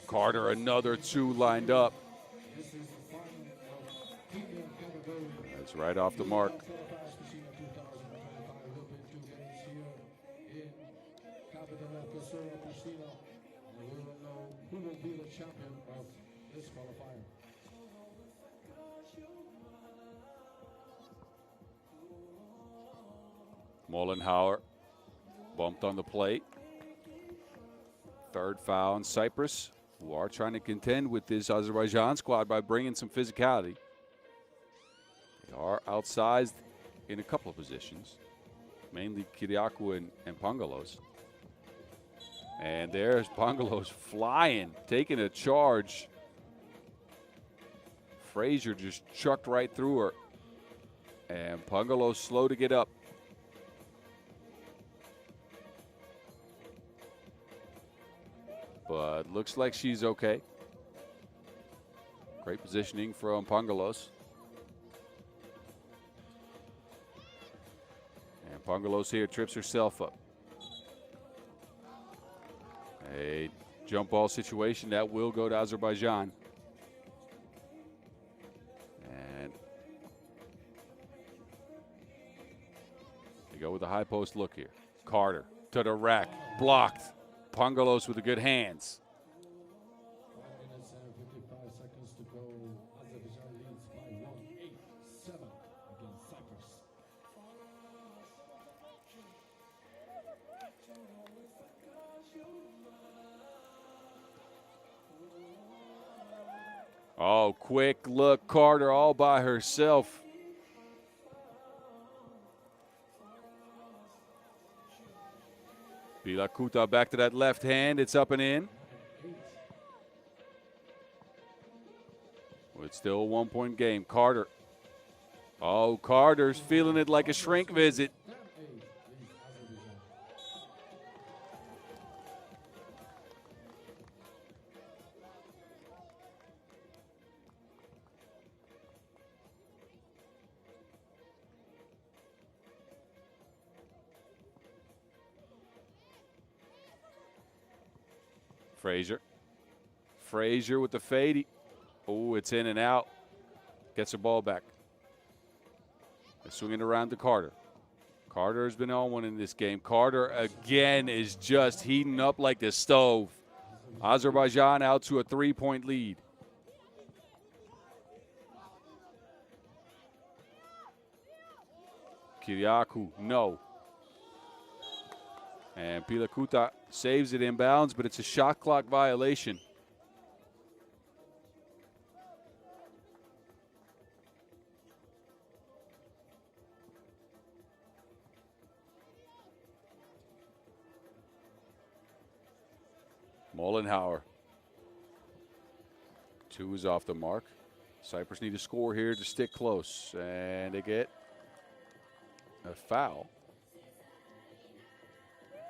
Carter, another two lined up. That's right off the mark. Kosovo, Pristina, and we will know who will be the champion of this qualifier. Mollenhauer bumped on the plate. Third foul on Cyprus, who are trying to contend with this Azerbaijan squad by bringing some physicality. They are outsized in a couple of positions, mainly Kyriakou and Pangalos. And there's Pangalos flying, taking a charge. Frazier just chucked right through her. And Pangalos slow to get up. But looks like she's okay. Great positioning from Pangalos. And Pangalos here trips herself up. A jump ball situation that will go to Azerbaijan. And they go with a high post look here. Carter to the rack, blocked. Pangalos with the good hands. 5 minutes and 55 seconds to go. Azerbaijan leads by 1-8-7 against Cyprus. Oh, quick look, Carter all by herself. Pilakuta back to that left hand. It's up and in. Well, it's still a 1-point game. Carter. Oh, Carter's feeling it like a shrink visit. Frazier. Frazier with the fade. Oh, it's in and out. Gets the ball back. They're swinging around to Carter. Carter has been on one in this game. Carter again is just heating up like the stove. Azerbaijan out to a 3-point lead. Kyriakou, no. And Pilakuta saves it inbounds, but it's a shot clock violation. Mollenhauer. 2 is off the mark. Cyprus need to score here to stick close. And they get a foul.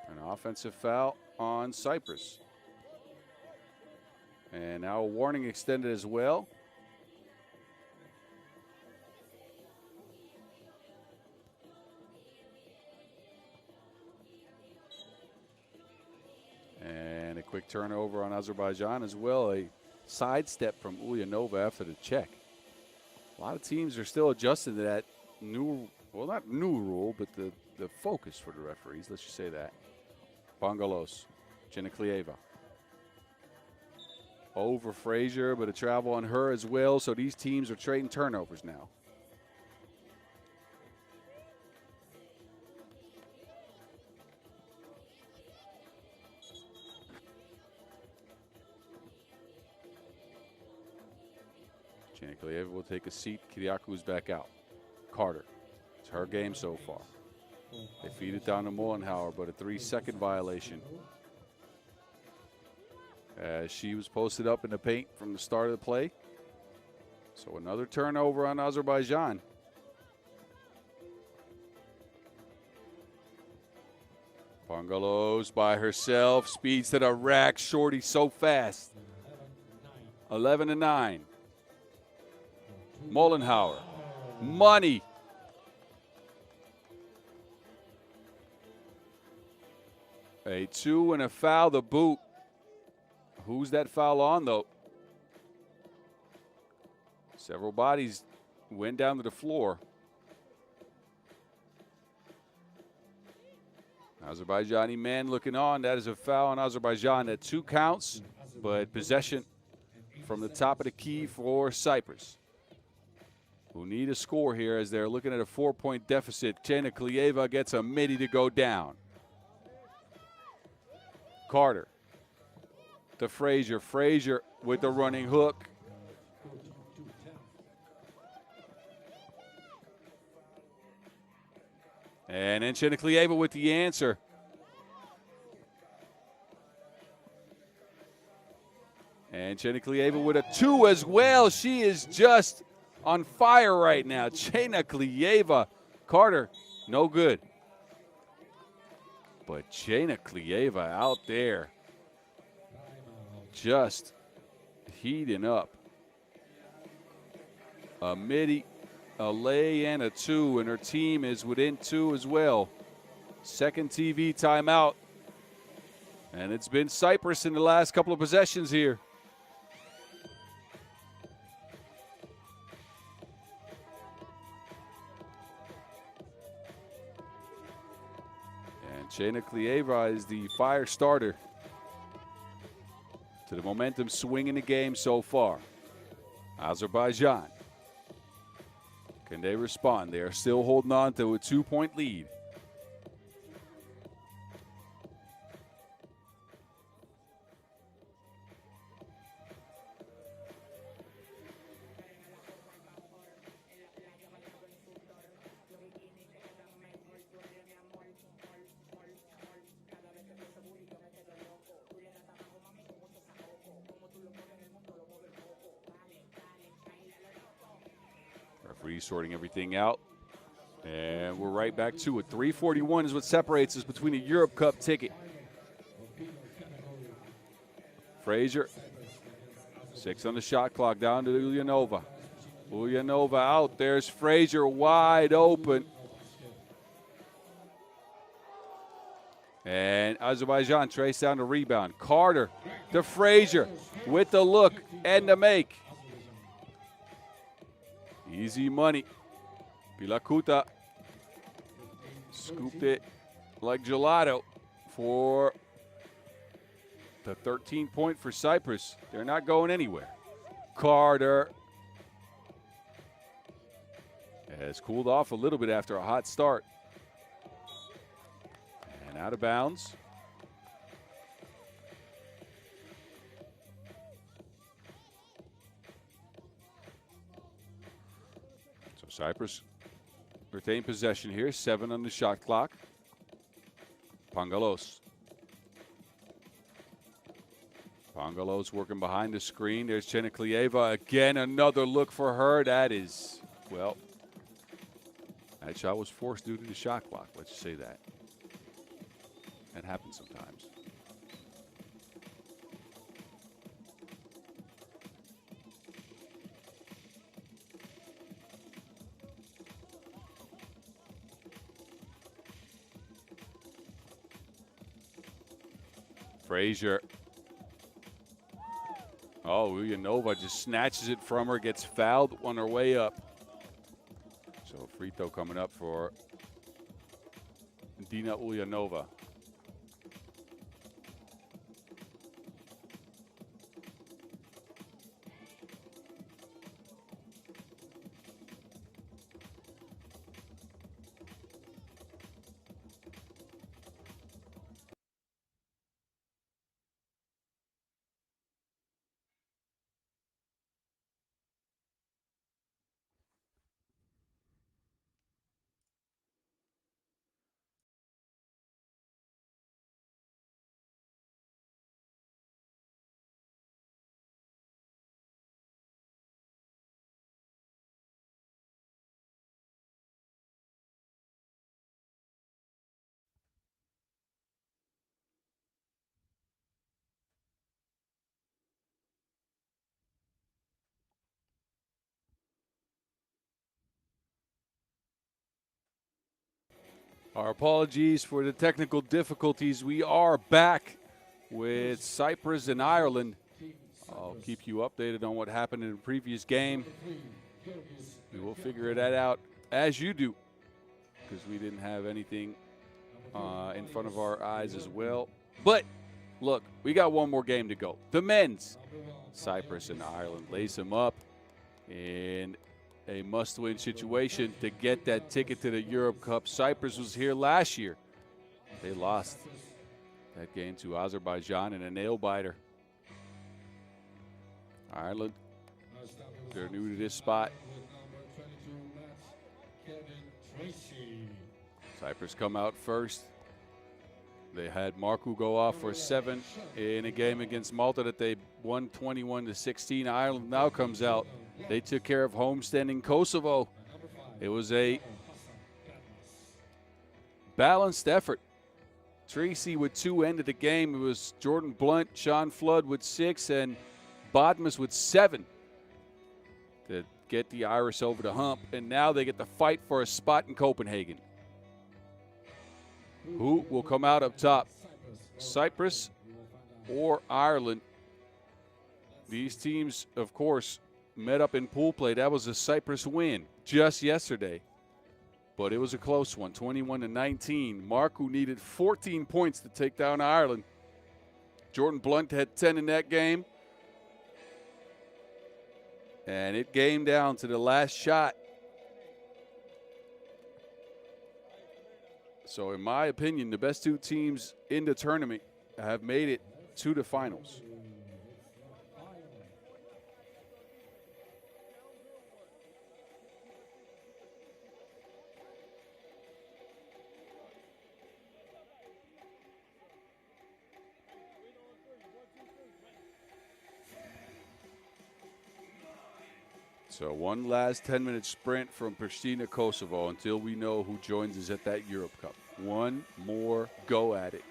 An offensive foul on Cyprus. And now a warning extended as well. And a quick turnover on Azerbaijan as well. A sidestep from Ulyanova after the check. A lot of teams are still adjusting to that new, well, not new rule, but the focus for the referees. Let's just say that. Bongalos, Geniklieva. Over Frazier, but a travel on her as well. So these teams are trading turnovers now. Geniklieva will take a seat. Kiriaku's back out. Carter. It's her game so far. They feed it down to Mollenhauer, but a 3-second violation. As she was posted up in the paint from the start of the play. So another turnover on Azerbaijan. Bongalos by herself. Speeds to the rack. Shorty so fast. 11-9. Mollenhauer. Money. A 2 and a foul, the boot. Who's that foul on, though? Several bodies went down to the floor. Azerbaijani man looking on. That is a foul on Azerbaijan at 2 counts, but possession from the top of the key for Cyprus, who need a score here as they're looking at a 4-point deficit. Geniklieva gets a midi to go down. Carter to Frazier. Frazier with the running hook. And then Geniklieva with the answer. And Geniklieva with a 2 as well. She is just on fire right now. Geniklieva. Carter, no good. But Geniklieva out there just heating up. A midi, a lay, and a 2, and her team is within 2 as well. Second TV timeout. And it's been Cyprus in the last couple of possessions here. Geniklieva is the fire starter to the momentum swing in the game so far. Azerbaijan. Can they respond? They are still holding on to a 2-point lead. Referee sorting everything out. And we're right back to it. 3:41 is what separates us between a Europe Cup ticket. Frazier, 6 on the shot clock, down to Ulyanova. Ulyanova out. There's Frazier wide open. And Azerbaijan trace down the rebound. Carter to Frazier with the look and the make. Easy money. Pilakuta scooped it like gelato for the 13-point for Cyprus. They're not going anywhere. Carter has cooled off a little bit after a hot start. And out of bounds. So Cyprus retain possession here. 7 on the shot clock. Pangalos. Pangalos working behind the screen. There's Geniklieva again. Another look for her. That is, well, That shot was forced due to the shot clock. Let's just say that. That happens sometimes. Frazier. Oh, Uyanova just snatches it from her, gets fouled on her way up. So free throw coming up for Dina Uyanova. Our apologies for the technical difficulties. We are back with Cyprus and Ireland. I'll keep you updated on what happened in the previous game. We will figure that out as you do, because we didn't have anything in front of our eyes as well. But look, we got one more game to go. The men's. Cyprus and Ireland lace them up in a must-win situation to get that ticket to the Europe Cup. Cyprus was here last year. They lost that game to Azerbaijan in a nail-biter. Ireland, they're new to this spot. Cyprus come out first. They had Marku go off for 7 in a game against Malta that they won 21-16. Ireland now comes out. They took care of homestanding Kosovo. It was a balanced effort. Tracy with 2 ended the game. It was Jordan Blunt, Sean Flood with 6, and Bodmas with 7 to get the Irish over the hump. And now they get to fight for a spot in Copenhagen. Who will come out up top? Cyprus or Ireland? These teams, of course, met up in pool play. That was a Cyprus win just yesterday. But it was a close one, 21-19. Marku needed 14 points to take down Ireland. Jordan Blunt had 10 in that game. And it came down to the last shot. So in my opinion, the best 2 teams in the tournament have made it to the finals. So one last 10-minute sprint from Pristina, Kosovo, until we know who joins us at that Europe Cup. One more go at it.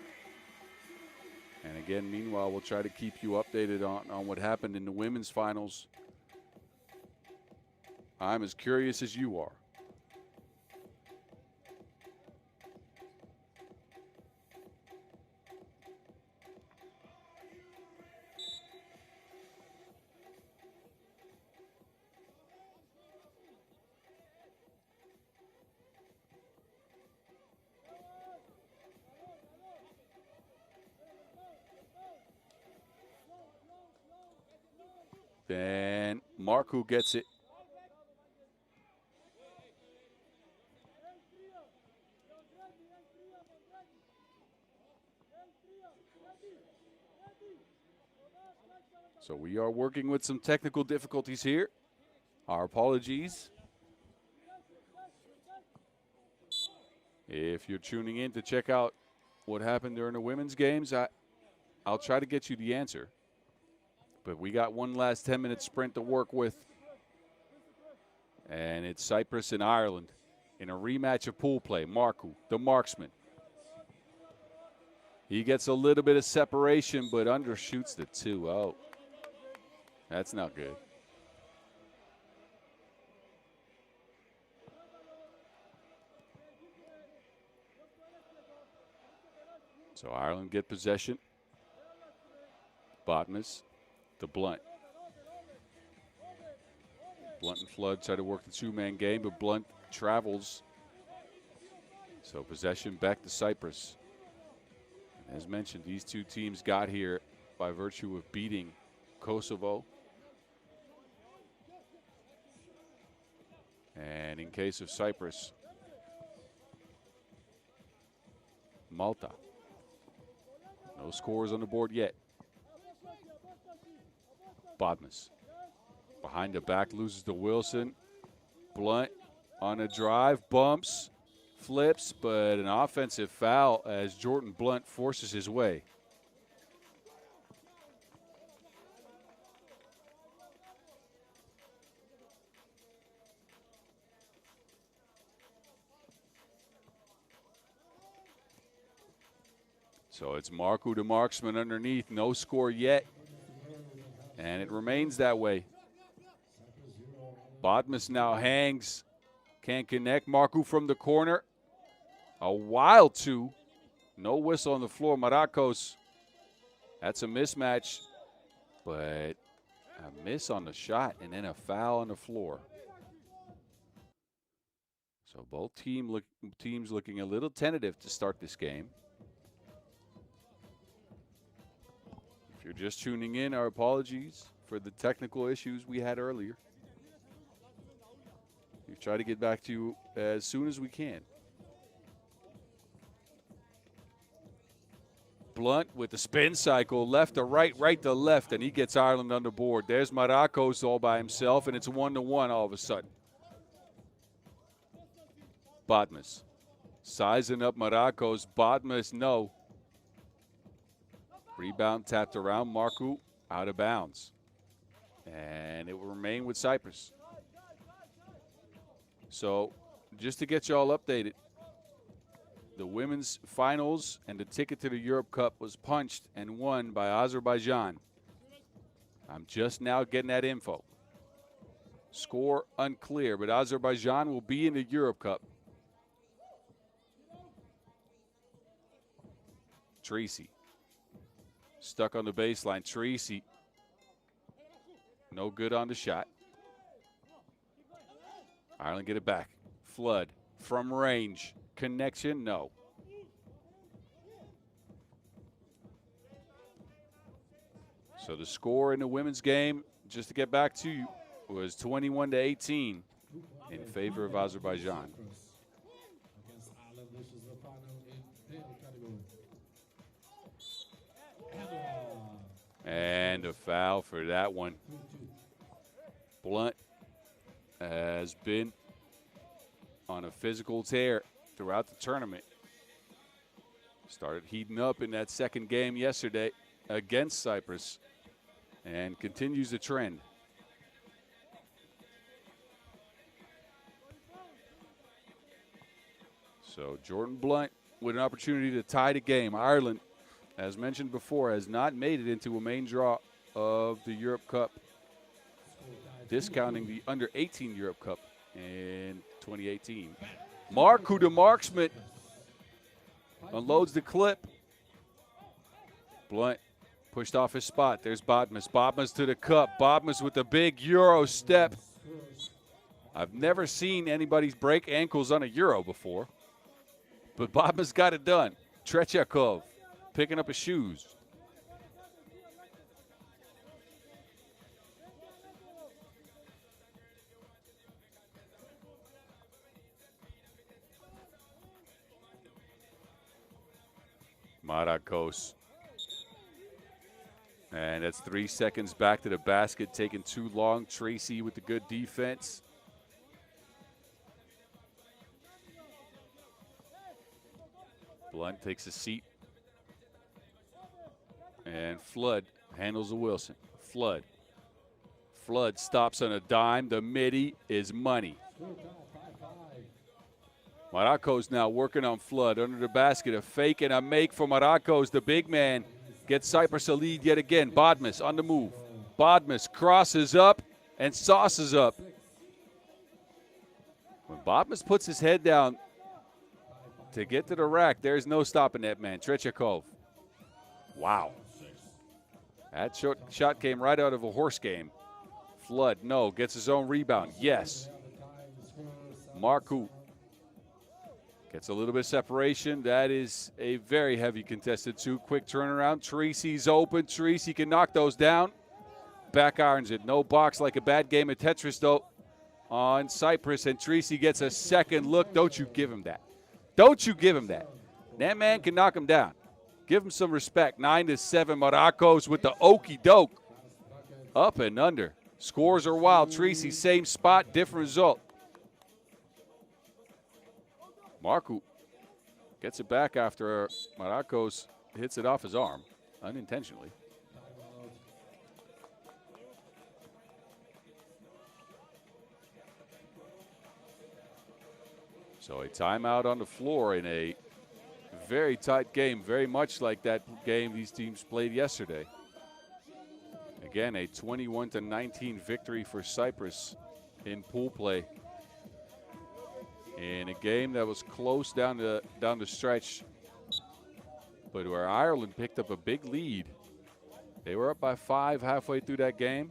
And again, meanwhile, we'll try to keep you updated on what happened in the women's finals. I'm as curious as you are. Then Marku gets it. So we are working with some technical difficulties here. Our apologies. If you're tuning in to check out what happened during the women's games, I'll try to get you the answer. But we got one last 10-minute sprint to work with. And it's Cyprus and Ireland. in a rematch of pool play. Marku, the marksman. He gets a little bit of separation, but undershoots the 2. Oh, that's not good. So Ireland get possession. Botmas, the Blunt. Blunt and Flood try to work the 2-man game, but Blunt travels. So possession back to Cyprus. As mentioned, these two teams got here by virtue of beating Kosovo. And in case of Cyprus, Malta. No scores on the board yet. Botmas. Behind the back, loses to Wilson. Blunt on a drive, bumps, flips, but an offensive foul as Jordan Blunt forces his way. So it's Marku to marksman underneath, no score yet. And it remains that way. Botmas now hangs, can't connect. Marku from the corner. A wild 2. No whistle on the floor. Marakos, that's a mismatch, but a miss on the shot and then a foul on the floor. So both teams looking a little tentative to start this game. If you're just tuning in, our apologies for the technical issues we had earlier. We've tried to get back to you as soon as we can. Blunt with the spin cycle, left to right, right to left, and he gets Ireland on the board. There's Marakos all by himself, and it's 1-1 all of a sudden. Botmas sizing up Marakos. Botmas, no. Rebound tapped around. Marku out of bounds. And it will remain with Cyprus. So just to get you all updated, the women's finals and the ticket to the Europe Cup was punched and won by Azerbaijan. I'm just now getting that info. Score unclear, but Azerbaijan will be in the Europe Cup. Tracy stuck on the baseline. Tracy, no good on the shot. Ireland get it back. Flood from range. Connection, no. So the score in the women's game, just to get back to you, was 21-18 in favor of Azerbaijan. And a foul for that one. Blunt has been on a physical tear throughout the tournament. Started heating up in that second game yesterday against Cyprus and continues the trend. So Jordan Blunt with an opportunity to tie the game. Ireland, as mentioned before, has not made it into a main draw of the Europe Cup, discounting the under-18 Europe Cup in 2018. Marku to marksman unloads the clip. Blunt pushed off his spot. There's Botmas. Botmas to the cup. Botmas with the big Euro step. I've never seen anybody break ankles on a Euro before, but Botmas got it done. Trechakov picking up his shoes. Marakos. And that's 3 seconds back to the basket, taking too long. Tracy with the good defense. Blunt takes a seat. And Flood handles the Wilson. Flood. Flood stops on a dime. The midi is money. Morocco's now working on Flood under the basket. A fake and a make for Morocco's. The big man gets Cyprus a lead yet again. Bodmas on the move. Bodmas crosses up and sauces up. When Bodmas puts his head down to get to the rack, there's no stopping that man. Tretyakov. Wow. That shot came right out of a horse game. Flood, no. Gets his own rebound. Yes. Marku gets a little bit of separation. That is a very heavy contested two. Quick turnaround. Tracy's open. Tracy can knock those down. Back irons it. No box like a bad game of Tetris, though, on Cyprus. And Tracy gets a second look. Don't you give him that. Don't you give him that. That man can knock him down. Give him some respect. 9-7. Morocco's with the okey doke. Up and under. Scores are wild. Tracy, same spot, different result. Marku gets it back after Morocco's hits it off his arm, unintentionally. So a timeout on the floor in a very tight game, very much like that game these teams played yesterday. Again, a 21-19 victory for Cyprus in pool play. In a game that was close down the stretch, but where Ireland picked up a big lead. They were up by 5 halfway through that game.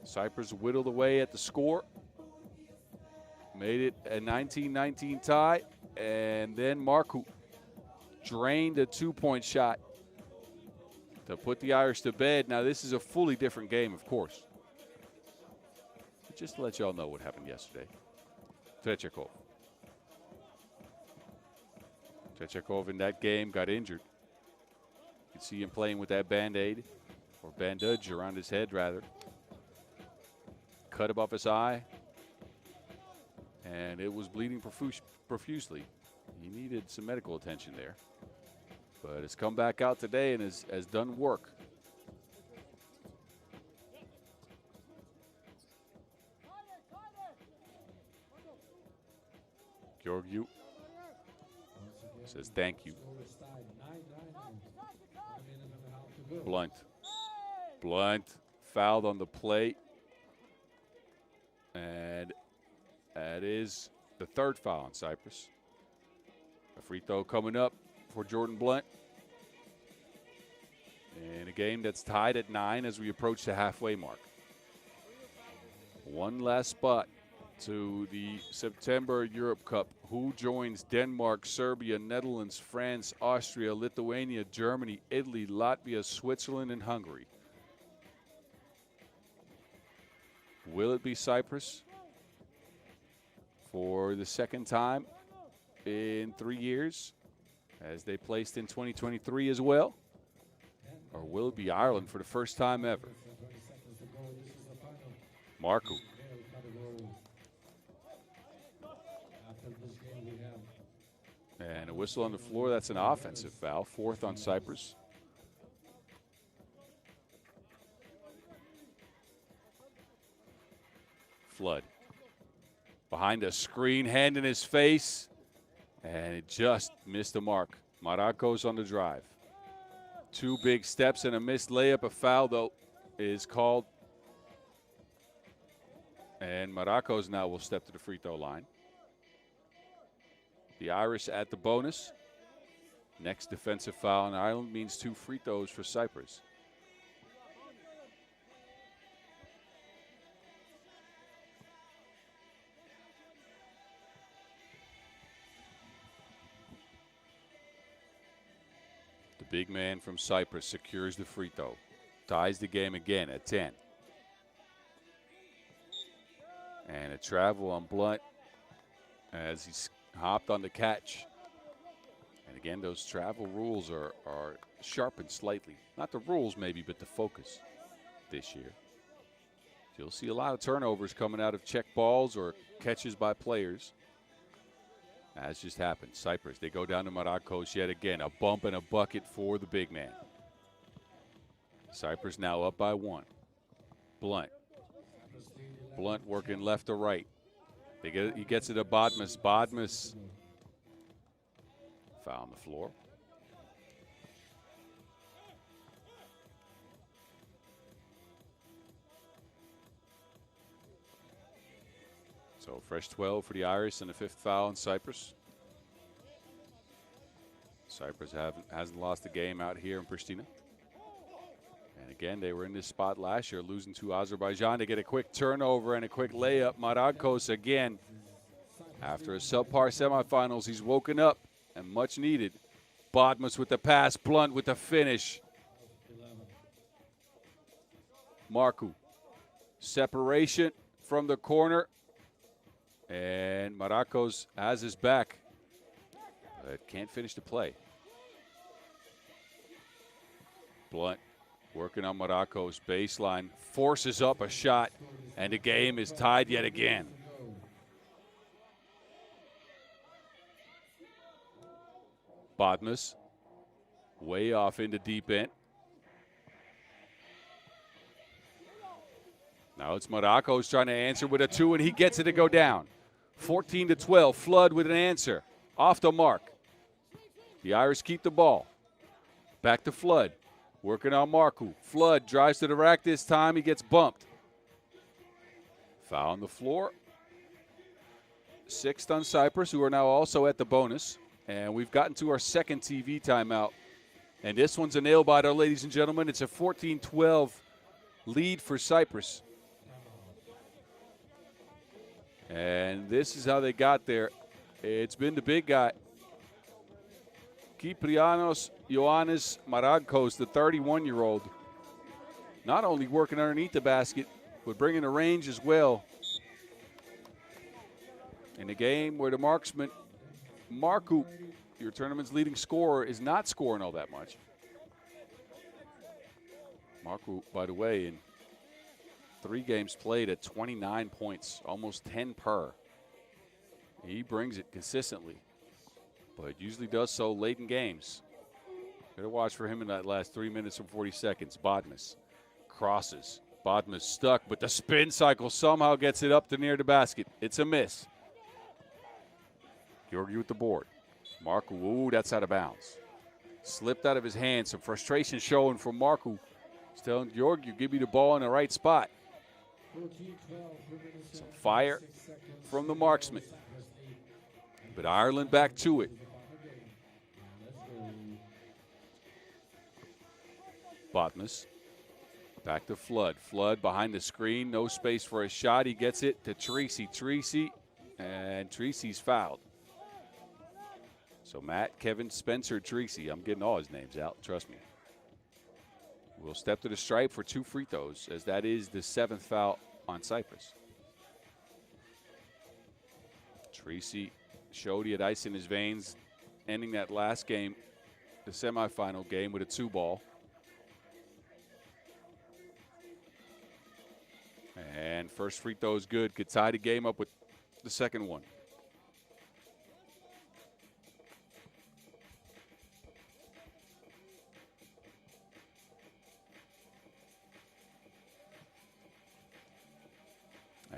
Cyprus whittled away at the score, made it a 19-19 tie, and then Marku drained a two-point shot to put the Irish to bed. Now, this is a fully different game, of course. But just to let y'all know what happened yesterday. Tretyakov. Tretyakov in that game got injured. You can see him playing with that Band-Aid, or bandage around his head, rather. Cut above his eye, and it was bleeding profusely. He needed some medical attention there. But has come back out today and has done work. Georgiou says thank you. Blunt fouled on the play. And that is the third foul on Cyprus. A free throw coming up for Jordan Blunt. In a game that's tied at 9 as we approach the halfway mark. One last spot to the September Europe Cup. Who joins Denmark, Serbia, Netherlands, France, Austria, Lithuania, Germany, Italy, Latvia, Switzerland, and Hungary? Will it be Cyprus for the second time in 3 years, as they placed in 2023 as well? Or will it be Ireland for the first time ever? Marku. And a whistle on the floor. That's an offensive foul. Fourth on Cyprus. Flood. Behind a screen, hand in his face. And it just missed the mark. Morocco's on the drive. 2 big steps and a missed layup. A foul, though, is called. And Morocco's now will step to the free throw line. The Irish at the bonus. Next defensive foul on Ireland means 2 free throws for Cyprus. The big man from Cyprus secures the free throw. Ties the game again at 10. And a travel on Blunt as he's hopped on the catch. And again, those travel rules are sharpened slightly. Not the rules maybe, but the focus this year. You'll see a lot of turnovers coming out of check balls or catches by players. As just happened. Cyprus, they go down to Morocco's yet again. A bump and a bucket for the big man. Cyprus now up by 1. Blunt. Blunt working left to right. He gets it to Bodmas. Bodmas foul on the floor. So fresh 12 for the Irish and the 5th foul in Cyprus. Cyprus hasn't lost a game out here in Pristina. And again, they were in this spot last year, losing to Azerbaijan. They get a quick turnover and a quick layup. Marakos again, after a subpar semifinals, he's woken up and much needed. Bodmas with the pass, Blunt with the finish. Marku, separation from the corner. And Marakos has his back, but can't finish the play. Blunt working on Marakos, baseline, forces up a shot, and the game is tied yet again. Bodmas, way off into deep end. Now it's Marakos trying to answer with a 2, and he gets it to go down. 14-12, Flood with an answer. Off the mark. The Irish keep the ball. Back to Flood. Working on Marku. Flood drives to the rack this time. He gets bumped. Foul on the floor. 6th on Cyprus, who are now also at the bonus. And we've gotten to our second TV timeout. And this one's a nail-biter, ladies and gentlemen. It's a 14-12 lead for Cyprus. And this is how they got there. It's been the big guy, Kyprianos Ioannis Marakos, the 31-year-old, not only working underneath the basket, but bringing the range as well. In a game where the marksman, Marku, your tournament's leading scorer, is not scoring all that much. Marku, by the way, in 3 games played at 29 points, almost 10 per. He brings it consistently, but usually does so late in games. Better watch for him in that last 3 minutes and 40 seconds. Bodmas crosses. Bodmas stuck, but the spin cycle somehow gets it up to near the basket. It's a miss. Georgi with the board. Marku, ooh, that's out of bounds. Slipped out of his hand. Some frustration showing from Marku. He's telling Georgi, give me the ball in the right spot. Some fire from the marksman. But Ireland back to it. Bodmas back to Flood. Flood behind the screen. No space for a shot. He gets it to Treacy. Treacy, and Treacy's fouled. So Matt, Kevin, Spencer, Treacy. I'm getting all his names out. Trust me. Will step to the stripe for 2 free throws, as that is the 7th foul on Cyprus. Treacy showed he had ice in his veins, ending that last game, the semifinal game, with a 2-ball. And first free throw is good. Could tie the game up with the second one.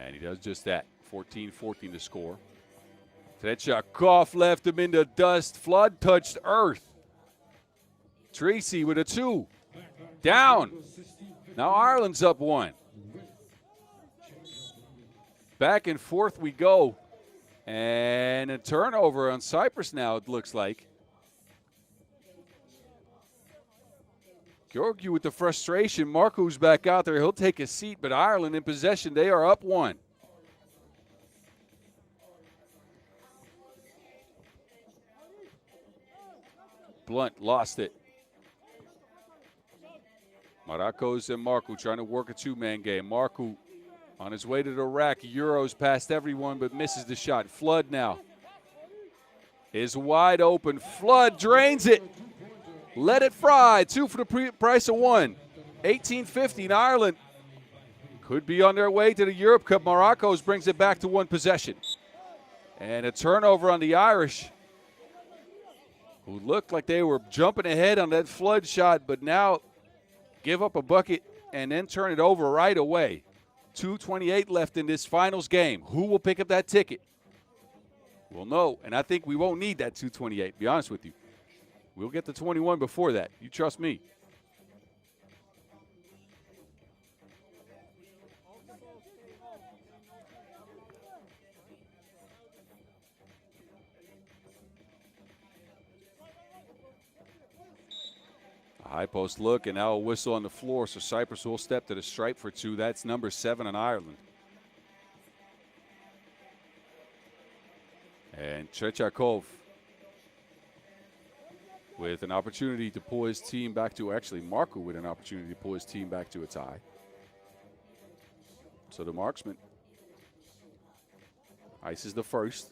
And he does just that. 14-14 to score. Trechakov left him in the dust. Flood touched earth. Treacy with a 2. Down. Now Ireland's up 1. Back and forth we go. And a turnover on Cyprus now, it looks like. Georgiou with the frustration. Marku's back out there. He'll take a seat, but Ireland in possession. They are up 1. Blunt lost it. Marakos and Marku trying to work a 2-man game. Marku on his way to the rack. Euros past everyone, but misses the shot. Flood now is wide open. Flood drains it. Let it fry. 2 for the price of 1. 18-15. Ireland could be on their way to the Europe Cup. Marakos brings it back to 1 possession. And a turnover on the Irish, who looked like they were jumping ahead on that Flood shot, but now give up a bucket and then turn it over right away. 2:28 left in this finals game. Who will pick up that ticket? We'll know, and I think we won't need that 2:28, to be honest with you. We'll get the 21 before that. You trust me. High post look, and now a whistle on the floor, so Cyprus will step to the stripe for two. That's number 7 on Ireland. And Tretiakov with an opportunity to pull his team back to, actually Marku with an opportunity to pull his team back to a tie. So the marksman ices the first.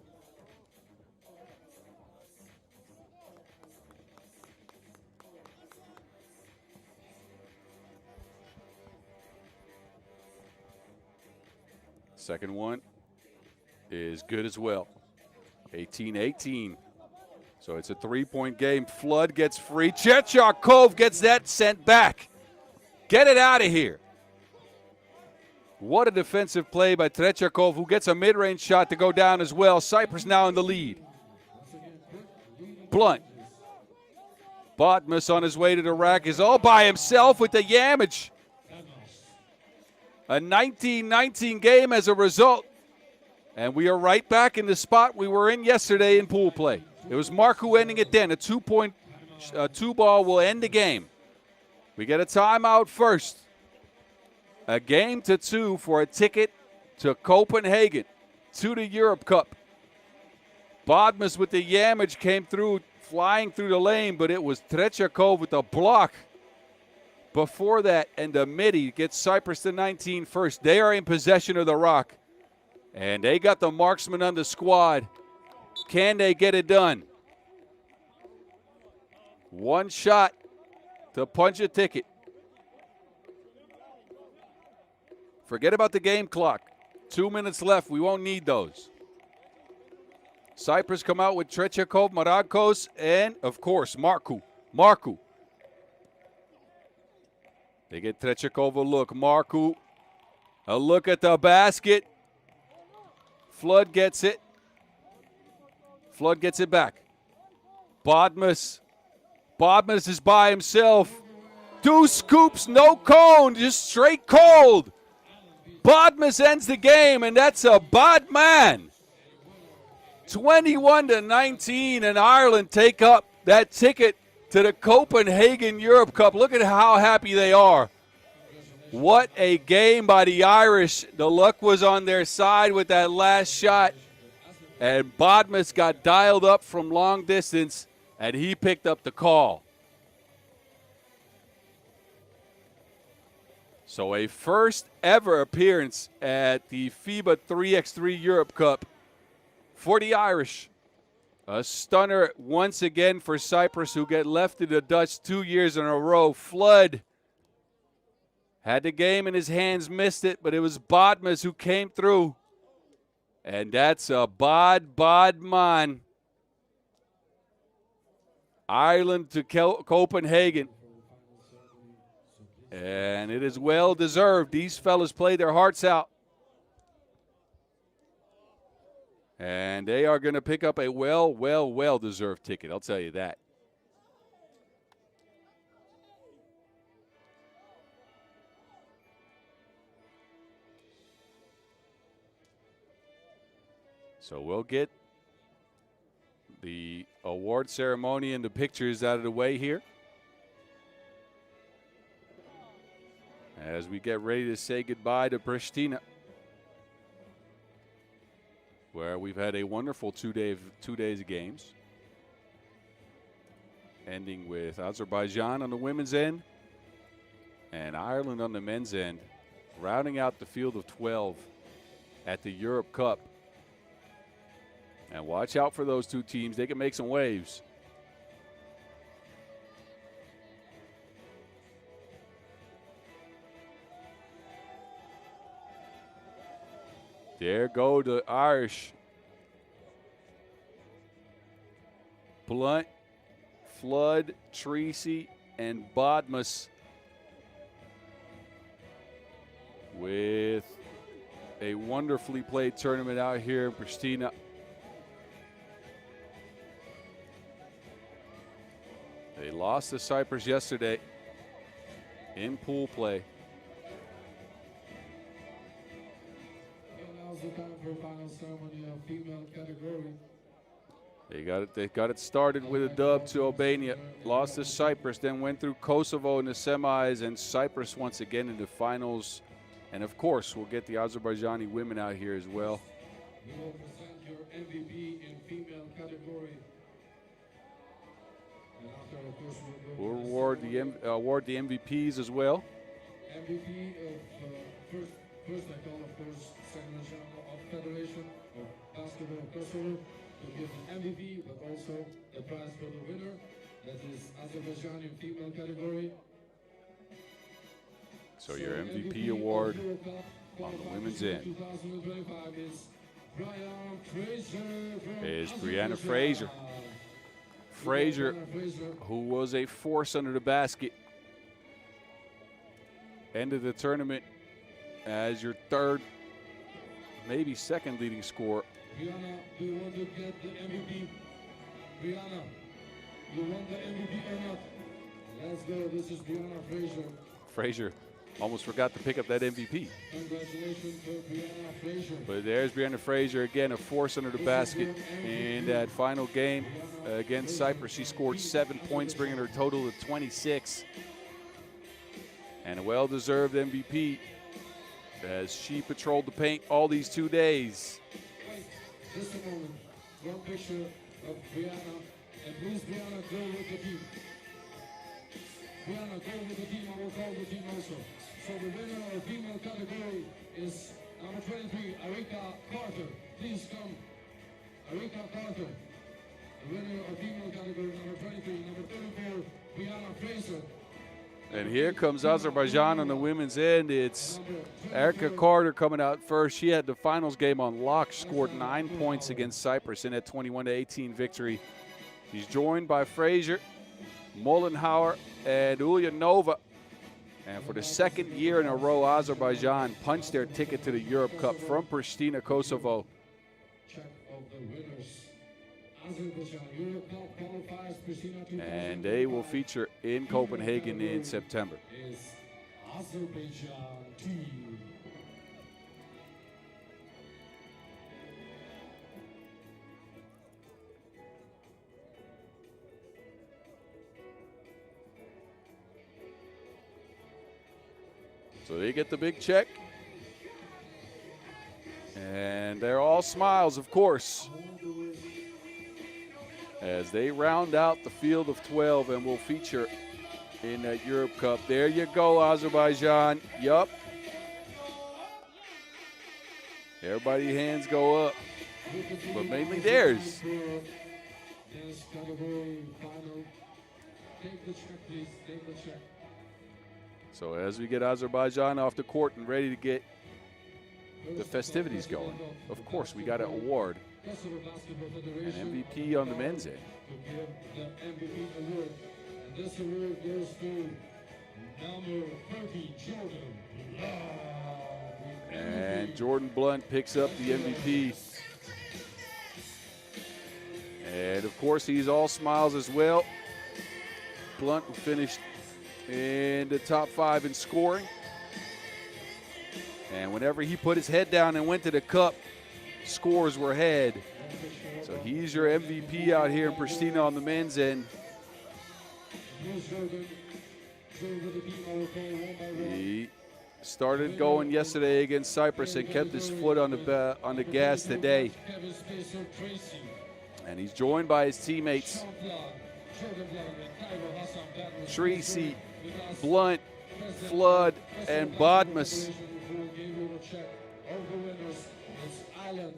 Second one is good as well. 18-18. So it's a 3-point game. Flood gets free. Tretiakov gets that sent back. Get it out of here. What a defensive play by Tretiakov, who gets a mid-range shot to go down as well. Cyprus now in the lead. Blunt. Botmas on his way to the rack is all by himself with the yamage. A 19-19 game as a result. And we are right back in the spot we were in yesterday in pool play. It was Marku ending it then. A 2-point two-ball will end the game. We get a timeout first. A game to 2 for a ticket to Copenhagen, to the Europe Cup. Botmas with the yamage came through, flying through the lane, but it was Tretiakov with the block. Before that, and the midi gets Cyprus to 19 first. They are in possession of the rock. And they got the marksman on the squad. Can they get it done? One shot to punch a ticket. Forget about the game clock. 2 minutes left. We won't need those. Cyprus come out with Tretiakov, Marakos, and, of course, Marku. They get Tretiakov a look. Marku, a look at the basket. Flood gets it. Flood gets it back. Botmas. Botmas is by himself. 2 scoops, no cone, just straight cold. Botmas ends the game, and that's a bod man. 21-19, and Ireland take up that ticket to the Copenhagen Europe Cup. Look at how happy they are. What a game by the Irish. The luck was on their side with that last shot. And Botmas got dialed up from long distance, and he picked up the call. So a first ever appearance at the FIBA 3x3 Europe Cup for the Irish. A stunner once again for Cyprus, who get left to the Dutch 2 years in a row. Flood had the game in his hands, missed it, but it was Botmas who came through. And that's a bod man. Ireland to Copenhagen. And it is well deserved. These fellas played their hearts out. And they are going to pick up a well deserved ticket. I'll tell you that. So we'll get the award ceremony and the pictures out of the way here, as we get ready to say goodbye to Pristina, where we've had a wonderful 2 days of games, ending with Azerbaijan on the women's end and Ireland on the men's end, rounding out the field of 12 at the Europe Cup. And watch out for those two teams. They can make some waves. There go the Irish. Blunt, Flood, Treacy, and Botmas with a wonderfully played tournament out here in Pristina. They lost to Cyprus yesterday in pool play. Now's the time for final ceremony of female category. They got it started with a dub to Albania, lost to Cyprus, then went through Kosovo in the semis, and Cyprus once again in the finals. And of course, we'll get the Azerbaijani women out here as well. You will present your MVP in female category. And after, of course, We'll award the MVPs as well. MVP of first I call, of course, Semifinal Federation of Basketball of Kosovo to give the MVP, but also the prize for the winner. That is Azerbaijan in female category. So your MVP award on the women's end 2025 is Brianna Fraser. Fraser, who was a force under the basket, ended the tournament as your third, maybe second leading scorer. Brianna, do you want to get the MVP? Brianna, you want the MVP or not? Let's go. This is Brianna Fraser. Fraser almost forgot to pick up that MVP. Congratulations for Brianna Fraser. But there's Brianna Fraser again, a force under the basket in that final game against Cyprus. She scored 7 points, bringing her total to 26. And a well-deserved MVP as she patrolled the paint all these 2 days. Wait, just a moment. One picture of Brianna. And please, Brianna, go with the team. Brianna, go with the team. I will call the team also. So the winner of female category is number 23, Arika Carter. Please come. Arika Carter. The winner of female category, number 23. Number 34, Brianna Fraser. And here comes Azerbaijan on the women's end. It's Erica Carter coming out first. She had the finals game on lock, scored 9 points against Cyprus in that 21-18 victory. She's joined by Fraser, Mollenhauer, and Ulyanova. And for the second year in a row, Azerbaijan punched their ticket to the Europe Cup from Pristina, Kosovo. Check of the winners. Azerbaijan Europe Cup Qualifiers, Pristina. And they will feature in Copenhagen in September. Is Azerbaijan team. So they get the big check. And they're all smiles, of course, as they round out the field of 12 and will feature in that Europe Cup. There you go, Azerbaijan. Yup. Everybody's hands go up, but mainly theirs. This category final. Take the check, please. Take the check. So as we get Azerbaijan off the court and ready to get the festivities going, of course, we got to award an MVP on the men's end. To give the MVP award. And this award goes to number 30, Jordan Blunt. And Jordan Blunt picks up the MVP. And of course, he's all smiles as well. Blunt who finished in the top 5 in scoring. And whenever he put his head down and went to the cup, scores were ahead. So he's your MVP out here in Pristina on the men's end. He started going yesterday against Cyprus and kept his foot on the gas today. And he's joined by his teammates Tracy, Blunt, Flood, and Bodmas.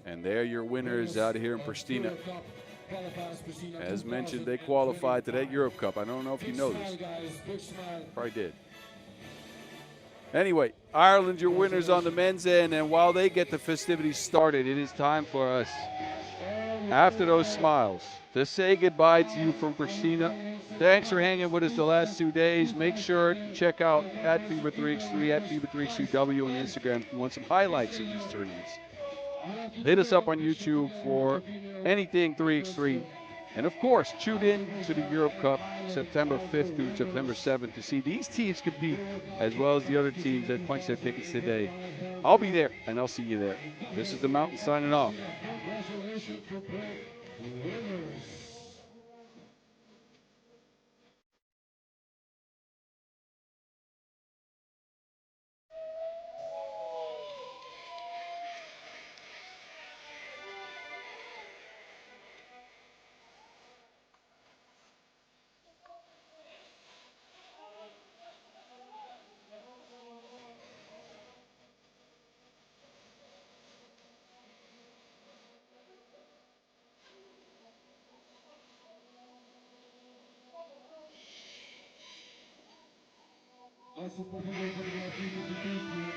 And they're your winners out here in Pristina. As mentioned, they qualified to that Europe Cup. I don't know if you know this. Probably did. Anyway, Ireland, your winners on the men's end. And while they get the festivities started, it is time for us after those smiles, to say goodbye to you from Pristina. Thanks for hanging with us the last 2 days. Make sure to check out at FIBA 3x3, at FIBA 3x3W on Instagram if you want some highlights of these tournaments. Hit us up on YouTube for anything 3x3. And of course, tune in to the Europe Cup September 5th through September 7th to see these teams compete as well as the other teams that punched their tickets today. I'll be there, and I'll see you there. This is The Mountain signing off. Congratulations to both winners. Asupra fotografinë të tjetër,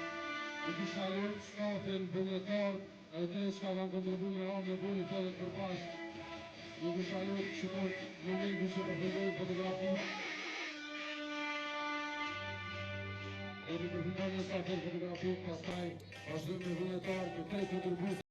në kisha lërë stafin vullnetar, edhe s'ka kanë kontribu me anë në bulli të edhe përpas. Në kisha lërë shikot momentin që përfundoj fotografinë. Edhe përfundoj në stafin fotografinë, pastaj vazhdojmë me vullnetar të tretë kontribut